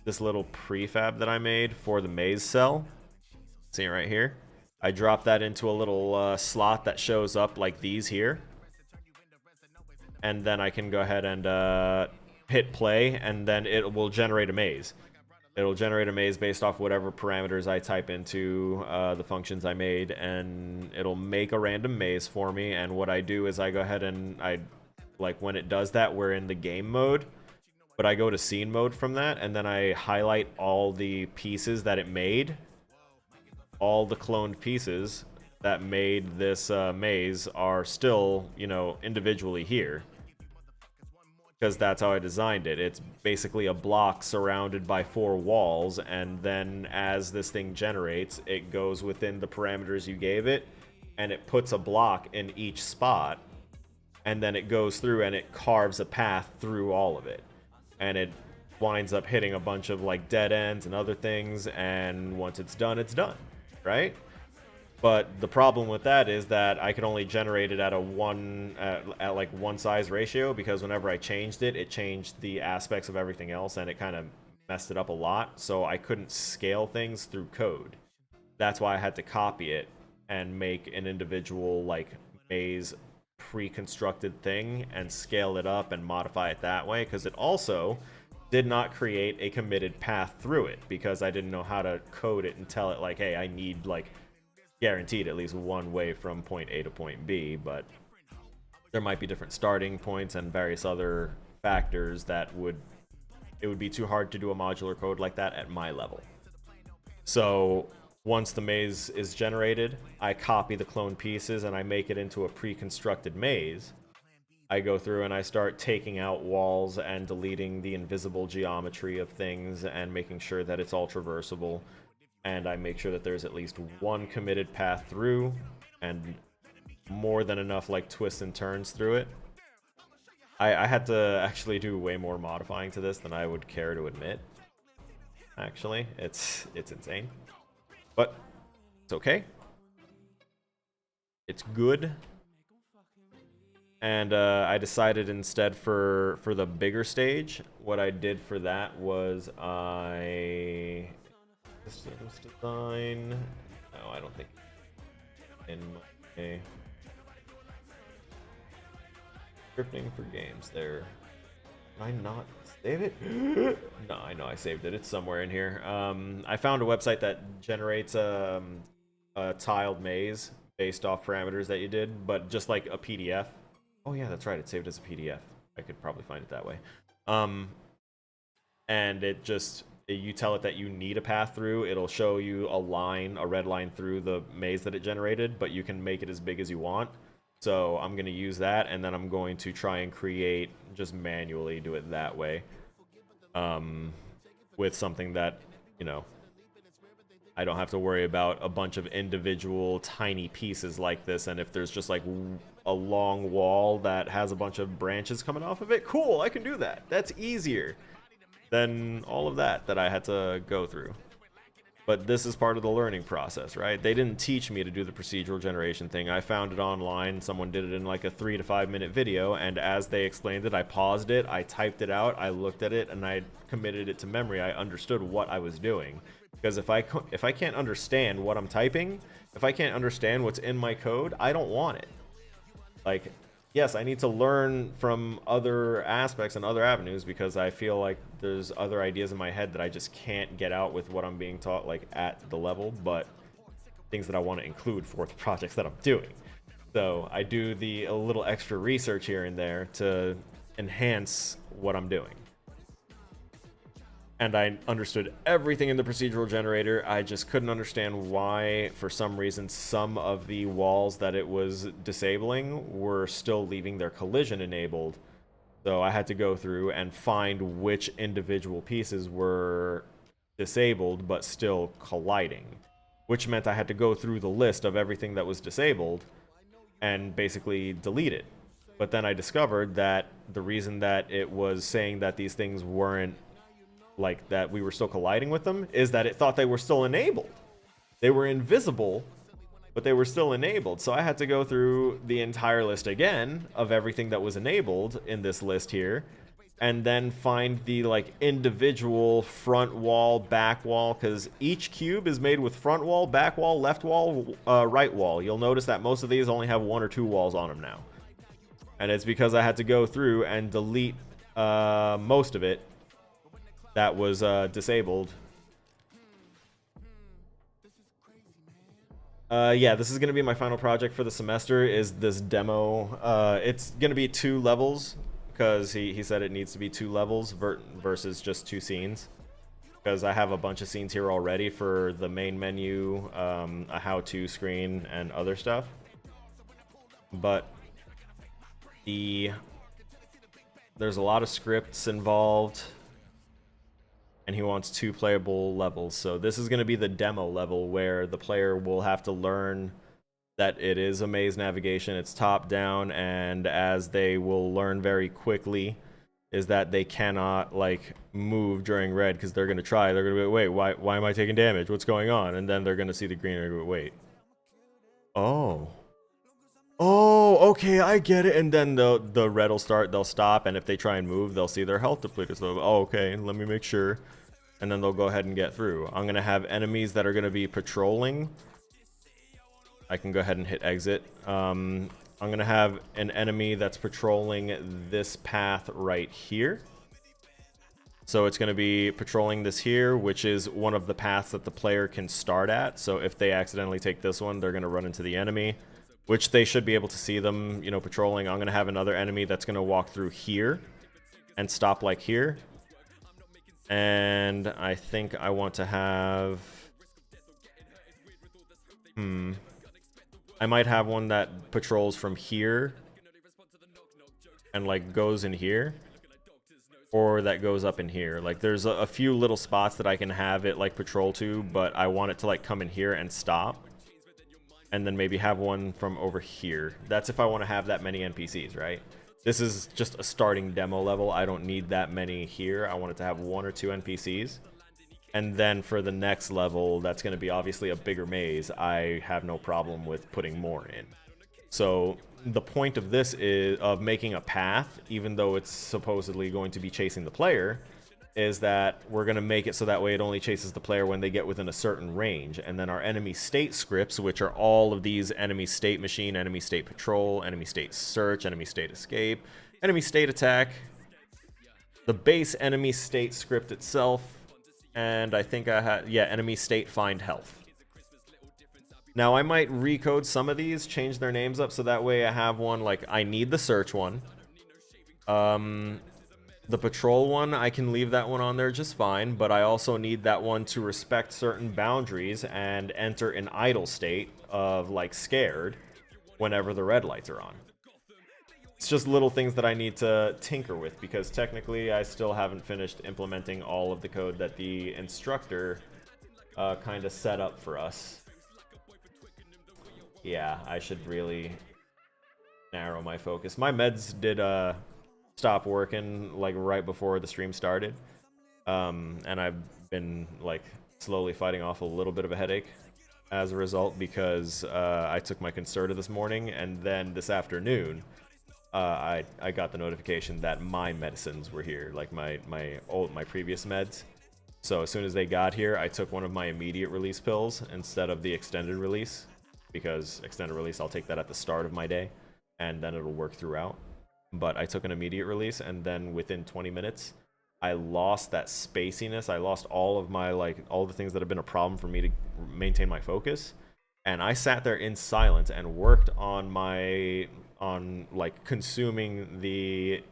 S1: this little prefab that I made for the maze cell, see it right here, I drop that into a little slot that shows up like these here, and then I can go ahead and hit play, and then it will generate a maze. It'll generate a maze based off whatever parameters I type into the functions I made, and it'll make a random maze for me. And what I do is I go ahead and like when it does that, we're in the game mode, but I go to scene mode from that, and then I highlight all the pieces that it made, all the cloned pieces that made this maze are still, you know, individually here. Because that's how I designed it. It's basically a block surrounded by 4 walls, and then as this thing generates, it goes within the parameters you gave it, and it puts a block in each spot, and then it goes through and it carves a path through all of it. And it winds up hitting a bunch of like dead ends and other things, and once it's done, right? But the problem with that is that I could only generate it at a like one size ratio, because whenever I changed it, it changed the aspects of everything else, and it kind of messed it up a lot. So I couldn't scale things through code. That's why I had to copy it and make an individual like maze pre-constructed thing and scale it up and modify it that way, because it also did not create a committed path through it, because I didn't know how to code it and tell it like, hey, I need like guaranteed at least one way from point A to point B, but there might be different starting points and various other factors that it would be too hard to do a modular code like that at my level. So once the maze is generated, I copy the clone pieces and I make it into a pre-constructed maze. I go through and I start taking out walls and deleting the invisible geometry of things and making sure that it's all traversable. And I make sure that there's at least one committed path through, and more than enough like twists and turns through it. I had to actually do way more modifying to this than I would care to admit. Actually, it's insane, but it's okay. It's good. And I decided instead for the bigger stage, what I did for that was I... Service design, No, I don't think in my scripting for games there. Did I not save it? No, I know I saved it. It's somewhere in here. I found a website that generates a tiled maze based off parameters that you did, but just like a PDF. Oh yeah, that's right. It's saved as a PDF. I could probably find it that way. And it just, you tell it that you need a path through. It'll show you a line, a red line through the maze that it generated, but you can make it as big as you want. So I'm going to use that, and then I'm going to try and create, just manually do it that way. With something that, you know, I don't have to worry about a bunch of individual tiny pieces like this. And if there's just like a long wall that has a bunch of branches coming off of it, cool, I can do that. That's easier than all of that I had to go through. But this is part of the learning process, right? They didn't teach me to do the procedural generation thing. I found it online. Someone did it in like a 3 to 5 minute video, and as they explained it, I paused it, I typed it out, I looked at it, and I committed it to memory. I understood what I was doing. Because if I can't understand what I'm typing, if I can't understand what's in my code, I don't want it. Like, yes, I need to learn from other aspects and other avenues because I feel like there's other ideas in my head that I just can't get out with what I'm being taught, like at the level, but things that I want to include for the projects that I'm doing. So I do a little extra research here and there to enhance what I'm doing. And I understood everything in the procedural generator. I just couldn't understand why, for some reason, some of the walls that it was disabling were still leaving their collision enabled. So I had to go through and find which individual pieces were disabled but still colliding, which meant I had to go through the list of everything that was disabled and basically delete it. But then I discovered that the reason that it was saying that these things weren't, like that we were still colliding with them, is that it thought they were still enabled. They were invisible, but they were still enabled. So I had to go through the entire list again of everything that was enabled in this list here, and then find the like individual front wall, back wall, because each cube is made with front wall, back wall, left wall, right wall. You'll notice that most of these only have 1 or 2 walls on them now. And it's because I had to go through and delete most of it that was disabled. Yeah, this is going to be my final project for the semester, is this demo. It's going to be 2 levels, because he said it needs to be 2 levels versus just 2 scenes. Because I have a bunch of scenes here already for the main menu, a how-to screen, and other stuff. But there's a lot of scripts involved, and he wants 2 playable levels. So this is going to be the demo level where the player will have to learn that it is a maze navigation. It's top down, and as they will learn very quickly is that they cannot like move during red, because they're going to try. They're going to be, wait, why am I taking damage? What's going on? And then they're going to see the green and go, wait. Oh, okay, I get it. And then the red will start, they'll stop, and if they try and move, they'll see their health depleted. So, oh, okay, let me make sure. And then they'll go ahead and get through. I'm going to have enemies that are going to be patrolling. I can go ahead and hit exit. I'm going to have an enemy that's patrolling this path right here. So it's going to be patrolling this here, which is one of the paths that the player can start at. So if they accidentally take this one, they're going to run into the enemy, which they should be able to see them, you know, patrolling. I'm going to have another enemy that's going to walk through here and stop like here. And I think I want to have... I might have one that patrols from here and like goes in here, or that goes up in here. Like there's a few little spots that I can have it like patrol to, but I want it to like come in here and stop. And then maybe have one from over here. That's if I want to have that many NPCs, right? This is just a starting demo level. I don't need that many here. I want it to have 1 or 2 NPCs. And then for the next level, that's going to be obviously a bigger maze. I have no problem with putting more in. So the point of this is of making a path, even though it's supposedly going to be chasing the player, is that we're going to make it so that way it only chases the player when they get within a certain range. And then our enemy state scripts, which are all of these enemy state machine, enemy state patrol, enemy state search, enemy state escape, enemy state attack, the base enemy state script itself, and I think I had, yeah, enemy state find health. Now I might recode some of these, change their names up so that way I have one, like I need the search one. The patrol one, I can leave that one on there just fine, but I also need that one to respect certain boundaries and enter an idle state of, like, scared whenever the red lights are on. It's just little things that I need to tinker with, because technically I still haven't finished implementing all of the code that the instructor kind of set up for us. Yeah, I should really narrow my focus. My meds did stop working like right before the stream started, and I've been like slowly fighting off a little bit of a headache as a result, because I took my Concerta this morning, and then this afternoon I got the notification that my medicines were here, like my previous meds. So as soon as they got here, I took one of my immediate release pills instead of the extended release, because extended release, I'll take that at the start of my day and then it'll work throughout. But I took an immediate release, and then within 20 minutes, I lost that spaciness. I lost all of my, like, all the things that have been a problem for me to maintain my focus. And I sat there in silence and worked on like consuming the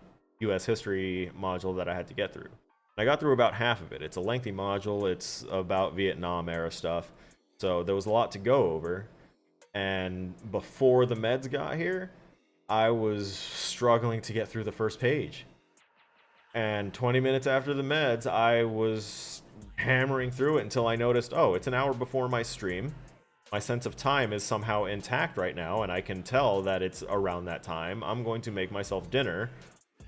S1: US history module that I had to get through. And I got through about half of it. It's a lengthy module. It's about Vietnam era stuff. So there was a lot to go over. And before the meds got here, I was struggling to get through the first page. And 20 minutes after the meds, I was hammering through it until I noticed, oh, it's an hour before my stream. My sense of time is somehow intact right now, and I can tell that it's around that time. I'm going to make myself dinner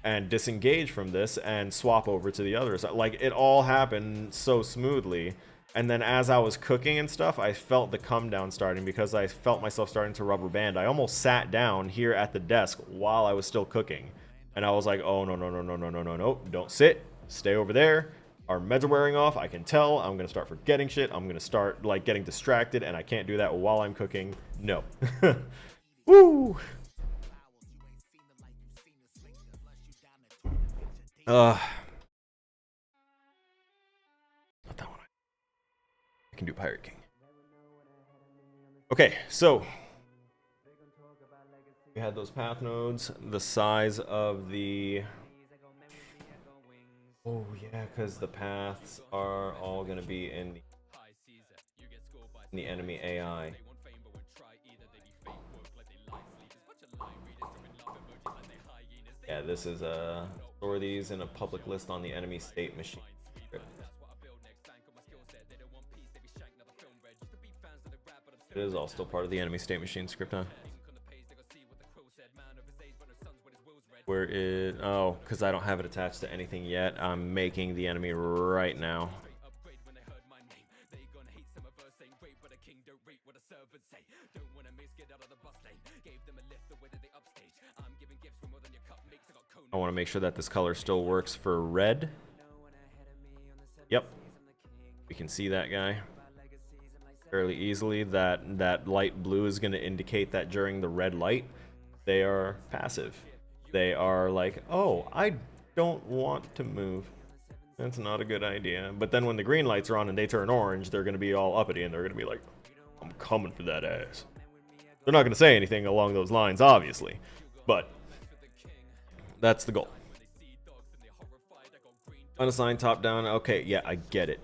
S1: and disengage from this and swap over to the others. Like, it all happened so smoothly. And then as I was cooking and stuff, I felt the come down starting, because I felt myself starting to rubber band. I almost sat down here at the desk while I was still cooking. And I was like, oh, no, don't sit. Stay over there. Our meds are wearing off. I can tell. I'm going to start forgetting shit. I'm going to start, like, getting distracted, and I can't do that while I'm cooking. No. Woo! Not that one. I can do Pirate King. Okay, so we had those path nodes. The size of the... Oh yeah, because the paths are all going to be in the enemy AI. Yeah, this is store these in a public list on the enemy state machine. It is all still part of the enemy state machine script, huh? Where is... Oh, because I don't have it attached to anything yet. I'm making the enemy right now. I want to make sure that this color still works for red. Yep. We can see that guy fairly easily. That light blue is going to indicate that during the red light, they are passive. They are like, oh, I don't want to move. That's not a good idea. But then when the green lights are on and they turn orange, they're going to be all uppity, and they're going to be like, I'm coming for that ass. They're not going to say anything along those lines, obviously, but that's the goal. Unassigned top down. Okay, yeah, I get it.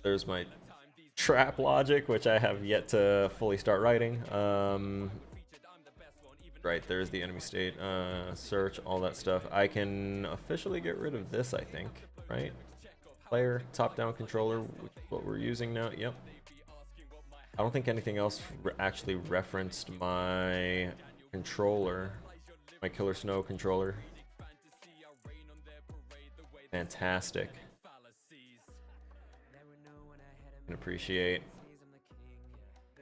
S1: There's my trap logic, which I have yet to fully start writing. Right, there's the enemy state, search, all that stuff. I can officially get rid of this, I think, right? Player, top-down controller, which is what we're using now. Yep. I don't think anything else actually referenced my controller, my Killer Snow controller. Fantastic. Can appreciate.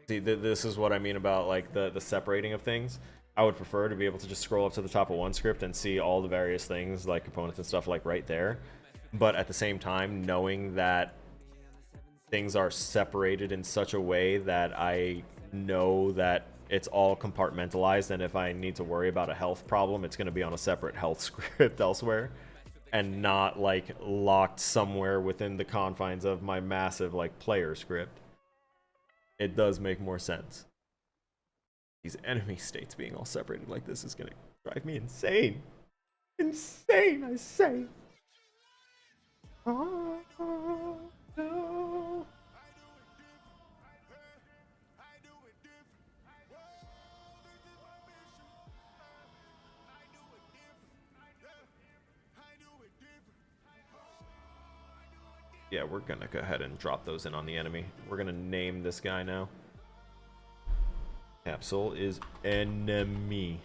S1: See, this is what I mean about, like, the separating of things. I would prefer to be able to just scroll up to the top of one script and see all the various things like components and stuff like right there. But at the same time, knowing that things are separated in such a way that I know that it's all compartmentalized, and if I need to worry about a health problem, it's going to be on a separate health script elsewhere and not like locked somewhere within the confines of my massive like player script. It does make more sense. These enemy states being all separated like this is going to drive me insane. Insane, I say. Oh, no. Yeah, we're gonna go ahead and drop those in on the enemy. We're gonna name this guy now. Capsule is enemy.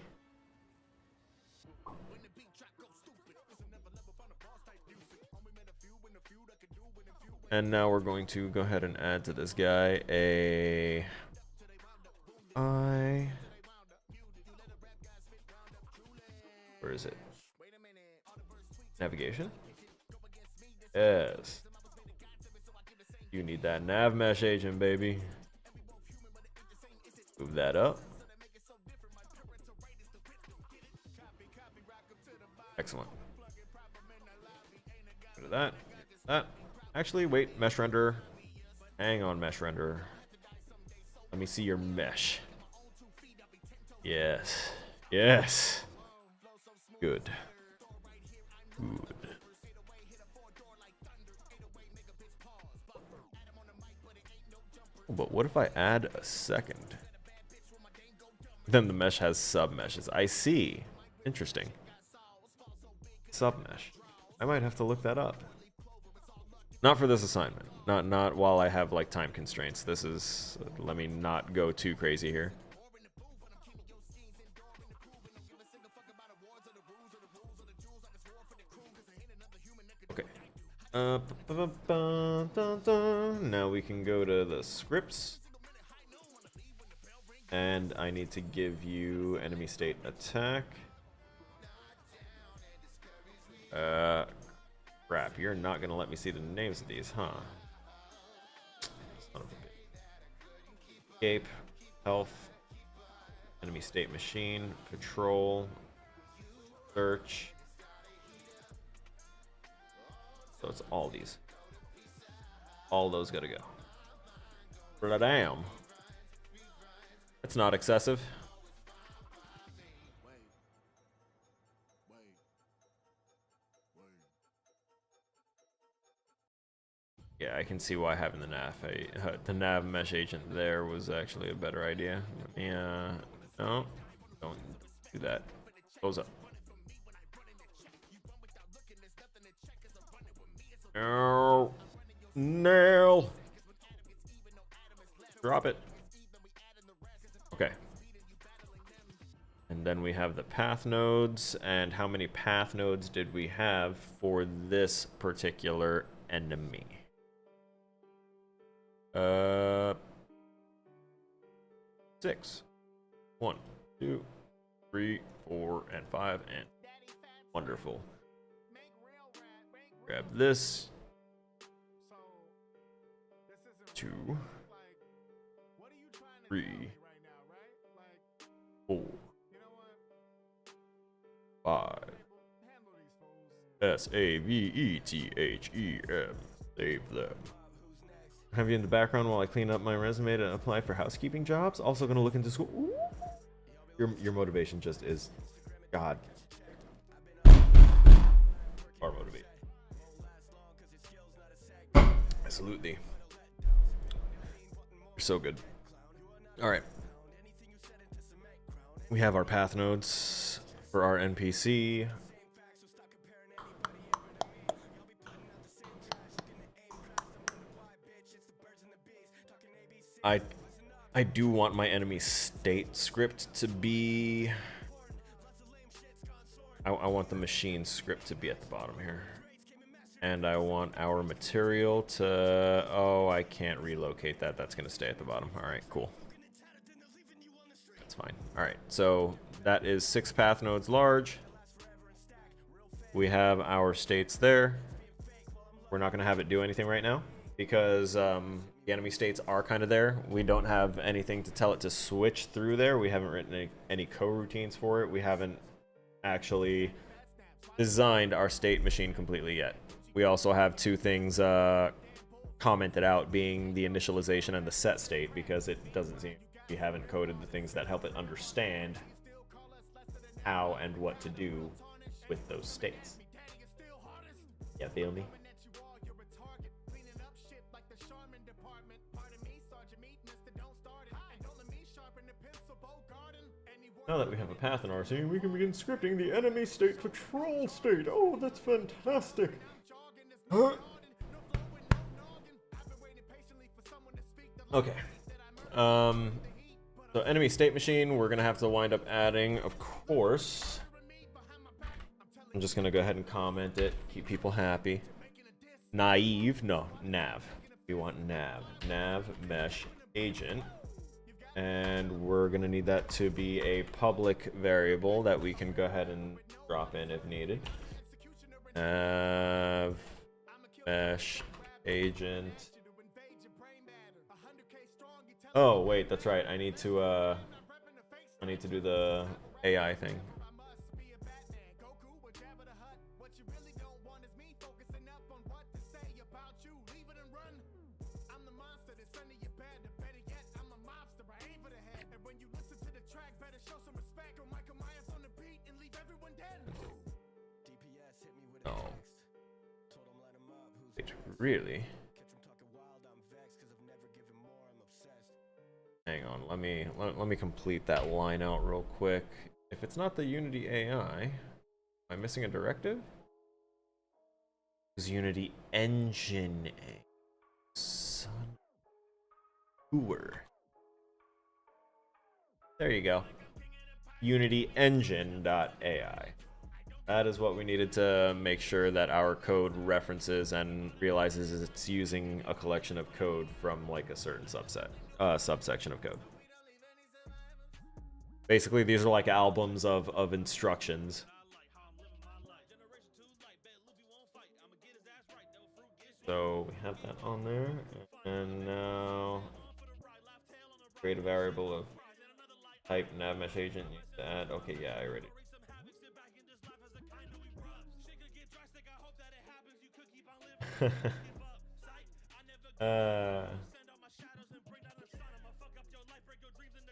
S1: And now we're going to go ahead and add to this guy a where is it? Navigation? Yes. You need that nav mesh agent, baby. Move that up. Excellent. Go to that. That. Actually, wait, mesh render. Hang on, mesh render. Let me see your mesh. Yes. Yes. Good. Good. But what if I add a second? Then the mesh has sub meshes. I see. Interesting. Sub mesh. I might have to look that up. Not for this assignment. Not while I have like time constraints. This is, let me not go too crazy here. Okay. Now we can go to the scripts. And I need to give you enemy state attack. Crap, you're not gonna let me see the names of these, huh? Son of a bitch. Escape, health, enemy state machine, patrol, search. So it's all these. All those gotta go. But damn. It's not excessive. Yeah, I can see why having the nav mesh agent there was actually a better idea. Yeah, no, don't do that. Close up. No, nail. Drop it. Okay. And then we have the path nodes, and how many path nodes did we have for this particular enemy? 6. 1, 2, 3, 4, and 5, and wonderful. Grab this. 2, 3, 4, 5. SAVETHEM. Save them. Have you in the background while I clean up my resume to apply for housekeeping jobs. Also gonna look into school. Ooh. Your motivation just is God. Our motivation. I salute thee. You're so good. Alright. We have our path nodes for our NPC. I do want my enemy state script to be... I want the machine script to be at the bottom here. And I want our material to... Oh, I can't relocate that. That's going to stay at the bottom. Alright, cool. That's fine. All right, so that is 6 path nodes large. We have our states there. We're not going to have it do anything right now because the enemy states are kind of there. We don't have anything to tell it to switch through there. We haven't written any coroutines for it. We haven't actually designed our state machine completely yet. We also have 2 things commented out, being the initialization and the set state, because it doesn't seem we haven't coded the things that help it understand how and what to do with those states. Yeah, feel me? Now that we have a path in our scene, we can begin scripting the enemy state patrol state. Oh, that's fantastic. Okay. So enemy state machine, we're gonna have to wind up adding, of course. I'm just gonna go ahead and comment it, keep people happy. Naive, no, nav. We want nav. Nav mesh agent. And we're gonna need that to be a public variable that we can go ahead and drop in if needed. Nav mesh agent. Oh wait, that's right. I need to do the AI thing. Oh. Wait, really? Hang on, let me complete that line out real quick. If it's not the Unity AI, am I missing a directive? It's Unity Engine A. Son. Hooer. There you go. Unity Engine.ai. That is what we needed to make sure that our code references and realizes it's using a collection of code from like a certain subsection of code. Basically, these are like albums of instructions. So we have that on there, and now create a variable of type nav mesh agent. Use to add. Okay, yeah, I already.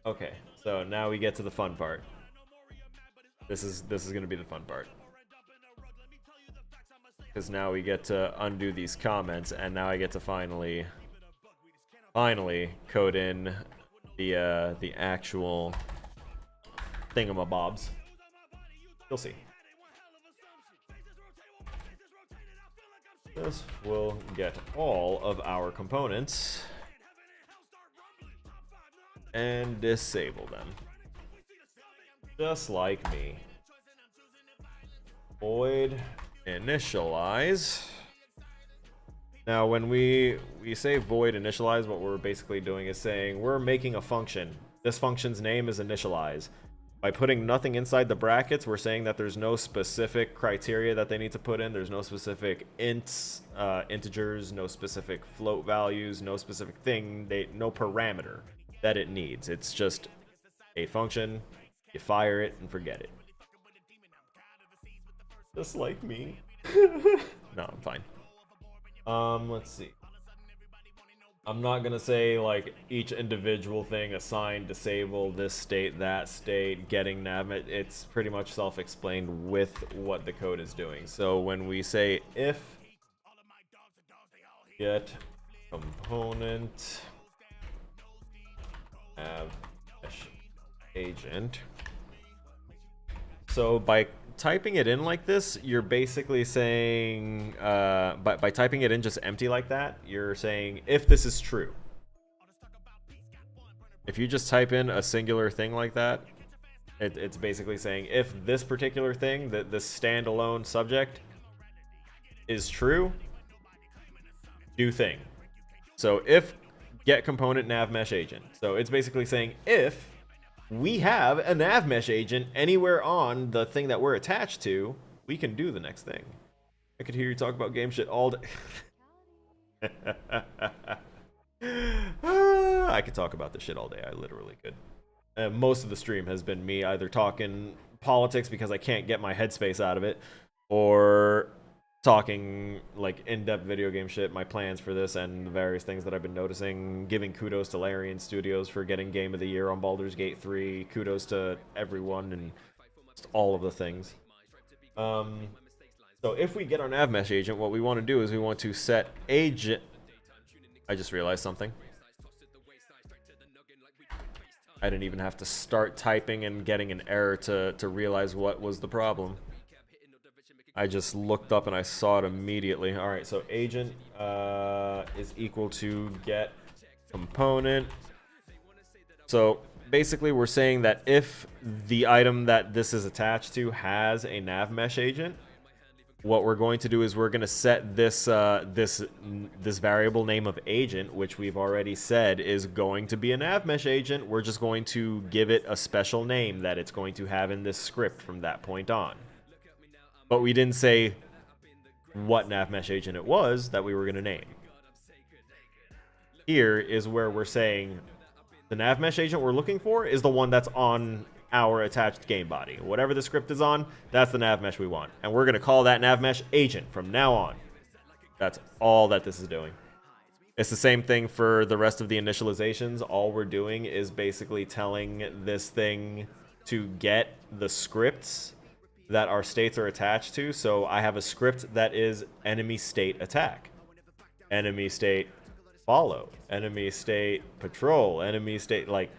S1: Okay, so now we get to the fun part. This is gonna be the fun part, because now we get to undo these comments, and now I get to finally code in the actual thingamabobs. You'll see. This will get all of our components and disable them. Just like me. Void initialize. Now when we say void initialize, what we're basically doing is saying we're making a function. This function's name is initialize. By putting nothing inside the brackets, we're saying that there's no specific criteria that they need to put in. There's no specific ints, integers, no specific float values, no specific thing, no parameter that it needs. It's just a function, you fire it and forget it. Just like me. No, I'm fine. Let's see. I'm not gonna say like each individual thing, assign, disable, this state, that state, getting nav. It's pretty much self-explained with what the code is doing. So when we say if get component nav agent, so by typing it in like this, you're basically saying, by typing it in just empty like that, you're saying if this is true. If you just type in a singular thing like that, it's basically saying if this particular thing, that this standalone subject is true, do thing. So if get component nav mesh agent. So it's basically saying if we have a nav mesh agent anywhere on the thing that we're attached to, we can do the next thing. I could hear you talk about game shit all day. I could talk about this shit all day. I literally could. Most of the stream has been me either talking politics because I can't get my headspace out of it, or talking like in-depth video game shit, my plans for this and the various things that I've been noticing, giving kudos to Larian Studios for getting Game of the Year on Baldur's Gate 3, kudos to everyone and just all of the things. So if we get our nav mesh agent, what we want to do is we want to set agent. I just realized something. I didn't even have to start typing and getting an error to realize what was the problem. I just looked up and I saw it immediately. Alright, so agent is equal to get component. So basically we're saying that if the item that this is attached to has a nav mesh agent, what we're going to do is we're going to set this this variable name of agent, which we've already said is going to be a nav mesh agent. We're just going to give it a special name that it's going to have in this script from that point on. But we didn't say what nav mesh agent it was that we were going to name. Here is where we're saying the nav mesh agent we're looking for is the one that's on our attached game body. Whatever the script is on, that's the nav mesh we want. And we're going to call that nav mesh agent from now on. That's all that this is doing. It's the same thing for the rest of the initializations. All we're doing is basically telling this thing to get the scripts that our states are attached to. So I have a script that is enemy state attack, enemy state follow, enemy state patrol, enemy state, like,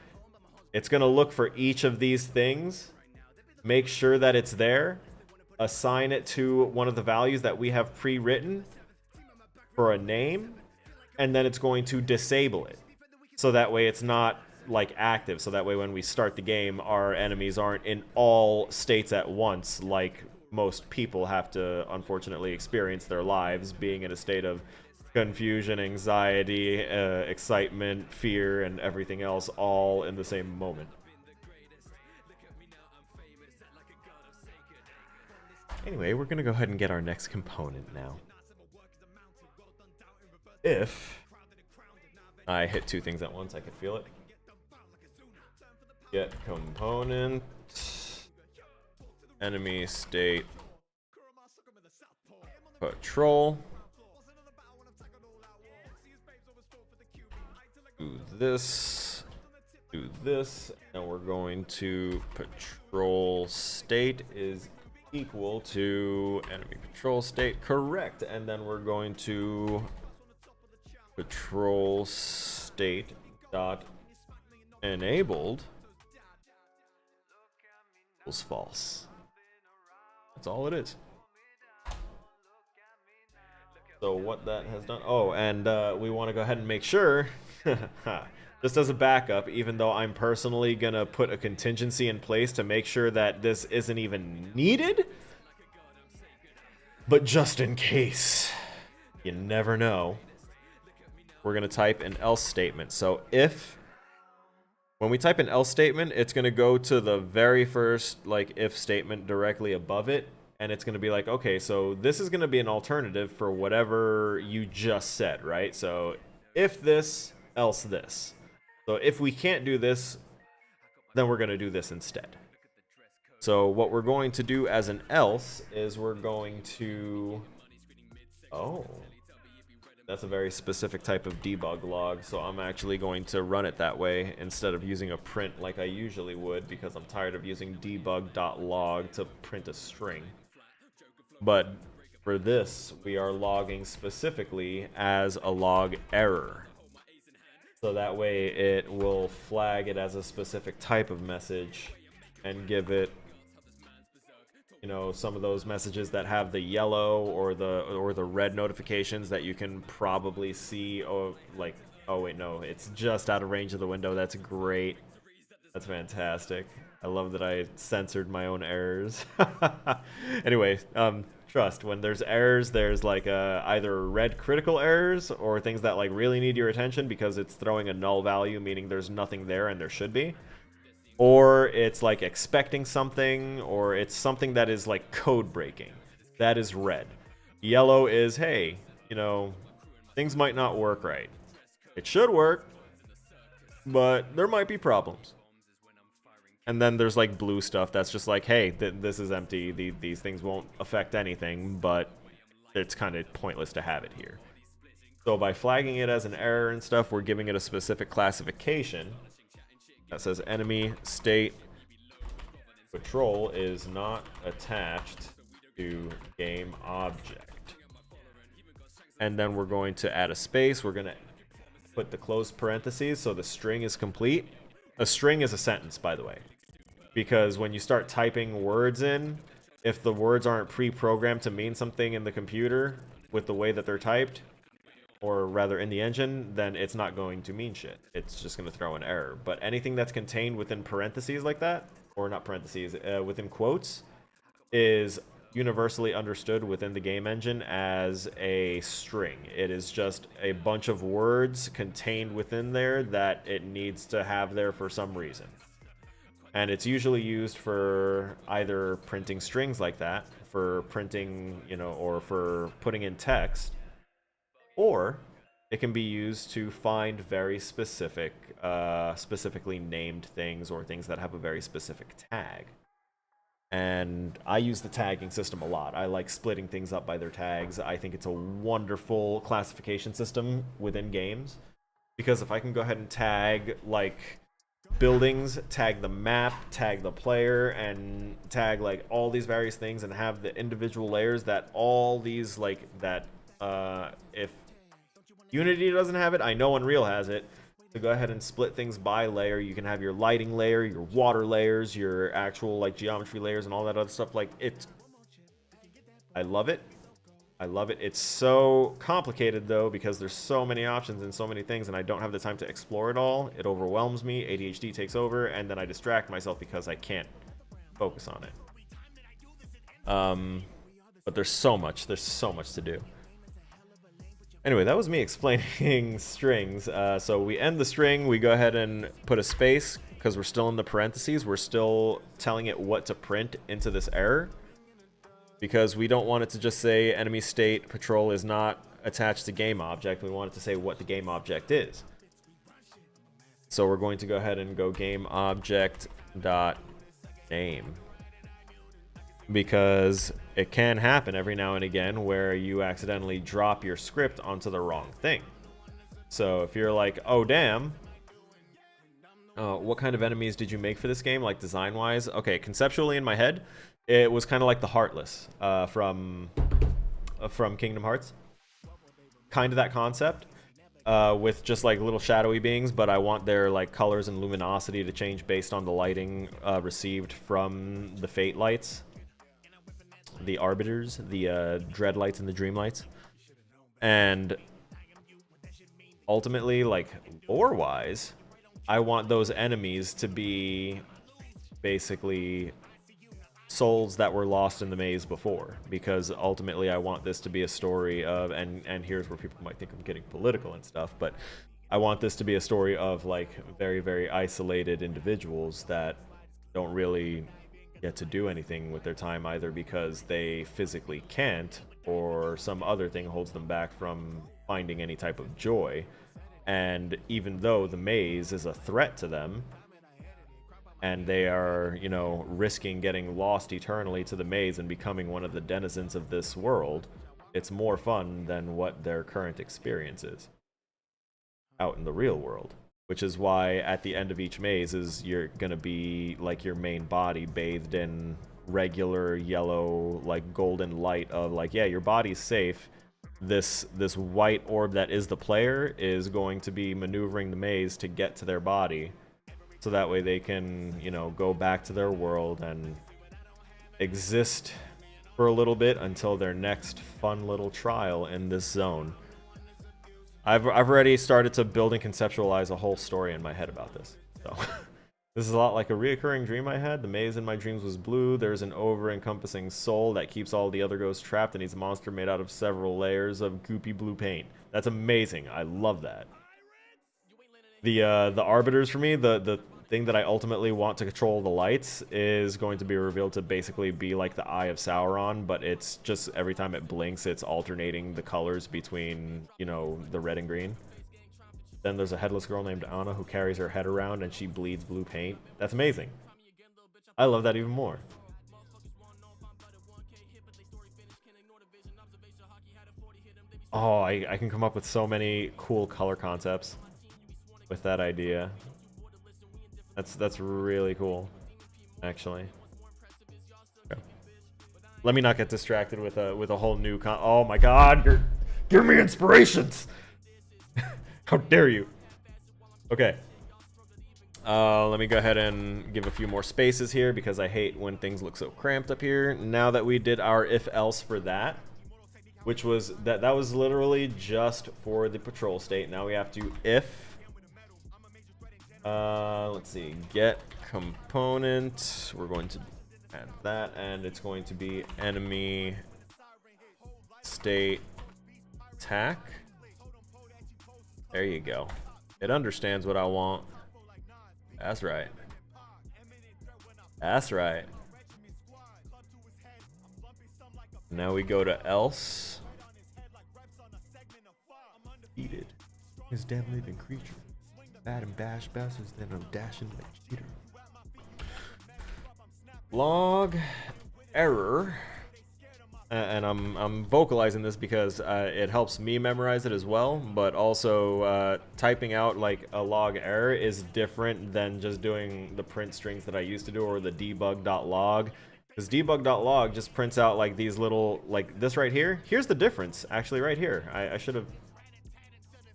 S1: it's going to look for each of these things, make sure that it's there, assign it to one of the values that we have pre-written for a name, and then it's going to disable it. So that way it's not like active. So that way when we start the game, our enemies aren't in all states at once, like most people have to unfortunately experience their lives, being in a state of confusion, anxiety, excitement, fear, and everything else all in the same moment. Anyway, we're going to go ahead and get our next component now. If I hit two things at once, I can feel it. Get component, enemy state, patrol. Do this, and we're going to patrol state is equal to enemy patrol state, correct, and then we're going to patrol state dot enabled equals false. That's all it is. So what that has done, oh, and we want to go ahead and make sure just as a backup, even though I'm personally gonna put a contingency in place to make sure that this isn't even needed, but just in case, you never know, we're gonna type an else statement. So when we type an else statement, it's gonna go to the very first like if statement directly above it, and it's gonna be like, okay, so this is gonna be an alternative for whatever you just said, right? So if this, else this. So if we can't do this, then we're going to do this instead. So what we're going to do as an else is we're going to... Oh, that's a very specific type of debug log, so I'm actually going to run it that way instead of using a print like I usually would, because I'm tired of using debug.log to print a string. But for this, we are logging specifically as a log error. So that way it will flag it as a specific type of message and give it, you know, some of those messages that have the yellow or the red notifications that you can probably see. Oh, like, oh wait, no, it's just out of range of the window. That's great. That's fantastic. I love that I censored my own errors. Anyway, trust, when there's errors, there's like either red critical errors or things that like really need your attention because it's throwing a null value, meaning there's nothing there and there should be. or it's like expecting something, or it's something that is like code breaking. That is red. Yellow is, hey, you know, things might not work right. It should work, but there might be problems. And then there's like blue stuff that's just like, hey, this is empty. These things won't affect anything, but it's kind of pointless to have it here. So by flagging it as an error and stuff, we're giving it a specific classification that says enemy state patrol is not attached to game object. And then we're going to add a space. We're going to put the closed parentheses so the string is complete. A string is a sentence, by the way, because when you start typing words in, if the words aren't pre-programmed to mean something in the computer with the way that they're typed, or rather in the engine, then it's not going to mean shit. It's just going to throw an error. But anything that's contained within parentheses like that, or not parentheses, within quotes, is universally understood within the game engine as a string. It is just a bunch of words contained within there that it needs to have there for some reason. And it's usually used for either printing strings like that, for printing, you know, or for putting in text, or it can be used to find very specific, specifically named things or things that have a very specific tag. And I use the tagging system a lot. I like splitting things up by their tags. I think it's a wonderful classification system within games, because if I can go ahead and tag like buildings, tag the map, tag the player, and tag like all these various things, and have the individual layers that all these like that if Unity doesn't have it, I know Unreal has it. To go ahead and split things by layer, you can have your lighting layer, your water layers, your actual like geometry layers, and all that other stuff. Like it's, I love it. I love it. It's so complicated though, because there's so many options and so many things, and I don't have the time to explore it all. It overwhelms me. ADHD takes over, and then I distract myself because I can't focus on it. But there's so much to do. Anyway, that was me explaining strings. So we end the string, we go ahead and put a space, because we're still in the parentheses. We're still telling it what to print into this error, because we don't want it to just say enemy state patrol is not attached to game object. We want it to say what the game object is. So we're going to go ahead and go game object dot name, because it can happen every now and again where you accidentally drop your script onto the wrong thing. So if you're like, oh damn, what kind of enemies did you make for this game, like design wise? Okay, conceptually in my head it was kind of like the Heartless from Kingdom Hearts, kind of that concept, with just like little shadowy beings, but I want their like colors and luminosity to change based on the lighting received from the Fate lights, the Arbiters, the Dread lights, and the Dream lights. And ultimately, like lore-wise, I want those enemies to be basically souls that were lost in the maze before, because ultimately I want this to be a story of, and here's where people might think I'm getting political and stuff, but I want this to be a story of like very, very isolated individuals that don't really get to do anything with their time, either because they physically can't or some other thing holds them back from finding any type of joy. And even though the maze is a threat to them, and they are, you know, risking getting lost eternally to the maze and becoming one of the denizens of this world, it's more fun than what their current experience is out in the real world. Which is why at the end of each maze is you're gonna be like your main body bathed in regular yellow, like golden light of like, yeah, your body's safe. This white orb that is the player is going to be maneuvering the maze to get to their body, so that way they can, you know, go back to their world and exist for a little bit until their next fun little trial in this zone. I've already started to build and conceptualize a whole story in my head about this. So this is a lot like a reoccurring dream I had. The maze in my dreams was blue. There's an over-encompassing soul that keeps all the other ghosts trapped, and he's a monster made out of several layers of goopy blue paint. That's amazing. I love that. The Arbiters for me, the thing that I ultimately want to control the lights is going to be revealed to basically be like the Eye of Sauron, but it's just every time it blinks, it's alternating the colors between, you know, the red and green. Then there's a headless girl named Anna who carries her head around and she bleeds blue paint. That's amazing. I love that even more. Oh, I can come up with so many cool color concepts with that idea. That's really cool, actually. Okay. Let me not get distracted with a whole new oh my god, give me inspirations! How dare you? Okay. Let me go ahead and give a few more spaces here because I hate when things look so cramped up here. Now that we did our if-else for that, which was that was literally just for the patrol state. Now we have to if let's see, get component. We're going to add that, and it's going to be enemy state attack. There you go. It understands what I want. That's right. That's right. Now we go to else. Defeated. His damn living creature. Bad and bash bastards that are dashing like cheater. Log error. And I'm vocalizing this because it helps me memorize it as well, but also typing out like a log error is different than just doing the print strings that I used to do or the debug.log. Because debug.log just prints out like these little, like this right here. Here's the difference, actually, right here. I should have,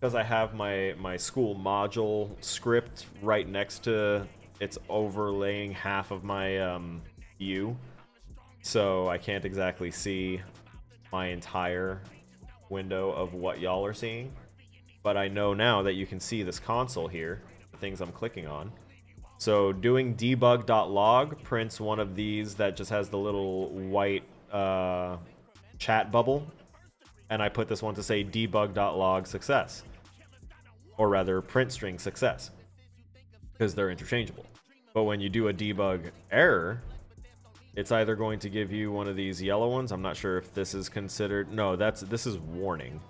S1: because I have my school module script right next to it's overlaying half of my view. So I can't exactly see my entire window of what y'all are seeing. But I know now that you can see this console here, the things I'm clicking on. So doing debug.log prints one of these that just has the little white chat bubble. And I put this one to say debug.log success. Or rather, print string success. Because they're interchangeable. But when you do a debug error, it's either going to give you one of these yellow ones. I'm not sure if this is considered. No, this is warning.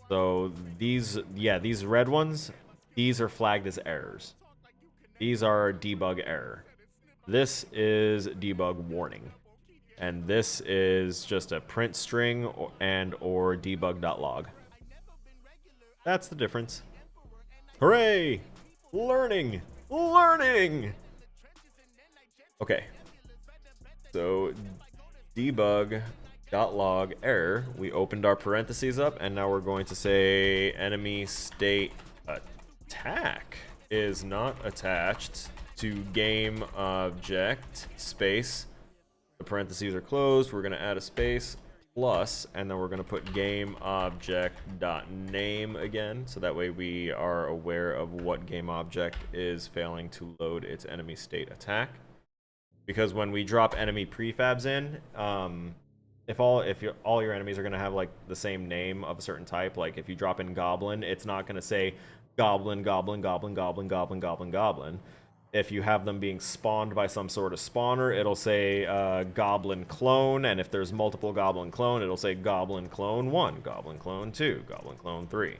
S1: So these, yeah, these red ones, these are flagged as errors. These are debug error. This is debug warning. And this is just a print string or debug.log. That's the difference. Hooray! Learning! Learning! Okay. So debug.log error, we opened our parentheses up, and now we're going to say enemy state attack is not attached to game object space. The parentheses are closed. We're going to add a space plus, and then we're going to put game object dot name again, so that way we are aware of what game object is failing to load its enemy state attack. Because when we drop enemy prefabs in, if all your enemies are going to have like the same name of a certain type, like if you drop in goblin, it's not going to say goblin, goblin, goblin, goblin, goblin, goblin, goblin. If you have them being spawned by some sort of spawner, it'll say goblin clone, and if there's multiple goblin clone, it'll say goblin clone 1, goblin clone 2, goblin clone 3.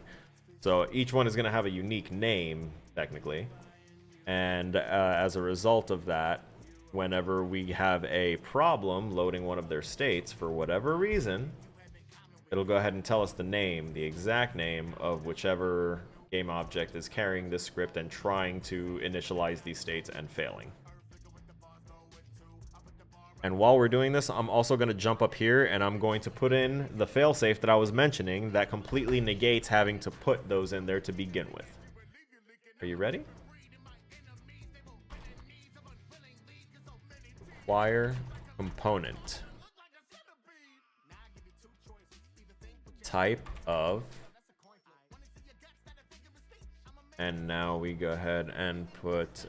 S1: So each one is going to have a unique name, technically. And as a result of that, whenever we have a problem loading one of their states for whatever reason, it'll go ahead and tell us the name, the exact name of whichever game object is carrying this script and trying to initialize these states and failing. And while we're doing this, I'm also going to jump up here and I'm going to put in the failsafe that I was mentioning that completely negates having to put those in there to begin with. Are you ready? Require component. Type of. And now we go ahead and put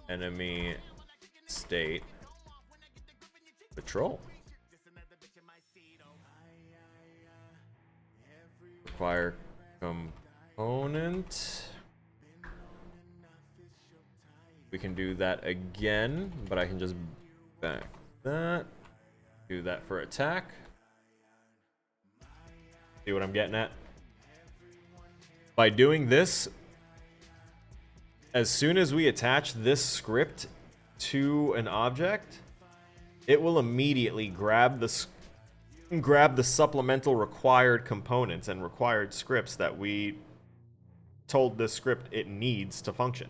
S1: enemy state patrol. Require component. We can do that again, but I can just back that. Do that for attack. See what I'm getting at? By doing this, as soon as we attach this script to an object, it will immediately grab the supplemental required components and required scripts that we told this script it needs to function.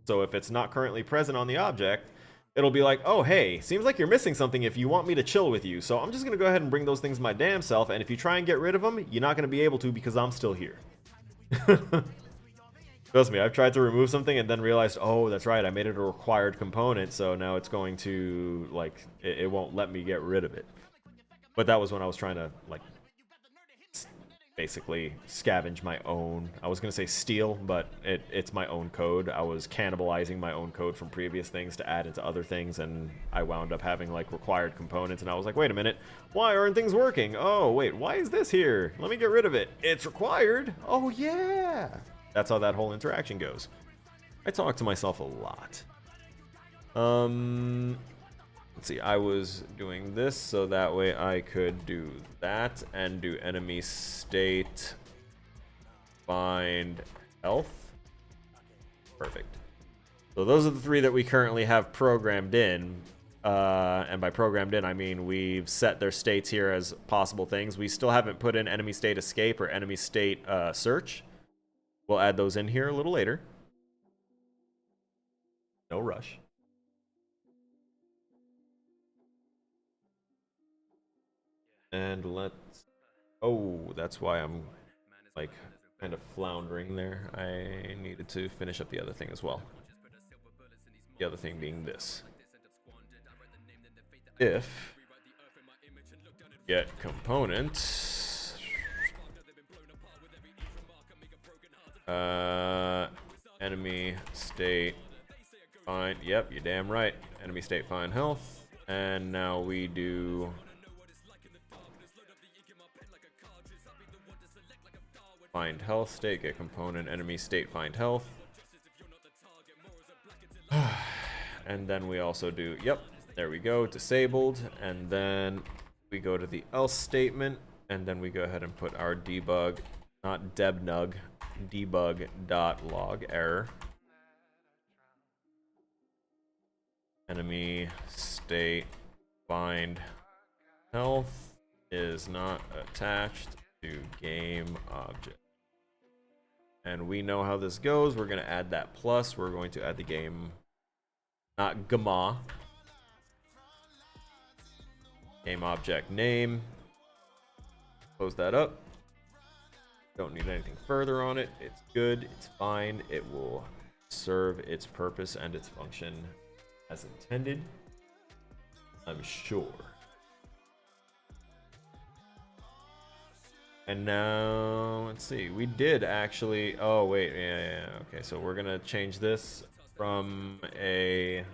S1: So if it's not currently present on the object, it'll be like, oh, hey, seems like you're missing something if you want me to chill with you. So I'm just going to go ahead and bring those things my damn self. And if you try and get rid of them, you're not going to be able to because I'm still here. Trust me, I've tried to remove something and then realized, oh, that's right, I made it a required component. So now it's going to, like, it won't let me get rid of it. But that was when I was trying to, like, basically scavenge my own. I was going to say steal, but it's my own code. I was cannibalizing my own code from previous things to add into other things, and I wound up having like required components, and I was like, wait a minute, why aren't things working? Oh, wait, why is this here? Let me get rid of it. It's required. Oh, yeah. That's how that whole interaction goes. I talk to myself a lot. Let's see, I was doing this so that way I could do that and do enemy state, find health. Perfect. So those are the three that we currently have programmed in. And by programmed in, I mean we've set their states here as possible things. We still haven't put in enemy state escape or enemy state search. We'll add those in here a little later. No rush. And let's... Oh, that's why I'm, like, kind of floundering there. I needed to finish up the other thing as well. The other thing being this. If get component enemy state find, yep, you're damn right, enemy state find health, and now we do find health state, get component enemy state find health. And then we also do, yep, there we go, disabled, and then we go to the else statement, and then we go ahead and put our debug, not debnug, debug.log error. Enemy state find health is not attached to game object. And we know how this goes. We're going to add that plus. We're going to add the game, not gamma. Game object name. Close that up. Don't need anything further on it. It's good. It's fine. It will serve its purpose and its function as intended, I'm sure. And now, let's see. We did actually... Oh, wait. Yeah. Okay, so we're going to change this from a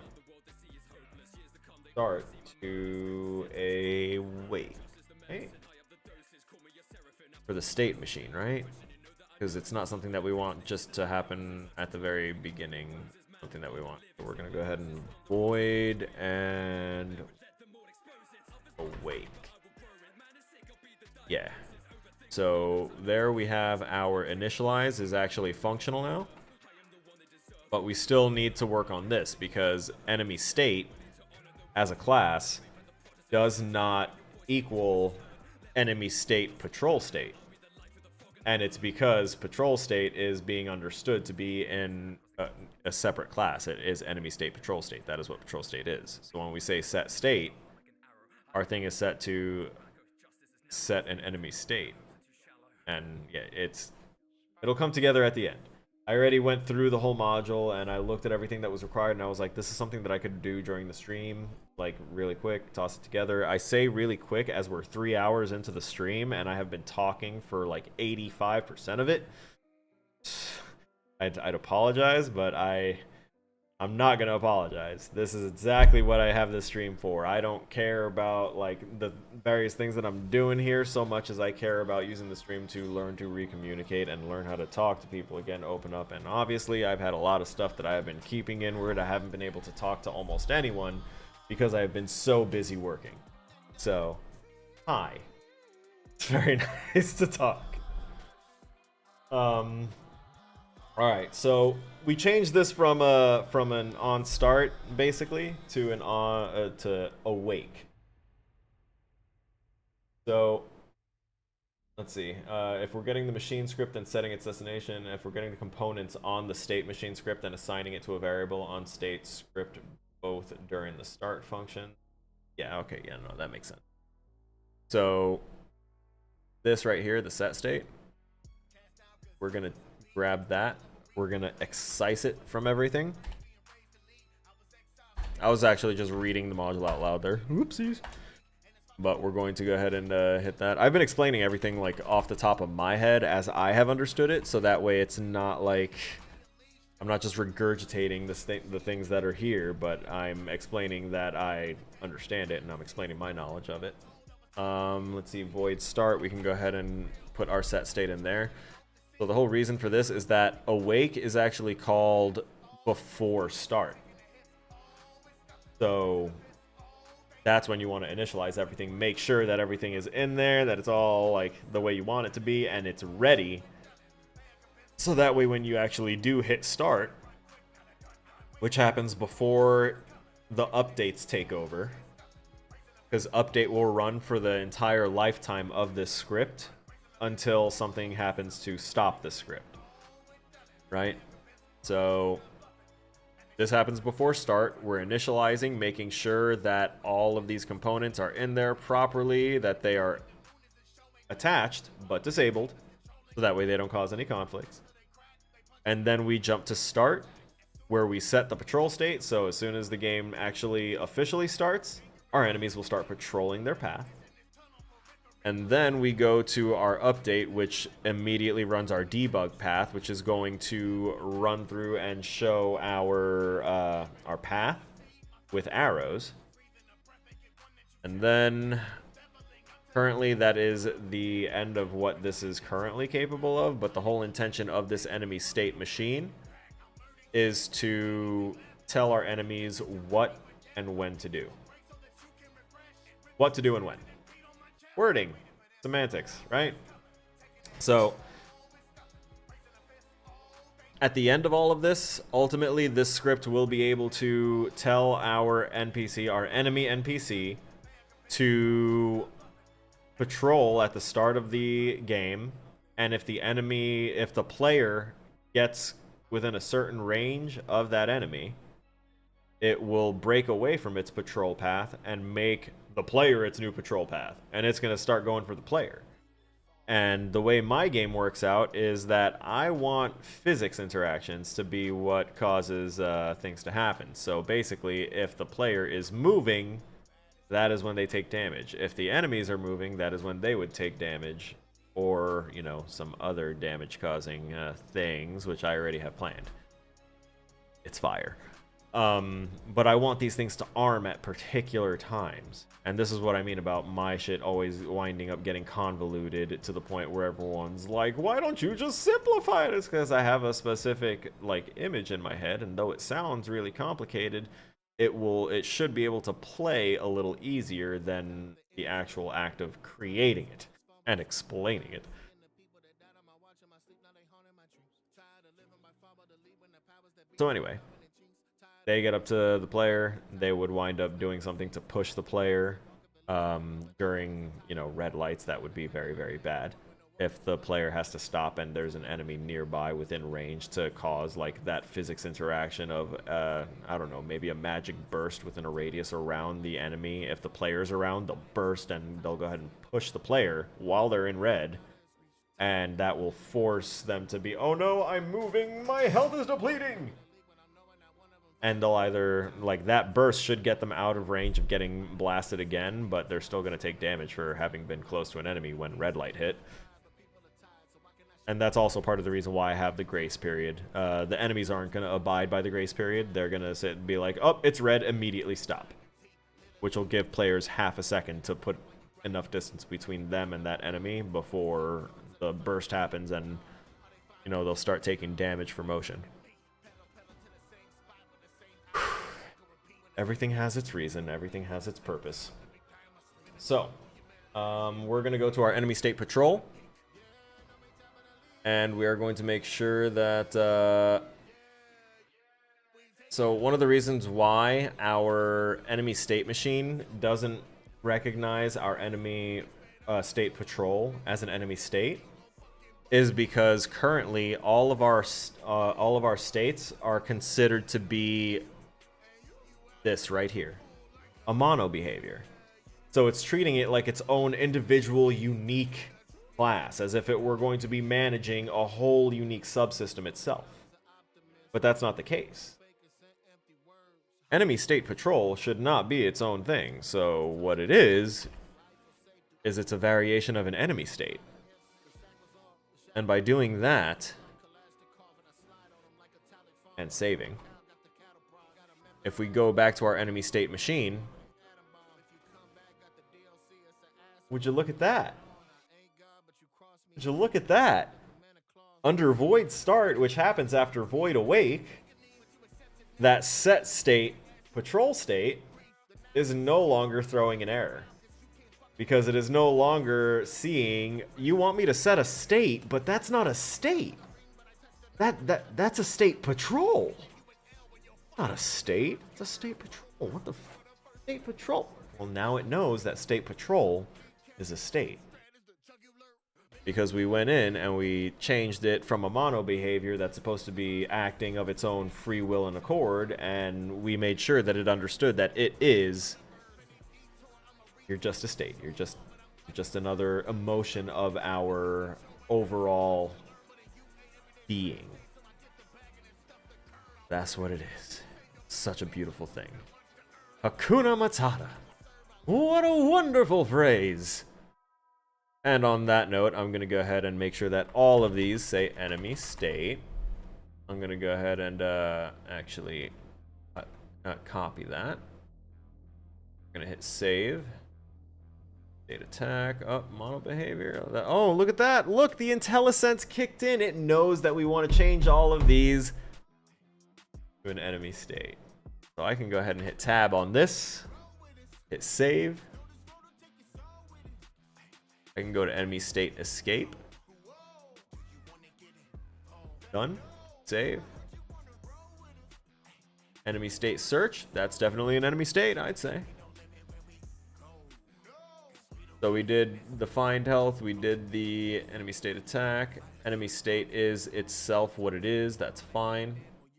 S1: start to a wait. Okay. For the state machine, right? Because it's not something that we want just to happen at the very beginning. Something that we want. So we're going to go ahead and void and awake. Yeah. So there we have our initialize is actually functional now. But we still need to work on this because enemy state as a class does not equal enemy state patrol state. And it's because patrol state is being understood to be in a separate class. It is enemy state patrol state. That is what patrol state is. So when we say set state, our thing is set to set an enemy state. And yeah, it'll come together at the end. I already went through the whole module and I looked at everything that was required and I was like, this is something that I could do during the stream, like really quick, toss it together. I say really quick as we're 3 hours into the stream and I have been talking for like 85% of it. I'd apologize, but I'm I'm not going to apologize. This is exactly what I have this stream for. I don't care about like the various things that I'm doing here so much as I care about using the stream to learn to recommunicate and learn how to talk to people again, open up. And obviously I've had a lot of stuff that I have been keeping inward. I haven't been able to talk to almost anyone because I've been so busy working. So, hi. It's very nice to talk. All right, so we changed this from an on start basically to an on to awake. So let's see. If we're getting the machine script and setting its destination, if we're getting the components on the state machine script and assigning it to a variable on state script both during the start function. Yeah, okay, yeah, no, that makes sense. So this right here, the set state, we're gonna grab that. We're gonna excise it from everything. I was actually just reading the module out loud there. Whoopsies. But we're going to go ahead and hit that. I've been explaining everything like off the top of my head as I have understood it, so that way it's not like I'm not just regurgitating the things that are here, but I'm explaining that I understand it and I'm explaining my knowledge of it. Let's see, void start. We can go ahead and put our set state in there. So the whole reason for this is that awake is actually called before start. So that's when you want to initialize everything. Make sure that everything is in there, that it's all like the way you want it to be, and it's ready. So that way when you actually do hit start, which happens before the updates take over, because update will run for the entire lifetime of this script until something happens to stop the script, right? So this happens before start. We're initializing, making sure that all of these components are in there properly, that they are attached but disabled, so that way they don't cause any conflicts. And then we jump to start, where we set the patrol state, so as soon as the game actually officially starts, our enemies will start patrolling their path. And then we go to our update, which immediately runs our debug path, which is going to run through and show our path with arrows. And then currently that is the end of what this is currently capable of, but the whole intention of this enemy state machine is to tell our enemies what and when to do. What to do and when. Wording, semantics, right? So at the end of all of this, ultimately this script will be able to tell our NPC, our enemy NPC, to patrol at the start of the game, and if the player gets within a certain range of that enemy, it will break away from its patrol path and make the player its new patrol path, and it's going to start going for the player. And the way my game works out is that I want physics interactions to be what causes things to happen. So basically, if the player is moving, that is when they take damage. If the enemies are moving, that is when they would take damage, or, you know, some other damage-causing things, which I already have planned. It's fire. But I want these things to arm at particular times. And this is what I mean about my shit always winding up getting convoluted to the point where everyone's like, why don't you just simplify it? It's because I have a specific, like, image in my head, and though it sounds really complicated, it should be able to play a little easier than the actual act of creating it and explaining it. So anyway, they get up to the player, they would wind up doing something to push the player during, you know, red lights. That would be very, very bad. If the player has to stop and there's an enemy nearby within range to cause, like, that physics interaction of, I don't know, maybe a magic burst within a radius around the enemy. If the player's around, they'll burst and they'll go ahead and push the player while they're in red. And that will force them to be, oh no, I'm moving, my health is depleting! And they'll either, like, that burst should get them out of range of getting blasted again, but they're still going to take damage for having been close to an enemy when red light hit. And that's also part of the reason why I have the grace period. The enemies aren't going to abide by the grace period. They're going to sit and be like, oh, it's red, immediately stop. Which will give players half a second to put enough distance between them and that enemy before the burst happens and, you know, they'll start taking damage for motion. Everything has its reason. Everything has its purpose. So, we're going to go to our enemy state patrol. And we are going to make sure that... So one of the reasons why our enemy state machine doesn't recognize our enemy state patrol as an enemy state is because currently all of our states are considered to be this right here, a mono behavior. So it's treating it like its own individual unique class, as if it were going to be managing a whole unique subsystem itself. But that's not the case. Enemy state patrol should not be its own thing, so what it is it's a variation of an enemy state. And by doing that, and saving, if we go back to our enemy state machine, would you look at that? Would you look at that? Under Void Start, which happens after Void Awake, that set state, patrol state, is no longer throwing an error. Because it is no longer seeing, you want me to set a state, but that's not a state. That's a state patrol. Not a state. It's a state patrol. What the f? State patrol. Well, now it knows that state patrol is a state. Because we went in and we changed it from a mono behavior that's supposed to be acting of its own free will and accord, and we made sure that it understood that it is, you're just a state. You're just another emotion of our overall being. That's what it is. Such a beautiful thing. Hakuna Matata. What a wonderful phrase. And on that note, I'm going to go ahead and make sure that all of these say enemy state. I'm going to go ahead and actually copy that. I'm going to hit save. State attack. Oh, mono behavior. Oh, look at that. Look, the IntelliSense kicked in. It knows that we want to change all of these to an enemy state. So I can go ahead and hit tab on this. Hit save. I can go to enemy state escape. Done. Save. Enemy state search. That's definitely an enemy state, I'd say. So we did the find health. We did the enemy state attack. Enemy state is itself what it is. That's fine.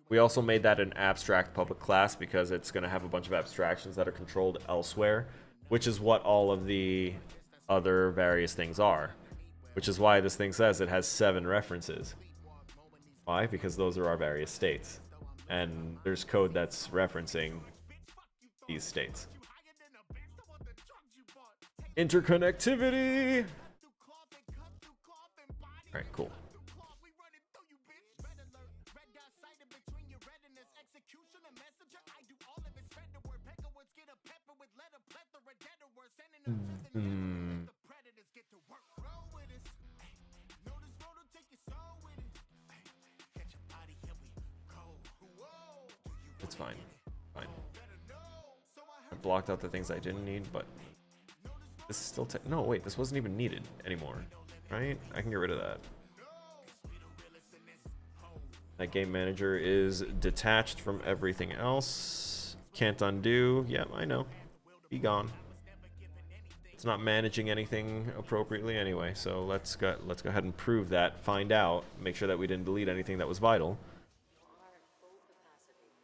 S1: We also made that an abstract public class because it's going to have a bunch of abstractions that are controlled elsewhere, which is what all of the other various things are, which is why this thing says it has 7 references. Why? Because those are our various states, and there's code that's referencing these states. Interconnectivity. All right, cool. It's fine. Fine. I blocked out the things I didn't need, but this is still no, wait, this wasn't even needed anymore, right? I can get rid of that. That game manager is detached from everything else. Can't undo. Yep, I know. Be gone. It's not managing anything appropriately anyway, so let's go ahead and prove that, find out, make sure that we didn't delete anything that was vital.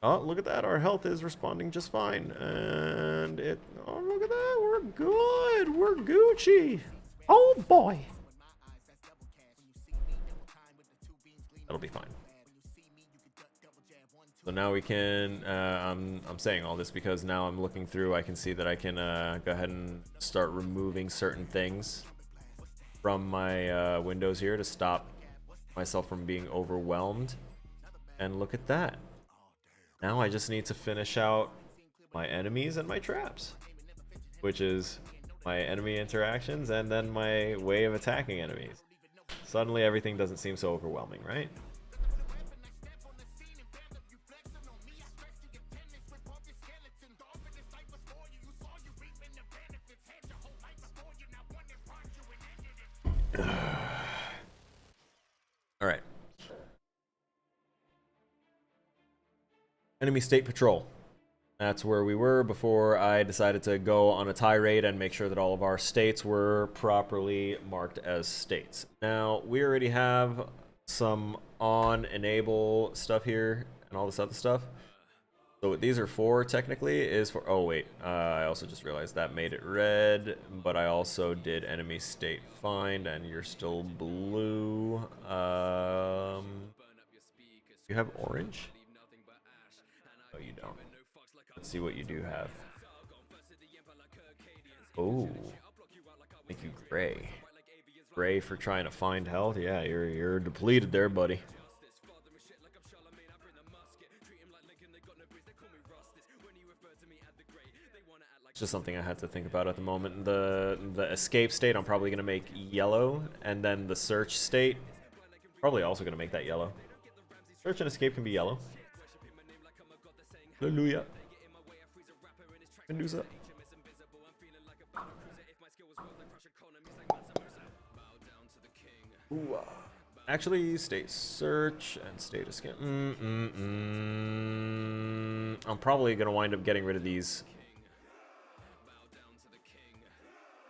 S1: Oh, look at that, our health is responding just fine, and oh, look at that, we're good, we're Gucci. Oh boy. That'll be fine. So now we can, I'm saying all this because now I'm looking through, I can see that I can go ahead and start removing certain things from my windows here to stop myself from being overwhelmed. And look at that. Now I just need to finish out my enemies and my traps, which is my enemy interactions and then my way of attacking enemies. Suddenly everything doesn't seem so overwhelming, right? All right. Enemy state patrol. That's where we were before I decided to go on a tirade and make sure that all of our states were properly marked as states. Now, we already have some on enable stuff here and all this other stuff. So what these are for technically is for, oh wait, I also just realized that made it red, but I also did enemy state find and you're still blue. You have orange? Oh, you don't. Let's see what you do have. Oh, make you gray. Gray for trying to find health? Yeah, you're depleted there, buddy. It's just something I had to think about at the moment. The escape state I'm probably gonna make yellow, and then the search state probably also gonna make that yellow. Search and escape can be yellow. Hallelujah. Medusa. Ooh, actually, state search and state escape. I'm probably gonna wind up getting rid of these.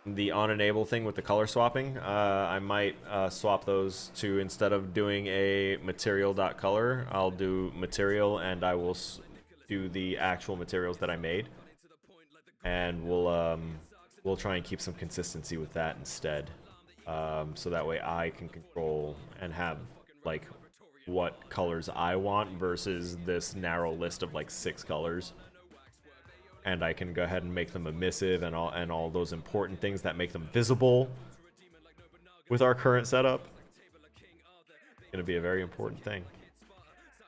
S1: The on enable thing with the color swapping. I might swap those to, instead of doing a material.color, I'll do material and I will do the actual materials that I made. And we'll try and keep some consistency with that instead. So that way I can control and have like what colors I want versus this narrow list of like 6 colors. And I can go ahead and make them emissive and all those important things that make them visible with our current setup. It's going to be a very important thing.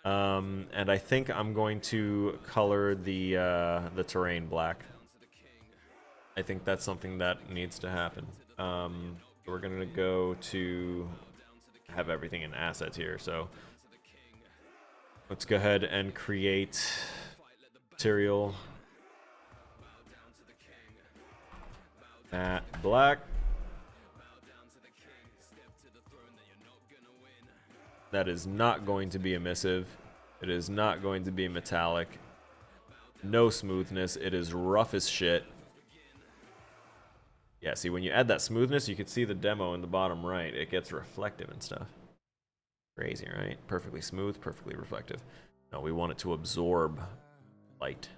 S1: And I think I'm going to color the terrain black. I think that's something that needs to happen. We're going to go to have everything in assets here. So let's go ahead and create material. Matte black. That is not going to be emissive. It is not going to be metallic. No smoothness. It is rough as shit. Yeah, see, when you add that smoothness, you can see the demo in the bottom right. It gets reflective and stuff. Crazy, right? Perfectly smooth, perfectly reflective. No, we want it to absorb light.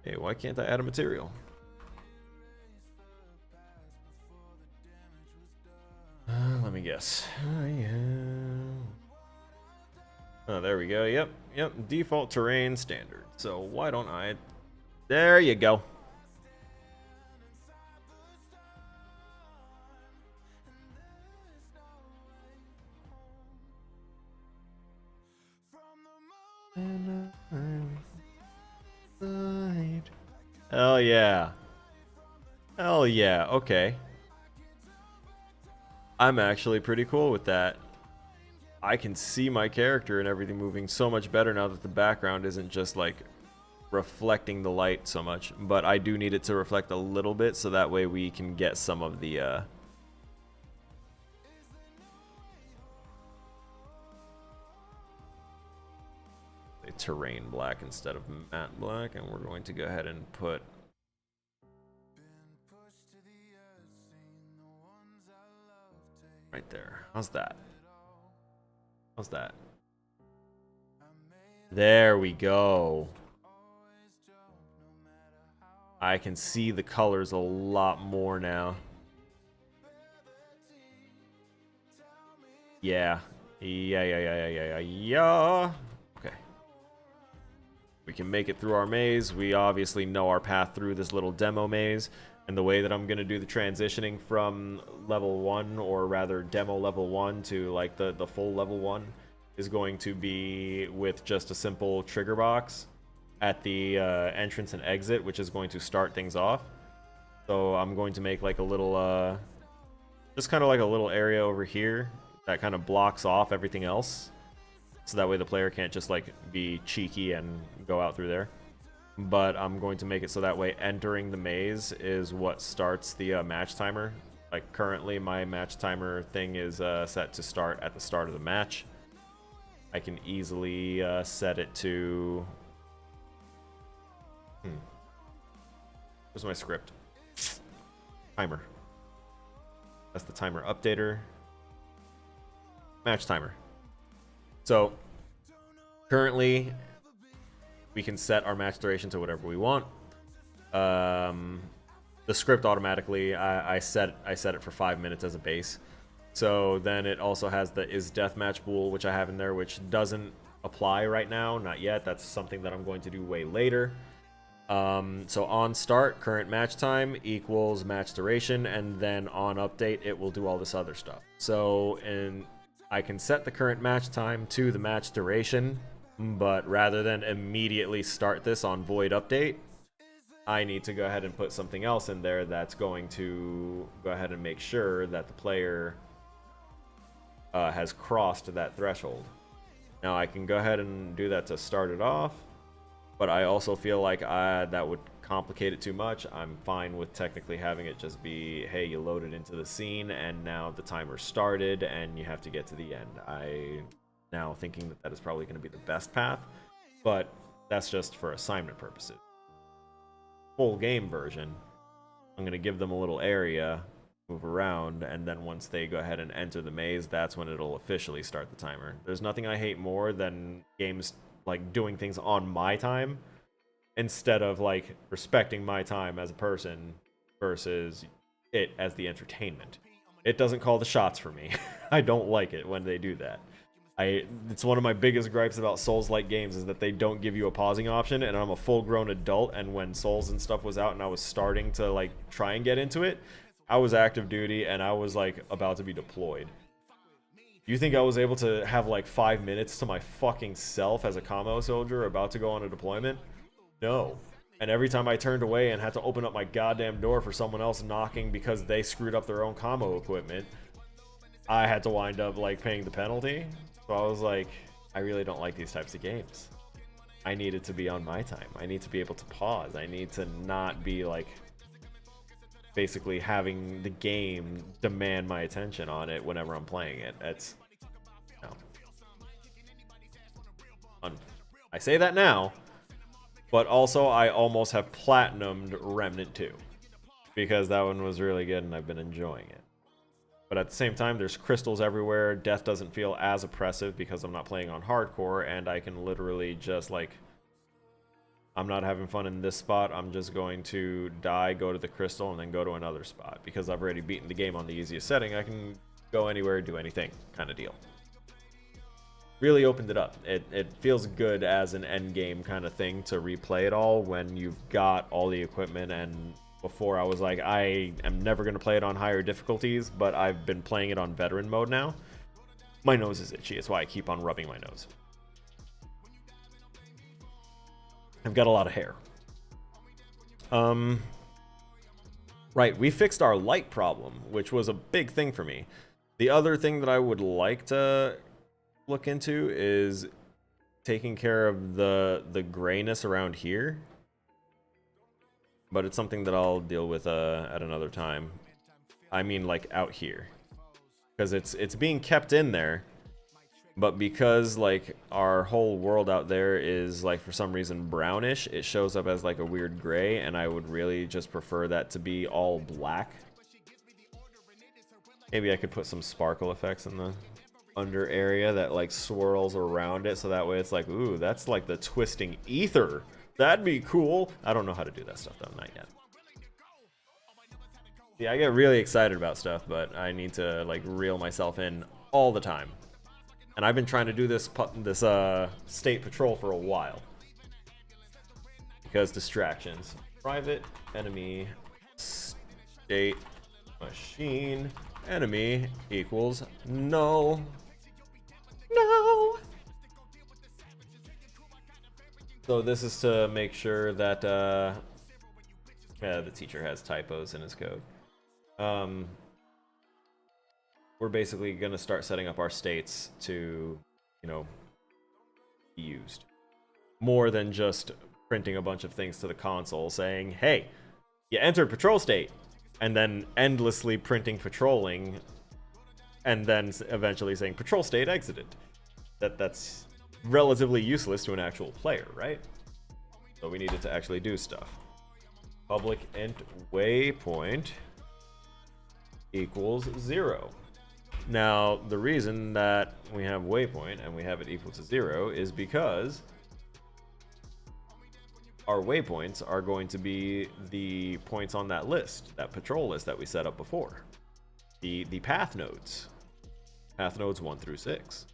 S1: Hey, why can't I add a material? Let me guess. Oh, there we go. Yep. Default terrain standard. So why don't I... There you go. Hell yeah. Hell yeah. Okay. I'm actually pretty cool with that. I can see my character and everything moving so much better now that the background isn't just like reflecting the light so much, but I do need it to reflect a little bit so that way we can get some of the terrain black instead of matte black, and we're going to go ahead and put right there. How's that? How's that? There we go. I can see the colors a lot more now. Yeah. Yeah. Okay. We can make it through our maze. We obviously know our path through this little demo maze. And the way that I'm going to do the transitioning from level 1, or rather demo level 1, to like the full level 1 is going to be with just a simple trigger box at the entrance and exit, which is going to start things off. So I'm going to make like a little, just kind of like a little area over here that kind of blocks off everything else. So that way the player can't just like be cheeky and go out through there. But I'm going to make it so that way entering the maze is what starts the match timer. Like currently my match timer thing is set to start at the start of the match. I can easily set it to... Where's my script? Timer. That's the timer updater. Match timer. So currently we can set our match duration to whatever we want. The script automatically, I set it for 5 minutes as a base. So then it also has the is deathmatch bool, which I have in there, which doesn't apply right now, not yet. That's something that I'm going to do way later. So on start, current match time equals match duration, and then on update, it will do all this other stuff. So I can set the current match time to the match duration, but rather than immediately start this on void update, I need to go ahead and put something else in there that's going to go ahead and make sure that the player has crossed that threshold. Now I can go ahead and do that to start it off, but I also feel like that would complicate it too much. I'm fine with technically having it just be, hey, you loaded into the scene and now the timer started and you have to get to the end. I now thinking that is probably going to be the best path, but that's just for assignment purposes. Full game version, I'm going to give them a little area, move around, and then once they go ahead and enter the maze, that's when it'll officially start the timer. There's nothing I hate more than games like doing things on my time instead of like respecting my time as a person versus it as the entertainment. It doesn't call the shots for me. I don't like it when they do that. It's one of my biggest gripes about Souls-like games is that they don't give you a pausing option, and I'm a full-grown adult, and when Souls and stuff was out and I was starting to like try and get into it, I was active duty and I was like about to be deployed. You think I was able to have like 5 minutes to my fucking self as a commo soldier about to go on a deployment? No. And every time I turned away and had to open up my goddamn door for someone else knocking because they screwed up their own commo equipment, I had to wind up like paying the penalty. So I was like, I really don't like these types of games. I need it to be on my time. I need to be able to pause. I need to not be like basically having the game demand my attention on it whenever I'm playing it. That's no. I say that now, but also I almost have platinumed Remnant 2 because that one was really good and I've been enjoying it. But at the same time, there's crystals everywhere. Death doesn't feel as oppressive because I'm not playing on hardcore, and I can literally just like, I'm not having fun in this spot. I'm just going to die, go to the crystal, and then go to another spot. Because I've already beaten the game on the easiest setting, I can go anywhere, do anything kind of deal. Really opened it up. It feels good as an end game kind of thing to replay it all when you've got all the equipment. And before I was like, I am never going to play it on higher difficulties, but I've been playing it on veteran mode now. My nose is itchy. It's why I keep on rubbing my nose. I've got a lot of hair. Right, we fixed our light problem, which was a big thing for me. The other thing that I would like to look into is taking care of the grayness around here. But it's something that I'll deal with at another time. I mean, like out here, because it's being kept in there, but because like our whole world out there is like for some reason brownish, it shows up as like a weird gray, and I would really just prefer that to be all black. Maybe I could put some sparkle effects in the under area that like swirls around it, so that way it's like, ooh, that's like the twisting ether That'd be cool. I don't know how to do that stuff though, not yet. Yeah, I get really excited about stuff, but I need to like reel myself in all the time. And I've been trying to do this state patrol for a while. Because distractions. Private, enemy, state, machine, enemy equals null. No! So this is to make sure that yeah, the teacher has typos in his code. We're basically going to start setting up our states to, you know, be used. More than just printing a bunch of things to the console saying, hey, you entered patrol state, and then endlessly printing patrolling, and then eventually saying patrol state exited. That's relatively useless to an actual player, right? So we needed to actually do stuff. Public int waypoint equals 0. Now, the reason that we have waypoint and we have it equal to 0 is because our waypoints are going to be the points on that list, that patrol list that we set up before. The path nodes. Path nodes 1 through 6.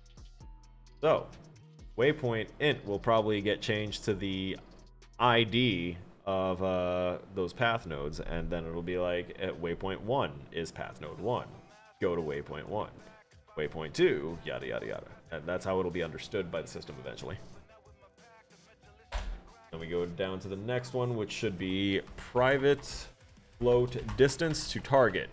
S1: So, waypoint int will probably get changed to the ID of those path nodes, and then it'll be like waypoint 1 is path node 1. Go to waypoint 1. Waypoint 2, yada yada yada. And that's how it'll be understood by the system eventually. Then we go down to the next one, which should be private float distance to target.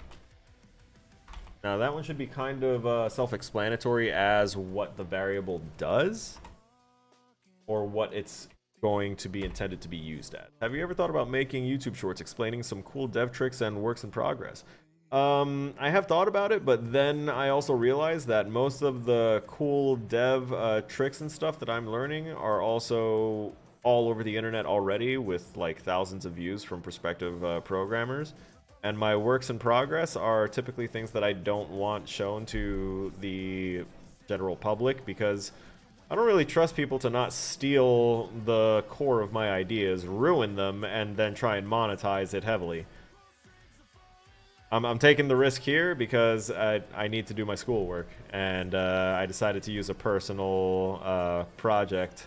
S1: Now that one should be kind of self-explanatory as what the variable does, or what it's going to be intended to be used at. Have you ever thought about making YouTube shorts explaining some cool dev tricks and works in progress? I have thought about it, but then I also realized that most of the cool dev tricks and stuff that I'm learning are also all over the internet already, with like thousands of views from prospective programmers. And my works in progress are typically things that I don't want shown to the general public, because I don't really trust people to not steal the core of my ideas, ruin them, and then try and monetize it heavily. I'm taking the risk here because I need to do my schoolwork, and I decided to use a personal project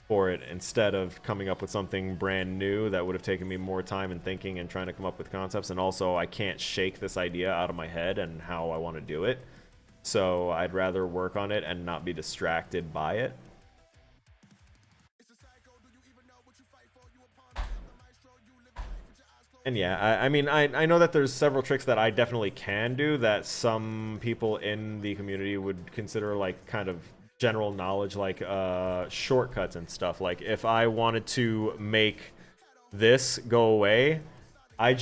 S1: for it instead of coming up with something brand new that would have taken me more time and thinking and trying to come up with concepts. And also, I can't shake this idea out of my head and how I want to do it. So I'd rather work on it and not be distracted by it. And yeah, I mean, I know that there's several tricks that I definitely can do that some people in the community would consider like kind of general knowledge, like shortcuts and stuff. Like if I wanted to make this go away, I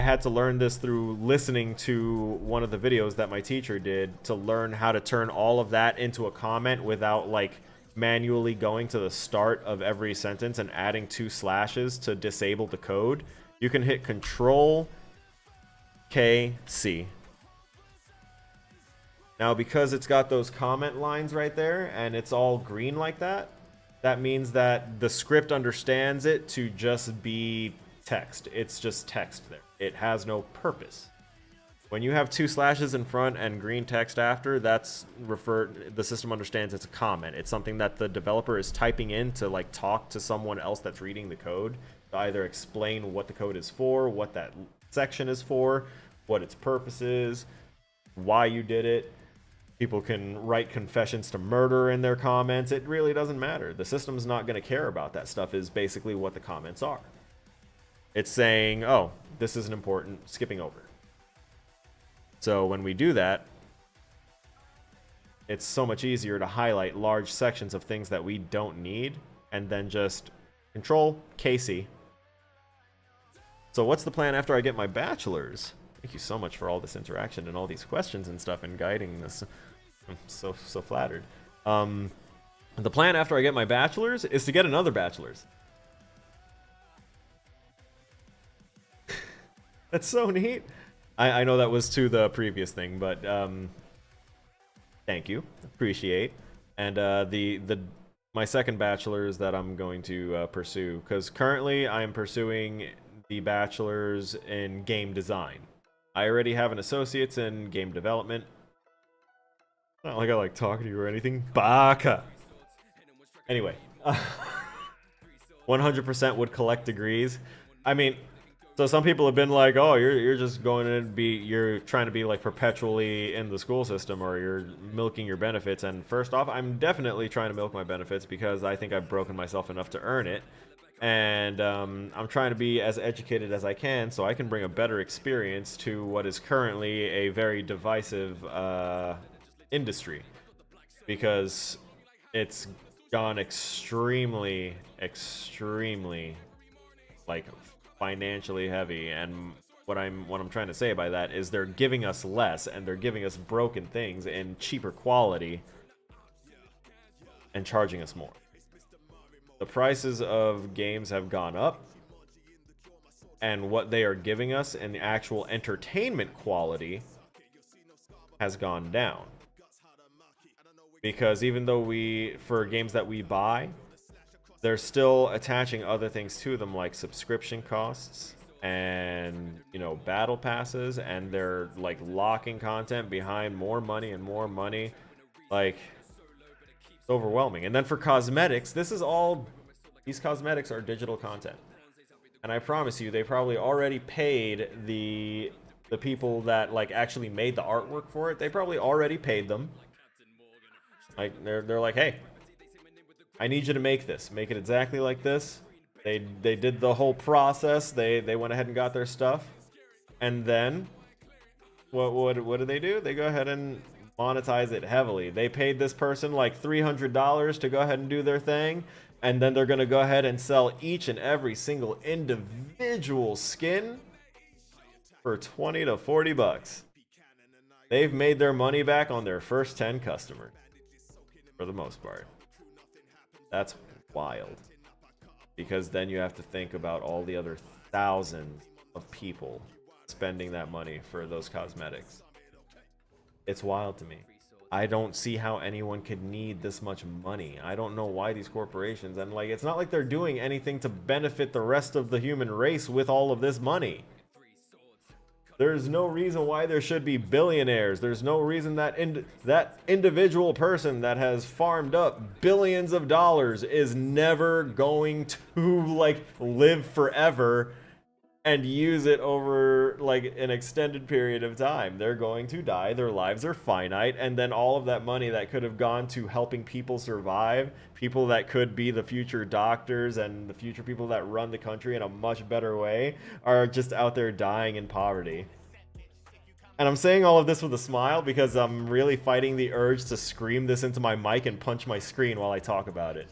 S1: had to learn this through listening to one of the videos that my teacher did to learn how to turn all of that into a comment without like manually going to the start of every sentence and adding 2 slashes to disable the code. You can hit Control K C. Now, because it's got those comment lines right there and it's all green like that, that means that the script understands it to just be text. It's just text there. It has no purpose. When you have 2 slashes in front and green text after, the system understands it's a comment. It's something that the developer is typing in to like talk to someone else that's reading the code, to either explain what the code is for, what that section is for, what its purpose is, why you did it. People can write confessions to murder in their comments. It really doesn't matter. The system's not going to care about that stuff, is basically what the comments are. It's saying, oh, this isn't important, skipping over. So when we do that, it's so much easier to highlight large sections of things that we don't need, and then just Control KC. So what's the plan after I get my bachelor's? Thank you so much for all this interaction and all these questions and stuff and guiding this. I'm so flattered. The plan after I get my bachelor's is to get another bachelor's. That's so neat. I know that was to the previous thing, but thank you. Appreciate. And the my second bachelor's that I'm going to pursue, because currently I'm pursuing the bachelor's in game design. I already have an associate's in game development. Not like I like talking to you or anything. Baka. Anyway, 100% would collect degrees. I mean, so some people have been like, "Oh, you're just going to be you're trying to be like perpetually in the school system, or you're milking your benefits." And first off, I'm definitely trying to milk my benefits because I think I've broken myself enough to earn it, and I'm trying to be as educated as I can so I can bring a better experience to what is currently a very divisive industry, because it's gone extremely, like financially heavy. And what I'm trying to say by that is they're giving us less and they're giving us broken things in cheaper quality and charging us more. The prices of games have gone up, and what they are giving us in the actual entertainment quality has gone down. Because even though for games that we buy, they're still attaching other things to them, like subscription costs and, you know, battle passes, and they're like locking content behind more money and more money. Like, it's overwhelming. And then for cosmetics, these cosmetics are digital content. And I promise you, they probably already paid the people that like actually made the artwork for it. They probably already paid them. Like they're like, "Hey, I need you to make this. Make it exactly like this." They did the whole process. They went ahead and got their stuff. And then what do they do? They go ahead and monetize it heavily. They paid this person like $300 to go ahead and do their thing, and then they're going to go ahead and sell each and every single individual skin for 20 to 40 bucks. They've made their money back on their first 10 customers for the most part. That's wild. Because then you have to think about all the other thousands of people spending that money for those cosmetics. It's wild to me. I don't see how anyone could need this much money. I don't know why these corporations, and like, it's not like they're doing anything to benefit the rest of the human race with all of this money. There's no reason why there should be billionaires. There's no reason that that individual person that has farmed up billions of dollars is never going to like live forever and use it over like an extended period of time. They're going to die. Their lives are finite, and then all of that money that could have gone to helping people survive, people that could be the future doctors and the future people that run the country in a much better way, are just out there dying in poverty. And I'm saying all of this with a smile because I'm really fighting the urge to scream this into my mic and punch my screen while I talk about it,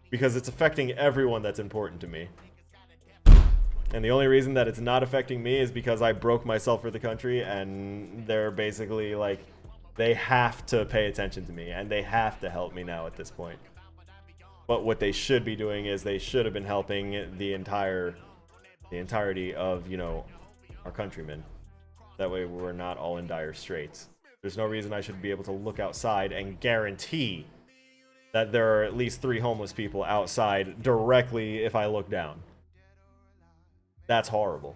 S1: because it's affecting everyone that's important to me. And the only reason that it's not affecting me is because I broke myself for the country, and they're basically like, they have to pay attention to me and they have to help me now at this point. But what they should be doing is they should have been helping the entirety of, you know, our countrymen. That way we're not all in dire straits. There's no reason I should be able to look outside and guarantee that there are at least 3 homeless people outside directly if I look down. That's horrible.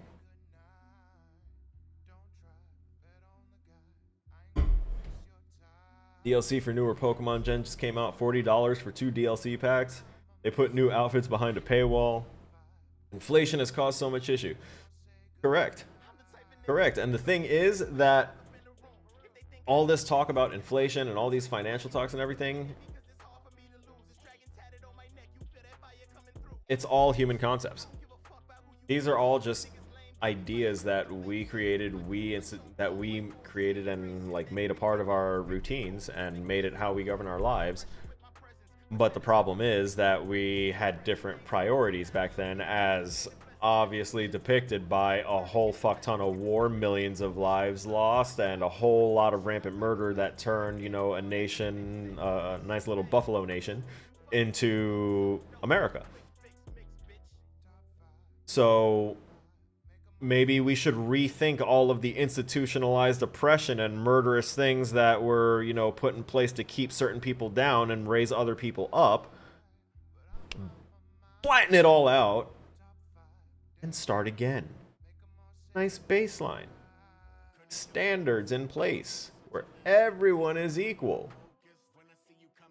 S1: DLC for newer Pokemon Gen just came out. $40 for 2 DLC packs. They put new outfits behind a paywall. Inflation has caused so much issue. Correct. Correct. And the thing is that all this talk about inflation and all these financial talks and everything, it's all human concepts. These are all just ideas that we created, and like made a part of our routines and made it how we govern our lives. But the problem is that we had different priorities back then, as obviously depicted by a whole fuck ton of war, millions of lives lost, and a whole lot of rampant murder that turned, you know, a nation, a nice little buffalo nation, into America. So maybe we should rethink all of the institutionalized oppression and murderous things that were, you know, put in place to keep certain people down and raise other people up, flatten it all out, and start again. Nice baseline. Standards in place where everyone is equal.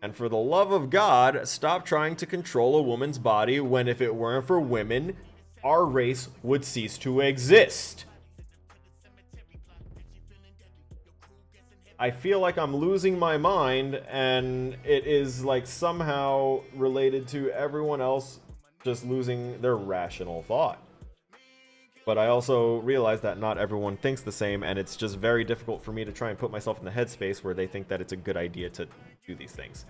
S1: And for the love of God, stop trying to control a woman's body when if it weren't for women, our race would cease to exist. I feel like I'm losing my mind, and it is like somehow related to everyone else just losing their rational thought. But I also realize that not everyone thinks the same, and it's just very difficult for me to try and put myself in the headspace where they think that it's a good idea to do these things.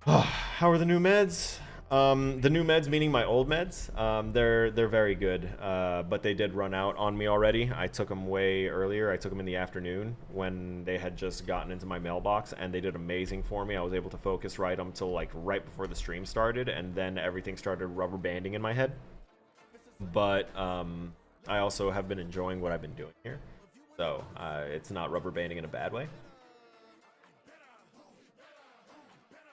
S1: How are the new meds? The new meds, meaning my old meds, they're very good, but they did run out on me already. I took them way earlier. I took them in the afternoon when they had just gotten into my mailbox, and they did amazing for me. I was able to focus right until like right before the stream started, and then everything started rubber banding in my head. But I also have been enjoying what I've been doing here, so it's not rubber banding in a bad way.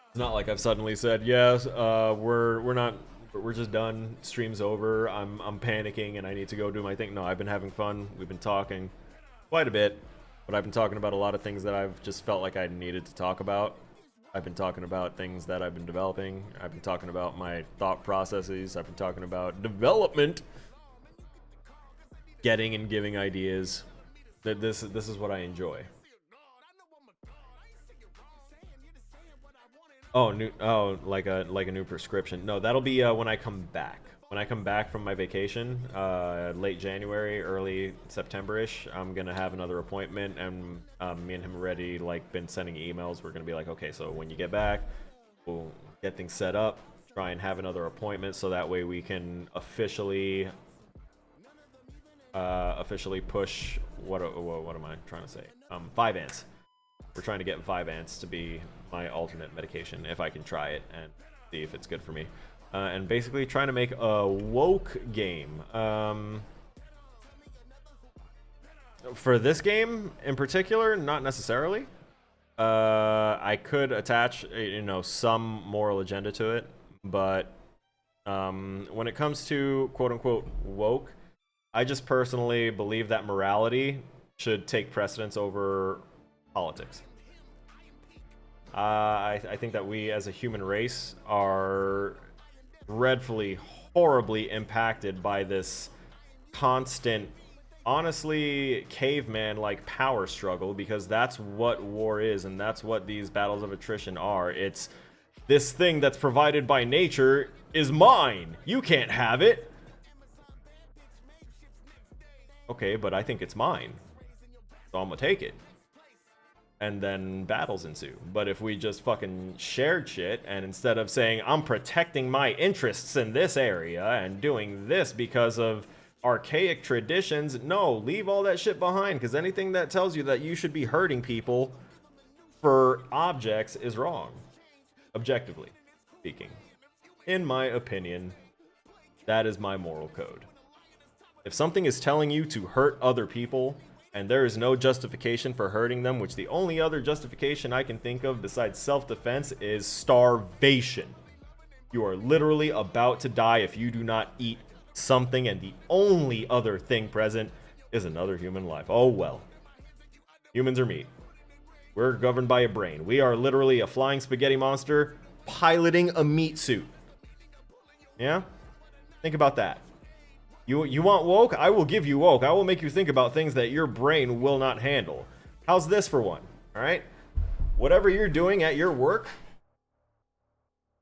S1: It's not like I've suddenly said, yes, we're just done, stream's over, I'm panicking and I need to go do my thing. No, I've been having fun. We've been talking quite a bit, but I've been talking about a lot of things that I've just felt like I needed to talk about. I've been talking about things that I've been developing. I've been talking about my thought processes. I've been talking about development, getting and giving ideas. This is what I enjoy. Oh, like a new prescription. No, that'll be when I come back. When I come back from my vacation, late January, early September-ish, I'm gonna have another appointment, and me and him already like been sending emails. We're gonna be like, okay, so when you get back, we'll get things set up, try and have another appointment, so that way we can officially push what am I trying to say? 5-ants. We're trying to get 5-ants to be my alternate medication, if I can try it and see if it's good for me. And basically trying to make a woke game. For this game in particular, not necessarily. I could attach, some moral agenda to it, but when it comes to quote-unquote woke, I just personally believe that morality should take precedence over politics. I think that we as a human race are dreadfully, horribly impacted by this constant, honestly, caveman-like power struggle, because that's what war is, and that's what these battles of attrition are. It's this thing that's provided by nature is mine. You can't have it. Okay, but I think it's mine, so I'm gonna take it. And then battles ensue. But if we just fucking shared shit, and instead of saying, I'm protecting my interests in this area and doing this because of archaic traditions, no, leave all that shit behind, because anything that tells you that you should be hurting people for objects is wrong. Objectively speaking. In my opinion, that is my moral code. If something is telling you to hurt other people, and there is no justification for hurting them, which the only other justification I can think of besides self-defense is starvation. You are literally about to die if you do not eat something, and the only other thing present is another human life. Oh well. Humans are meat. We're governed by a brain. We are literally a flying spaghetti monster piloting a meat suit. Yeah? Think about that. You want woke? I will give you woke. I will make you think about things that your brain will not handle. How's this for one? All right? Whatever you're doing at your work,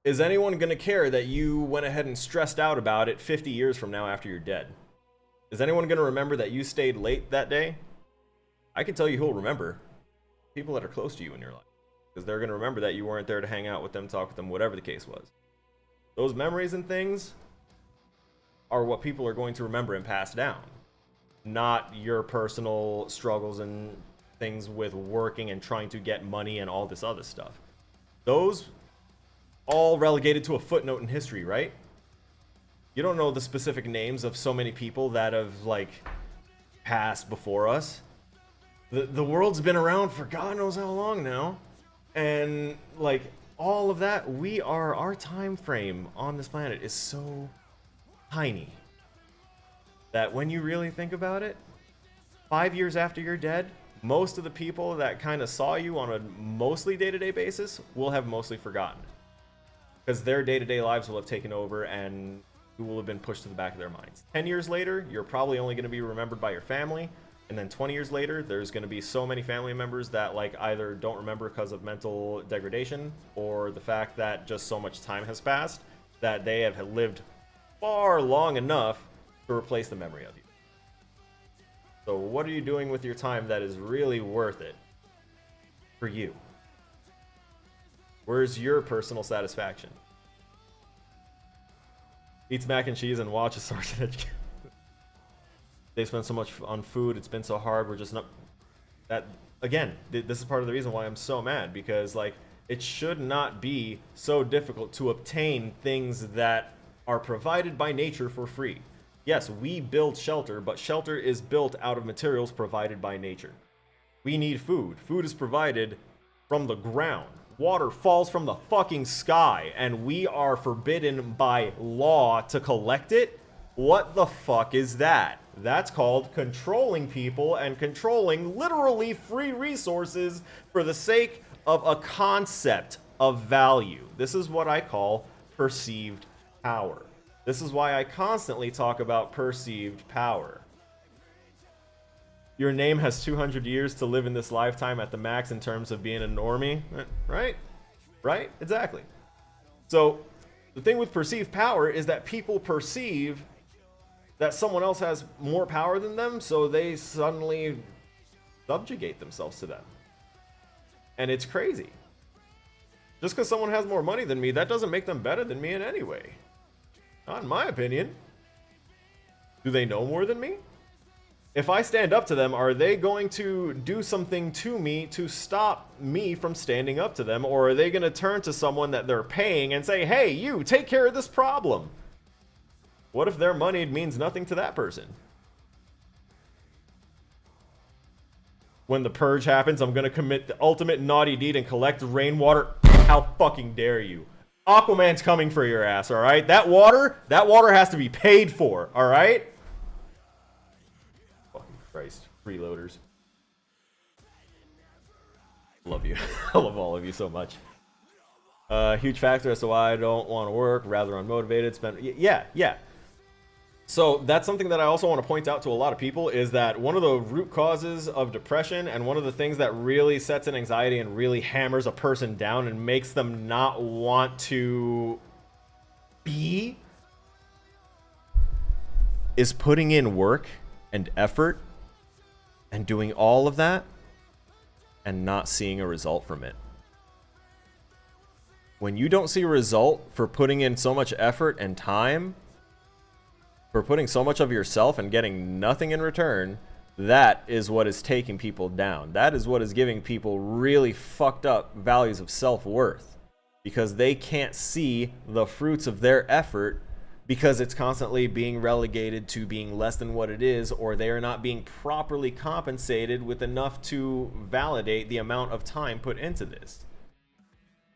S1: is anyone going to care that you went ahead and stressed out about it 50 years from now after you're dead? Is anyone going to remember that you stayed late that day? I can tell you who'll remember. People that are close to you in your life. Because they're going to remember that you weren't there to hang out with them, talk with them, whatever the case was. Those memories and things are what people are going to remember and pass down, not your personal struggles and things with working and trying to get money and all this other stuff. Those all relegated to a footnote in history, right? You don't know the specific names of so many people that have like passed before us. The world's been around for God knows how long now, and like all of that, our time frame on this planet is so tiny that when you really think about it, 5 years after you're dead, most of the people that kind of saw you on a mostly day-to-day basis will have mostly forgotten. Because their day-to-day lives will have taken over and you will have been pushed to the back of their minds. 10 years later, you're probably only going to be remembered by your family. And then 20 years later, there's going to be so many family members that like either don't remember because of mental degradation or the fact that just so much time has passed that they have lived far long enough to replace the memory of you. So what are you doing with your time that is really worth it for you? Where's your personal satisfaction? Eats mac and cheese and watches Sergeant. They spend so much on food. It's been so hard. We're just not. That again. This is part of the reason why I'm so mad, because like it should not be so difficult to obtain things that are provided by nature for free. Yes, we build shelter, but shelter is built out of materials provided by nature. We need food. Food is provided from the ground. Water falls from the fucking sky, and we are forbidden by law to collect it? What the fuck is that? That's called controlling people and controlling literally free resources for the sake of a concept of value. This is what I call perceived power. This is why I constantly talk about perceived power. Your name has 200 years to live in this lifetime at the max in terms of being a normie, right? Right? Exactly. So the thing with perceived power is that people perceive that someone else has more power than them, so they suddenly subjugate themselves to them. And it's crazy. Just because someone has more money than me, that doesn't make them better than me in any way. Not in my opinion. Do they know more than me? If I stand up to them, are they going to do something to me to stop me from standing up to them? Or are they going to turn to someone that they're paying and say, hey, you, take care of this problem? What if their money means nothing to that person? When the purge happens, I'm going to commit the ultimate naughty deed and collect rainwater. How fucking dare you? Aquaman's coming for your ass, all right? That water has to be paid for, all right? Fucking Christ, freeloaders. Love you. I love all of you so much. Huge factor as to why I don't want to work, rather unmotivated. Yeah. So that's something that I also want to point out to a lot of people, is that one of the root causes of depression and one of the things that really sets an anxiety and really hammers a person down and makes them not want to be is putting in work and effort and doing all of that and not seeing a result from it. When you don't see a result for putting in so much effort and time, for putting so much of yourself and getting nothing in return, that is what is taking people down. That is what is giving people really fucked up values of self-worth, because they can't see the fruits of their effort because it's constantly being relegated to being less than what it is, or they are not being properly compensated with enough to validate the amount of time put into this.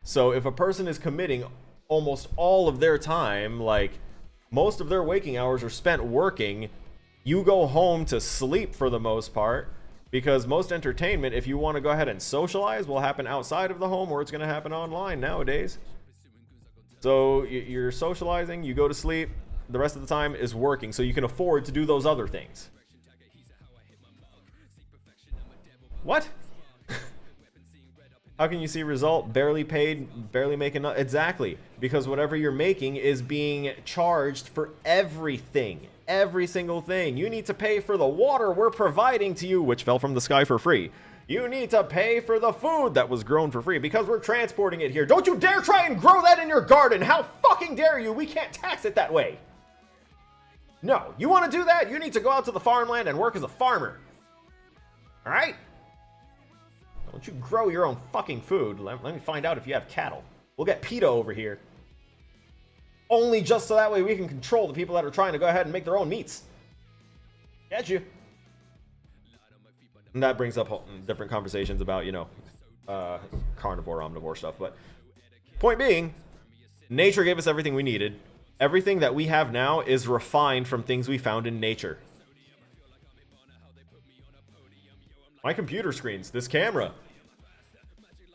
S1: So if a person is committing almost all of their time, like most of their waking hours are spent working, you go home to sleep for the most part, because most entertainment, if you want to go ahead and socialize, will happen outside of the home, or it's going to happen online nowadays. So you're socializing, you go to sleep, the rest of the time is working, so you can afford to do those other things. What? How can you see result? Barely paid, barely making... Exactly. Because whatever you're making is being charged for everything. Every single thing. You need to pay for the water we're providing to you, which fell from the sky for free. You need to pay for the food that was grown for free because we're transporting it here. Don't you dare try and grow that in your garden. How fucking dare you? We can't tax it that way. No. You want to do that? You need to go out to the farmland and work as a farmer. All right? Don't you grow your own fucking food. Let me find out if you have cattle. We'll get PETA over here. Only just so that way we can control the people that are trying to go ahead and make their own meats. Get you. And that brings up different conversations about, you know, carnivore, omnivore stuff. But Point being, nature gave us everything we needed. Everything that we have now is refined from things we found in nature. My computer screens, this camera.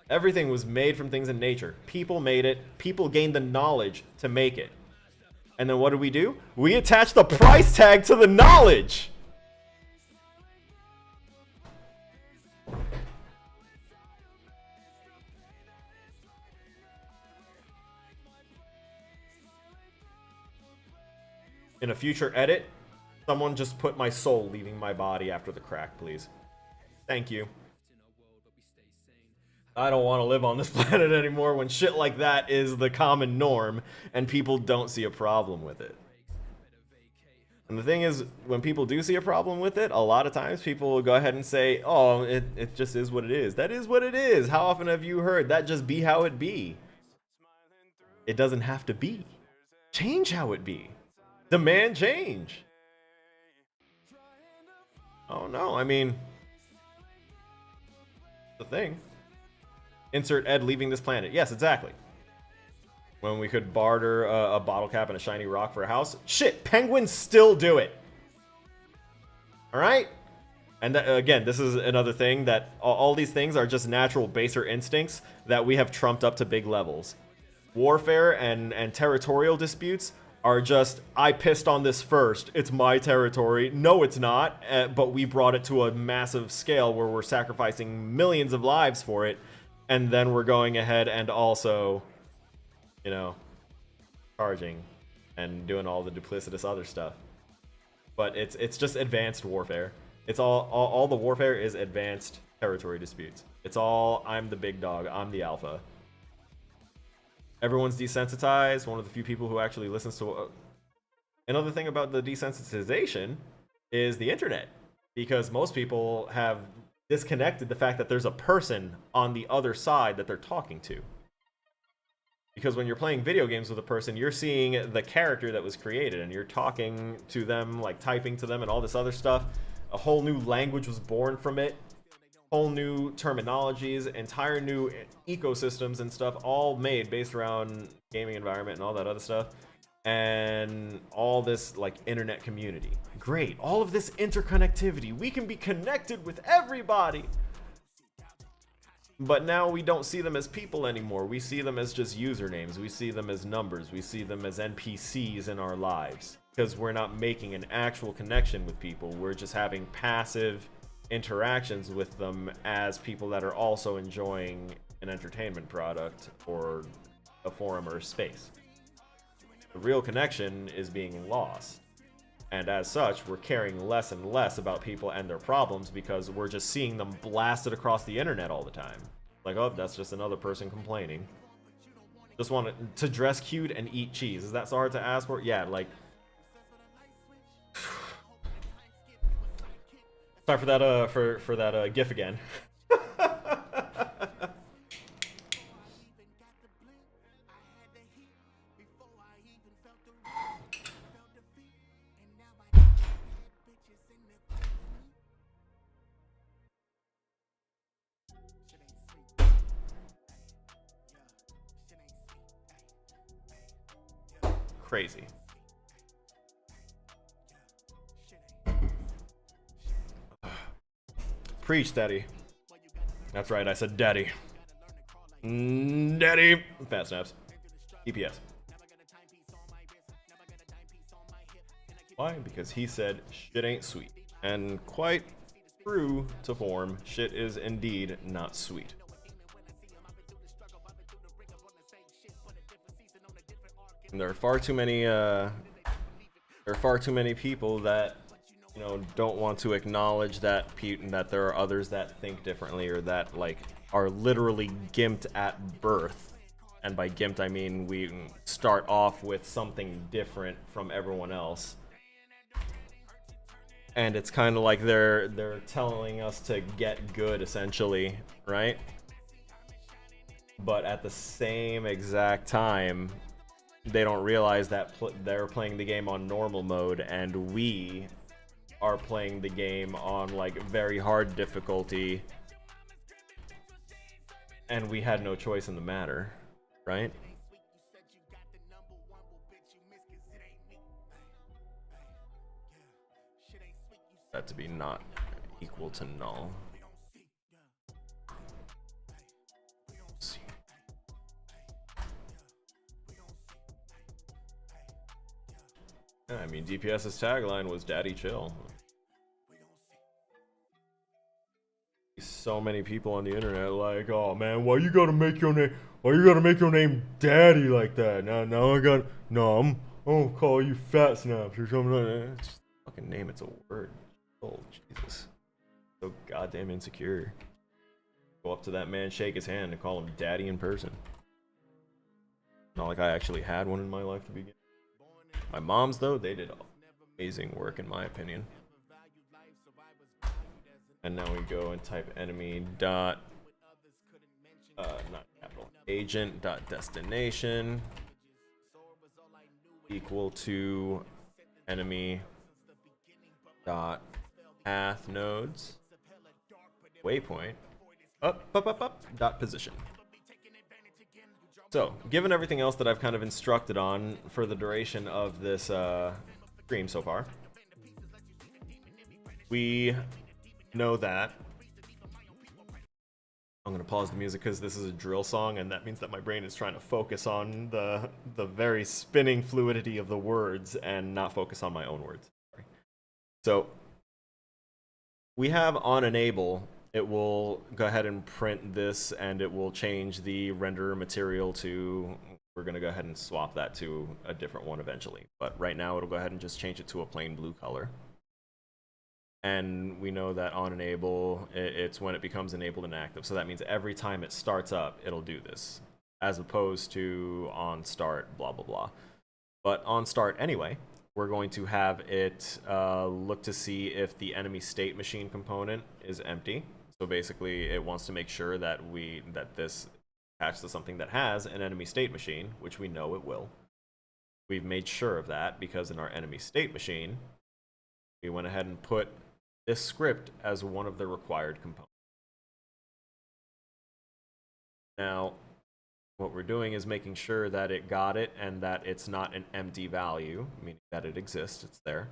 S1: Everything was made from things in nature. People made it. People gained the knowledge to make it. And then what did we do? We attached the price tag to the knowledge. In a future edit, someone just put my soul leaving my body after the crack, please. Thank you. I don't want to live on this planet anymore when shit like that is the common norm and people don't see a problem with it. And the thing is, when people do see a problem with it, a lot of times people will go ahead and say, oh, it just is what it is. That is what it is. How often have you heard that just be how it be? It doesn't have to be. Change how it be. Demand change. Oh no, I mean, the thing. Insert Ed leaving this planet. Yes, exactly. When we could barter a bottle cap and a shiny rock for a house. Shit, penguins still do it. Alright? And again, this is another thing that all these things are just natural baser instincts that we have trumped up to big levels. Warfare and territorial disputes are just, I pissed on this first, it's my territory. No, it's not, but we brought it to a massive scale where we're sacrificing millions of lives for it, and then we're going ahead and also, you know, charging and doing all the duplicitous other stuff. But it's just advanced warfare. It's all the warfare is advanced territory disputes. It's all, I'm the big dog, I'm the alpha. Everyone's desensitized. One of the few people who actually listens to... Another thing about the desensitization is the internet. Because most people have disconnected the fact that there's a person on the other side that they're talking to. Because when you're playing video games with a person, you're seeing the character that was created, and you're talking to them, like typing to them and all this other stuff. A whole new language was born from it. Whole new terminologies, entire new ecosystems and stuff, all made based around gaming environment and all that other stuff, and all this like internet community. Great, all of this interconnectivity, we can be connected with everybody. But now we don't see them as people anymore. We see them as just usernames. We see them as numbers. We see them as NPCs in our lives, because we're not making an actual connection with people. We're just having passive interactions with them as people that are also enjoying an entertainment product or a forum or a space. The real connection is being lost, and as such we're caring less and less about people and their problems because we're just seeing them blasted across the internet all the time. Like, oh, that's just another person complaining. Just want to dress cute and eat cheese. Is that so hard to ask for? Yeah, like, sorry for that for that gif again. Crazy. Preach, daddy. That's right, I said daddy. Daddy. Fat snaps. EPS. Why? Because he said shit ain't sweet. And quite true to form, shit is indeed not sweet. And there are far too many people that, you know, don't want to acknowledge that that there are others that think differently, or that like are literally gimped at birth. And by gimped I mean we start off with something different from everyone else. And it's kind of like they're telling us to get good, essentially, right? But at the same exact time, they don't realize that they're playing the game on normal mode, and we are playing the game on like very hard difficulty, and we had no choice in the matter. right? That to be not equal to null. Yeah, I mean, DPS's tagline was "Daddy chill." So many people on the internet like, "Oh man, why you gotta make your name? Why you gotta make your name Daddy like that? Now I got no. I'm gonna call you Fat Snaps or something like that." It's just a fucking name. It's a word. Oh Jesus, so goddamn insecure. Go up to that man, shake his hand, and call him Daddy in person. Not like I actually had one in my life to begin. My mom's though, they did amazing work in my opinion. And now we go and type enemy dot not capital agent dot destination equal to enemy dot path nodes waypoint up dot position. So, given everything else that I've kind of instructed on for the duration of this stream so far, we know that I'm gonna pause the music because this is a drill song, and that means that my brain is trying to focus on the very spinning fluidity of the words and not focus on my own words. Sorry. So we have on enable. It will go ahead and print this, and it will change the render material to. We're gonna go ahead and swap that to a different one eventually, but right now it'll go ahead and just change it to a plain blue color. And we know that on enable, it's when it becomes enabled and active. So that means every time it starts up, it'll do this, as opposed to on start, blah, blah, blah. But on start anyway, we're going to have it look to see if the enemy state machine component is empty. So basically, it wants to make sure that this attached to something that has an enemy state machine, which we know it will. We've made sure of that because in our enemy state machine, we went ahead and put this script as one of the required components. Now, what we're doing is making sure that it got it and that it's not an empty value, meaning that it exists, it's there.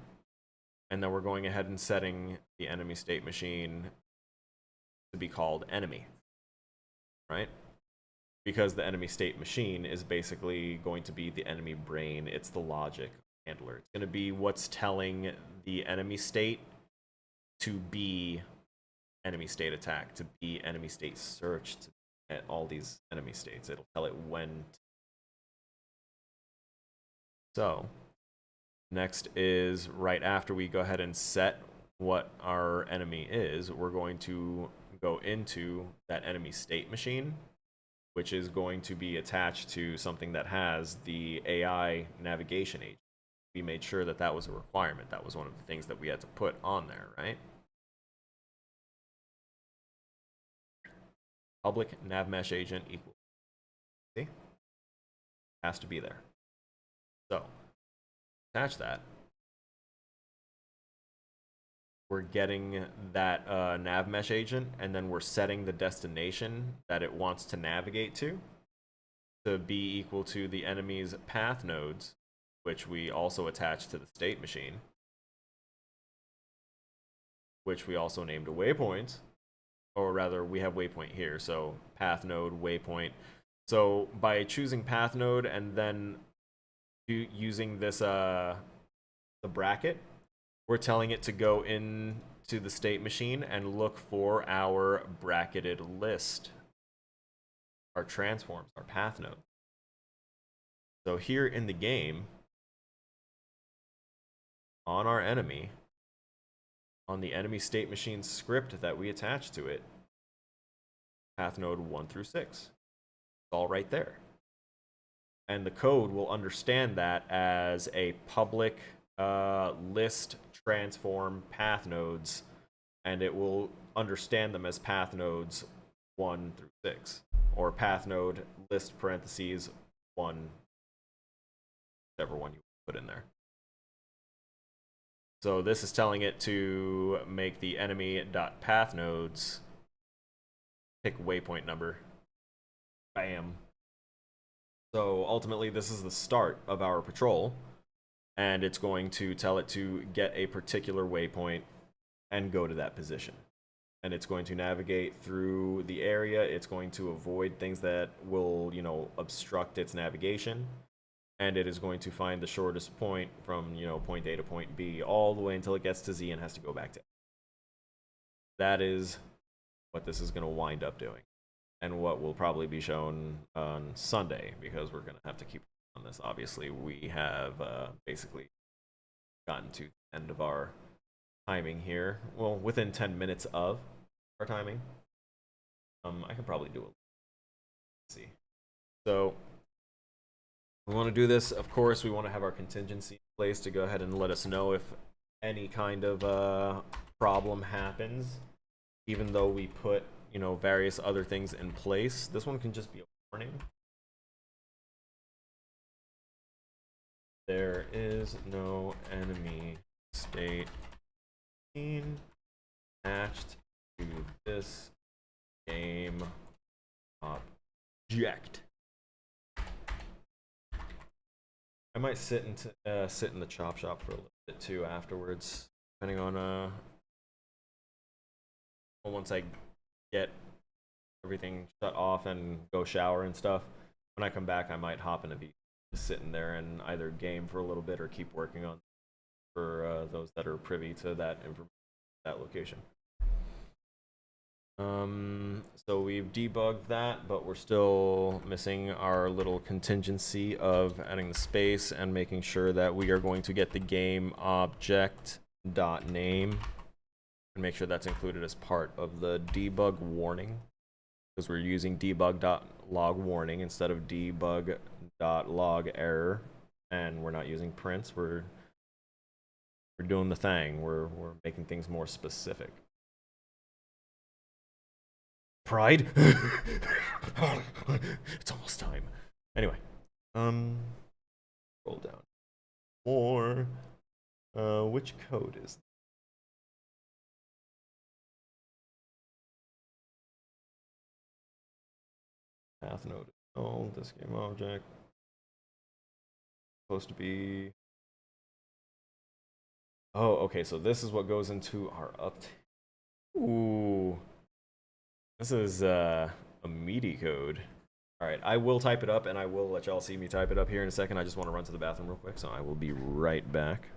S1: And then we're going ahead and setting the enemy state machine to be called enemy, right? Because the enemy state machine is basically going to be the enemy brain. It's the logic handler. It's going to be what's telling the enemy state to be enemy state attack, to be enemy state search, to at all these enemy states. It'll tell it when. So next is right after we go ahead and set what our enemy is, we're going to go into that enemy state machine, which is going to be attached to something that has the AI navigation agent. We made sure that that was a requirement. That was one of the things that we had to put on there, right? Public nav mesh agent equals. See? Has to be there. So, attach that. We're getting that nav mesh agent, and then we're setting the destination that it wants to navigate to be equal to the enemy's path nodes, which we also attach to the state machine, which we also named a waypoint, or rather we have waypoint here, so path node, waypoint. So by choosing path node and then using this the bracket, we're telling it to go into the state machine and look for our bracketed list, our transforms, our path node. So here in the game, on our enemy, on the enemy state machine script that we attach to it, path node 1 through 6. It's all right there. And the code will understand that as a public list transform path nodes, and it will understand them as path nodes 1 through 6, or path node list parentheses 1, whichever one you put in there. So this is telling it to make the enemy.path nodes pick waypoint number. Bam. So ultimately, this is the start of our patrol, and it's going to tell it to get a particular waypoint and go to that position. And it's going to navigate through the area. It's going to avoid things that will, obstruct its navigation. And it is going to find the shortest point from, point A to point B all the way until it gets to Z and has to go back to A. That is what this is going to wind up doing. And what will probably be shown on Sunday, because we're going to have to keep on this. Obviously, we have basically gotten to the end of our timing here. Well, within 10 minutes of our timing. I can probably do it. Let's see. So we want to do this. Of course, we want to have our contingency in place to go ahead and let us know if any kind of problem happens. Even though we put, various other things in place, this one can just be a warning. There is no enemy state being matched to this game object. I might sit in the chop shop for a little bit too afterwards, depending on once I get everything shut off and go shower and stuff. When I come back, I might hop in a V, just sitting there and either game for a little bit or keep working on for those that are privy to that information, that location. So we've debugged that, but we're still missing our little contingency of adding the space and making sure that we are going to get the game object dot name and make sure that's included as part of the debug warning, because we're using debug.log warning instead of debug.log error, and we're not using prints. We're doing the thing. We're making things more specific. Pride. It's almost time. Anyway, roll down. Or which code is path node? Oh, this game object supposed to be. Oh, okay. So this is what goes into our update. Ooh. This is a meaty code. All right, I will type it up, and I will let y'all see me type it up here in a second. I just want to run to the bathroom real quick, so I will be right back.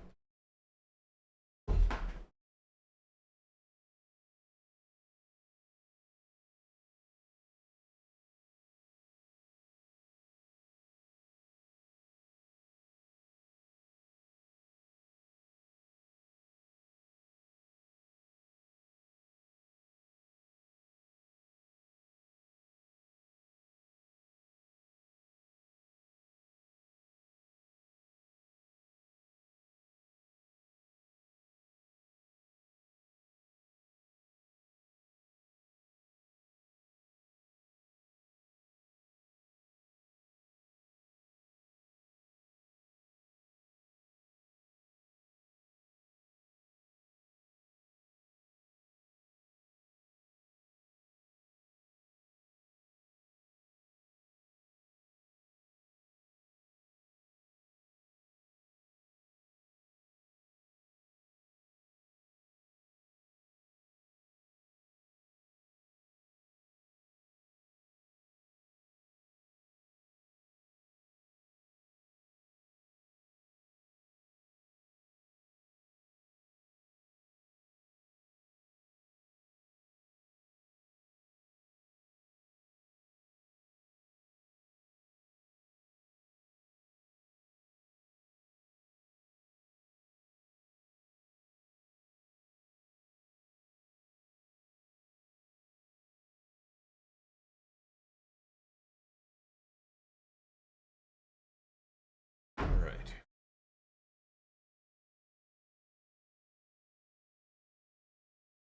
S1: All right.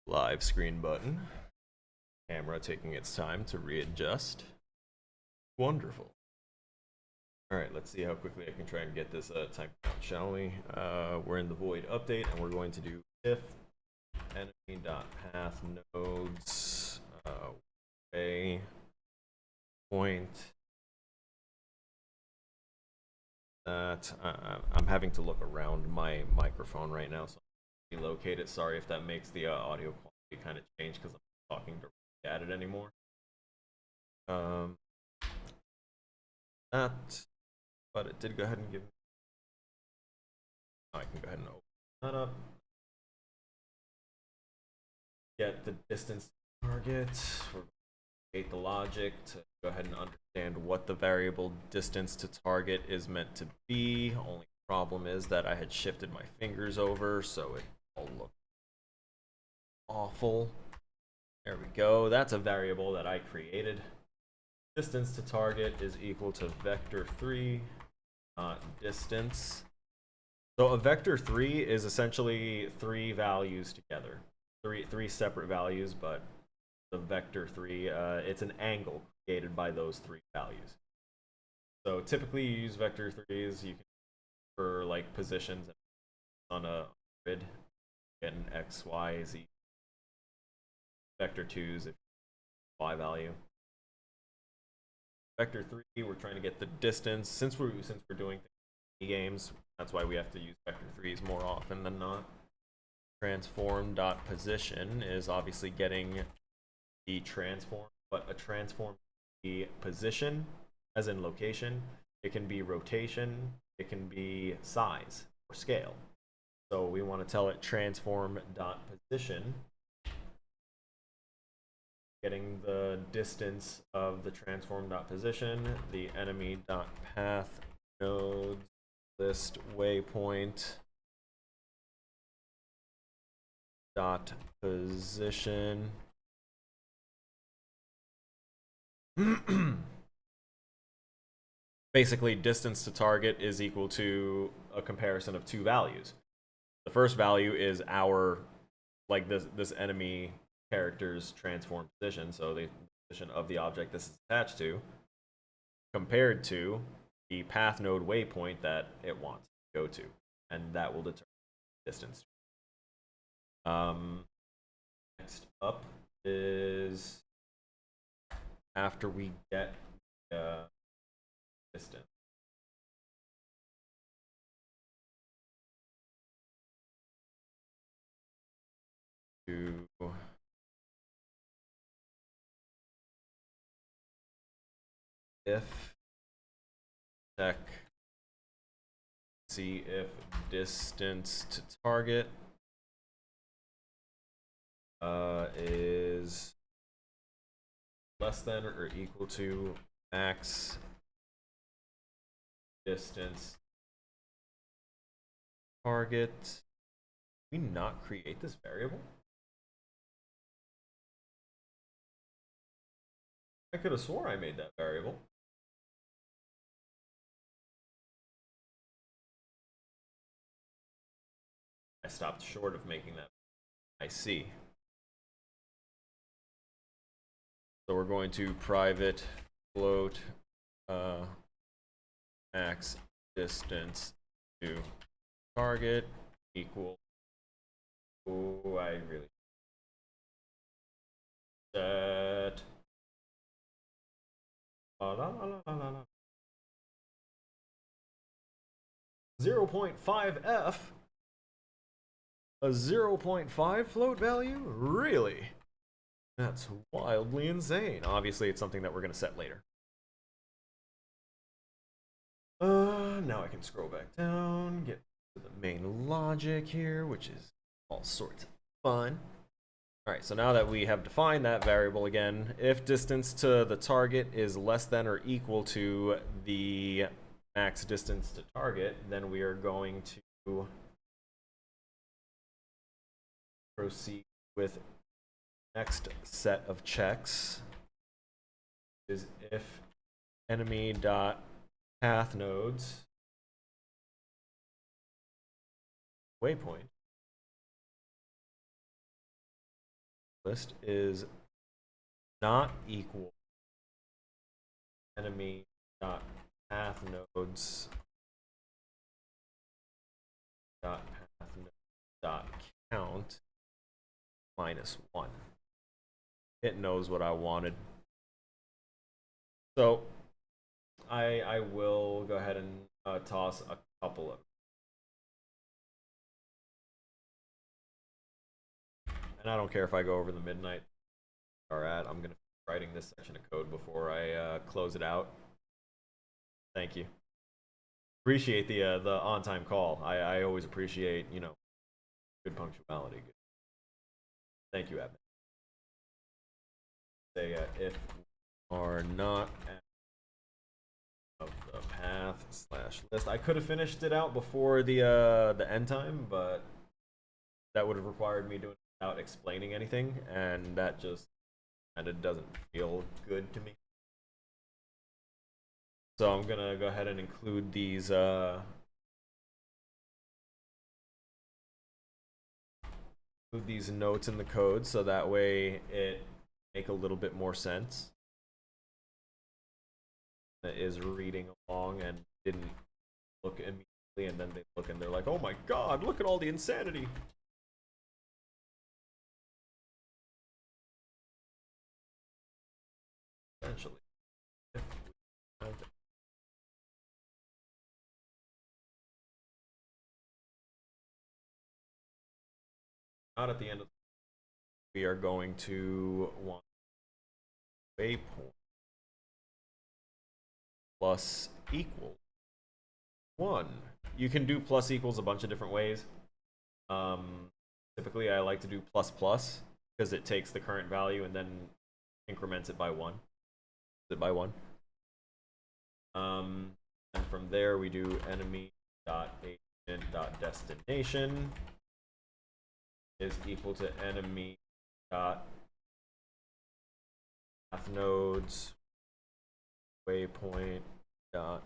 S1: Live screen button. Camera taking its time to readjust. Wonderful. All right, let's see how quickly I can try and get this typed out, shall we? We're in the void update, and we're going to do if enemy.path nodes way point that. I'm having to look around my microphone right now, so I'll relocate it. Sorry if that makes the audio quality kind of change because I'm not talking directly at it anymore. But it did go ahead and give me. I can go ahead and open that up. Get the distance target. We're going to create the logic to go ahead and understand what the variable distance to target is meant to be. Only problem is that I had shifted my fingers over, so it all looked awful. There we go. That's a variable that I created. Distance to target is equal to vector 3 distance. So a vector 3 is essentially 3 values together. Three separate values, but the vector 3, it's an angle created by those 3 values. So typically you use vector 3s you can for like positions on a grid, get an x, y, z. Vector 2s if y value. Vector 3, we're trying to get the distance. Since we're doing games, that's why we have to use vector 3s more often than not. Transform.position is obviously getting the transform, but a transform can be position, as in location. It can be rotation. It can be size or scale. So we want to tell it transform.position. Getting the distance of the transform.position, the enemy.path nodes list waypoint dot position. Basically, distance to target is equal to a comparison of 2 values. The first value is our, like this enemy character's transform position, so the position of the object this is attached to, compared to the path node waypoint that it wants to go to, and that will determine distance. Next up is after we get distance. To if check, see if distance to target is less than or equal to max distance target. Did we not create this variable? I could have swore I made that variable. I stopped short of making that. I see. So we're going to private float max distance to target equal. Oh, I really set 0.5f. A 0.5 float value? Really? That's wildly insane. Obviously, it's something that we're going to set later. Now I can scroll back down, get to the main logic here, which is all sorts of fun. Alright, so now that we have defined that variable again, if distance to the target is less than or equal to the max distance to target, then we are going to proceed with next set of checks, is if enemy dot path nodes waypoint list is not equal enemy dot path nodes dot path node dot count -1. It knows what I wanted. So I will go ahead and toss a couple of. And I don't care if I go over the midnight are at. I'm gonna be writing this section of code before I close it out. Thank you. Appreciate the on-time call. I always appreciate, you know, good punctuality. Thank you, admin. Say if we are not at of the path / list. I could have finished it out before the end time, but that would have required me doing it without explaining anything, and that just kind of doesn't feel good to me. So I'm gonna go ahead and include these notes in the code, so that way it make a little bit more sense. That is reading along and didn't look immediately, and then they look and they're like, "Oh my God! Look at all the insanity." Essentially, not at the end of. We are going to want waypoint plus equal 1. You can do plus equals a bunch of different ways. Typically, I like to do plus plus because it takes the current value and then increments it by 1. And from there, we do enemy.agent.destination is equal to enemy dot path nodes waypoint dot.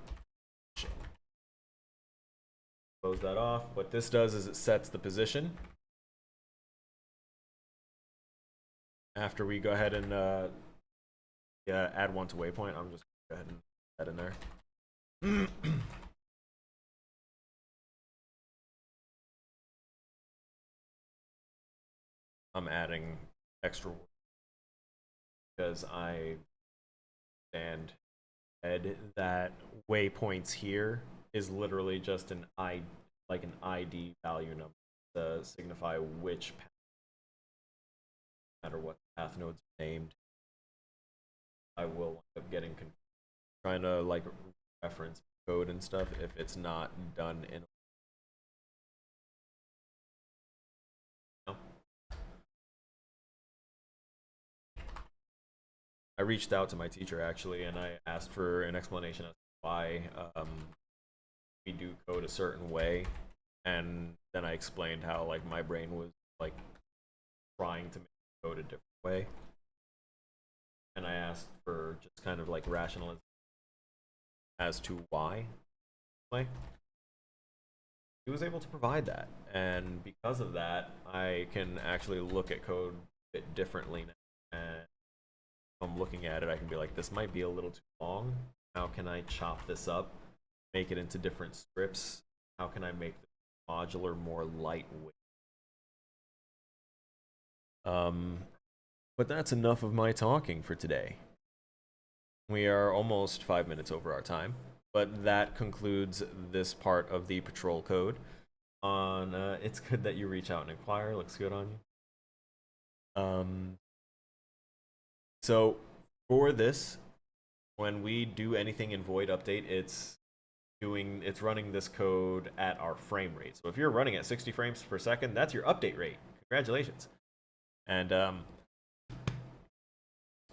S1: Close that off. What this does is it sets the position. After we go ahead and add 1 to waypoint, I'm just going to go ahead and add in there. I'm adding extra work because I understand that waypoints here is literally just an ID value number to signify which path, no matter what path node's named. I will end up getting confused trying to like reference code and stuff if it's not done in. I reached out to my teacher actually, and I asked for an explanation as to why we do code a certain way, and then I explained how like my brain was like trying to make code a different way, and I asked for just kind of like rationalization as to why. Like, he was able to provide that, and because of that, I can actually look at code a bit differently now. And I'm looking at it, I can be like, this might be a little too long. How can I chop this up, make it into different scripts? How can I make the modular more lightweight? But that's enough of my talking for today. We are almost 5 minutes over our time, but that concludes this part of the patrol code. It's good that you reach out and inquire. Looks good on you. So for this, when we do anything in void update, it's running this code at our frame rate. So if you're running at 60 frames per second, that's your update rate. Congratulations. And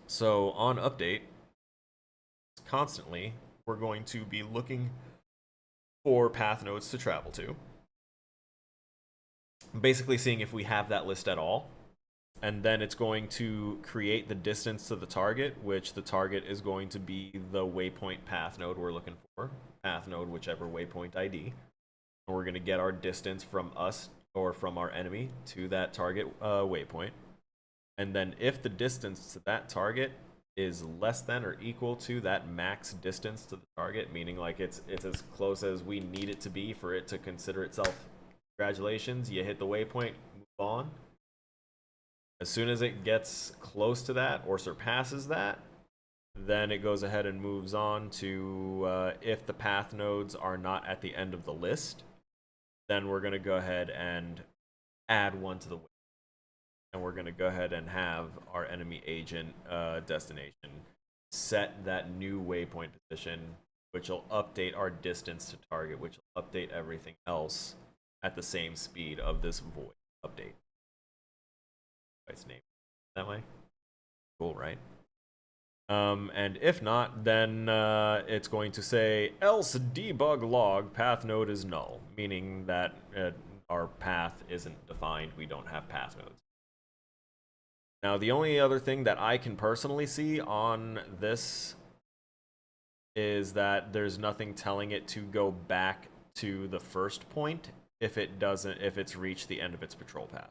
S1: so on update, constantly we're going to be looking for path nodes to travel to, basically seeing if we have that list at all. And then it's going to create the distance to the target, which the target is going to be the waypoint path node we're looking for. Path node, whichever waypoint ID. And we're going to get our distance from us or from our enemy to that target waypoint. And then if the distance to that target is less than or equal to that max distance to the target, meaning like it's as close as we need it to be for it to consider itself, congratulations, you hit the waypoint, move on. As soon as it gets close to that or surpasses that, Then it goes ahead and moves on to if the path nodes are not at the end of the list, then we're going to go ahead and add one to the waypoint. And we're going to go ahead and have our enemy agent destination set that new waypoint position, which will update our distance to target, which will update everything else at the same speed of this void update. Its name that way. Cool, right? And if not, then it's going to say else debug log path node is null, meaning that our path isn't defined. We don't have path nodes. Now, the only other thing that I can personally see on this is that there's nothing telling it to go back to the first point if it's reached the end of its patrol path.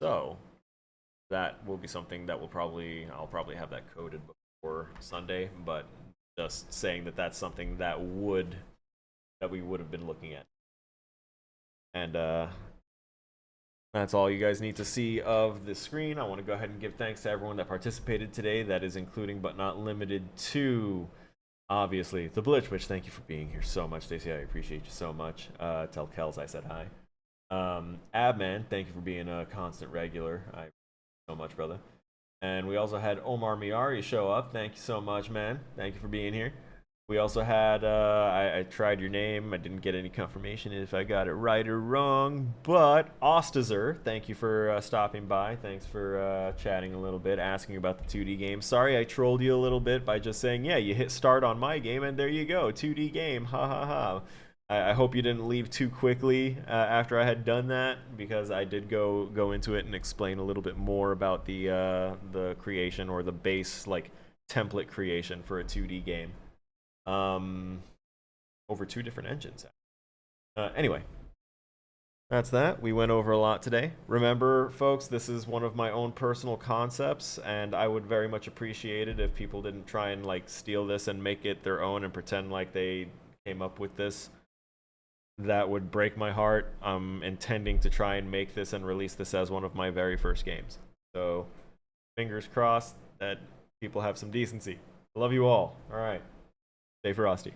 S1: So that will be something that I'll probably have that coded before Sunday, but just saying that that's something that we would have been looking at. And that's all you guys need to see of the screen. I want to go ahead and give thanks to everyone that participated today. That is including but not limited to, obviously, the Blitch, which thank you for being here so much, Stacey. I appreciate you so much. Tell Kels I said hi. Abman, thank you for being a constant regular. I so much, brother. And we also had Omar Miari show up. Thank you so much, man. Thank you for being here. We also had, I tried your name. I didn't get any confirmation if I got it right or wrong, but Ostazer, thank you for stopping by. Thanks for chatting a little bit, asking about the 2D game. Sorry I trolled you a little bit by just saying, yeah, you hit start on my game, and there you go, 2D game, ha ha ha. I hope you didn't leave too quickly after I had done that, because I did go into it and explain a little bit more about the creation, or the base like template creation for a 2D game. Over 2 different engines. Anyway, that's that. We went over a lot today. Remember, folks, this is one of my own personal concepts, and I would very much appreciate it if people didn't try and like steal this and make it their own and pretend like they came up with this. That would break my heart. I'm intending to try and make this and release this as one of my very first games. So, fingers crossed that people have some decency. I love you all. All right. Stay frosty.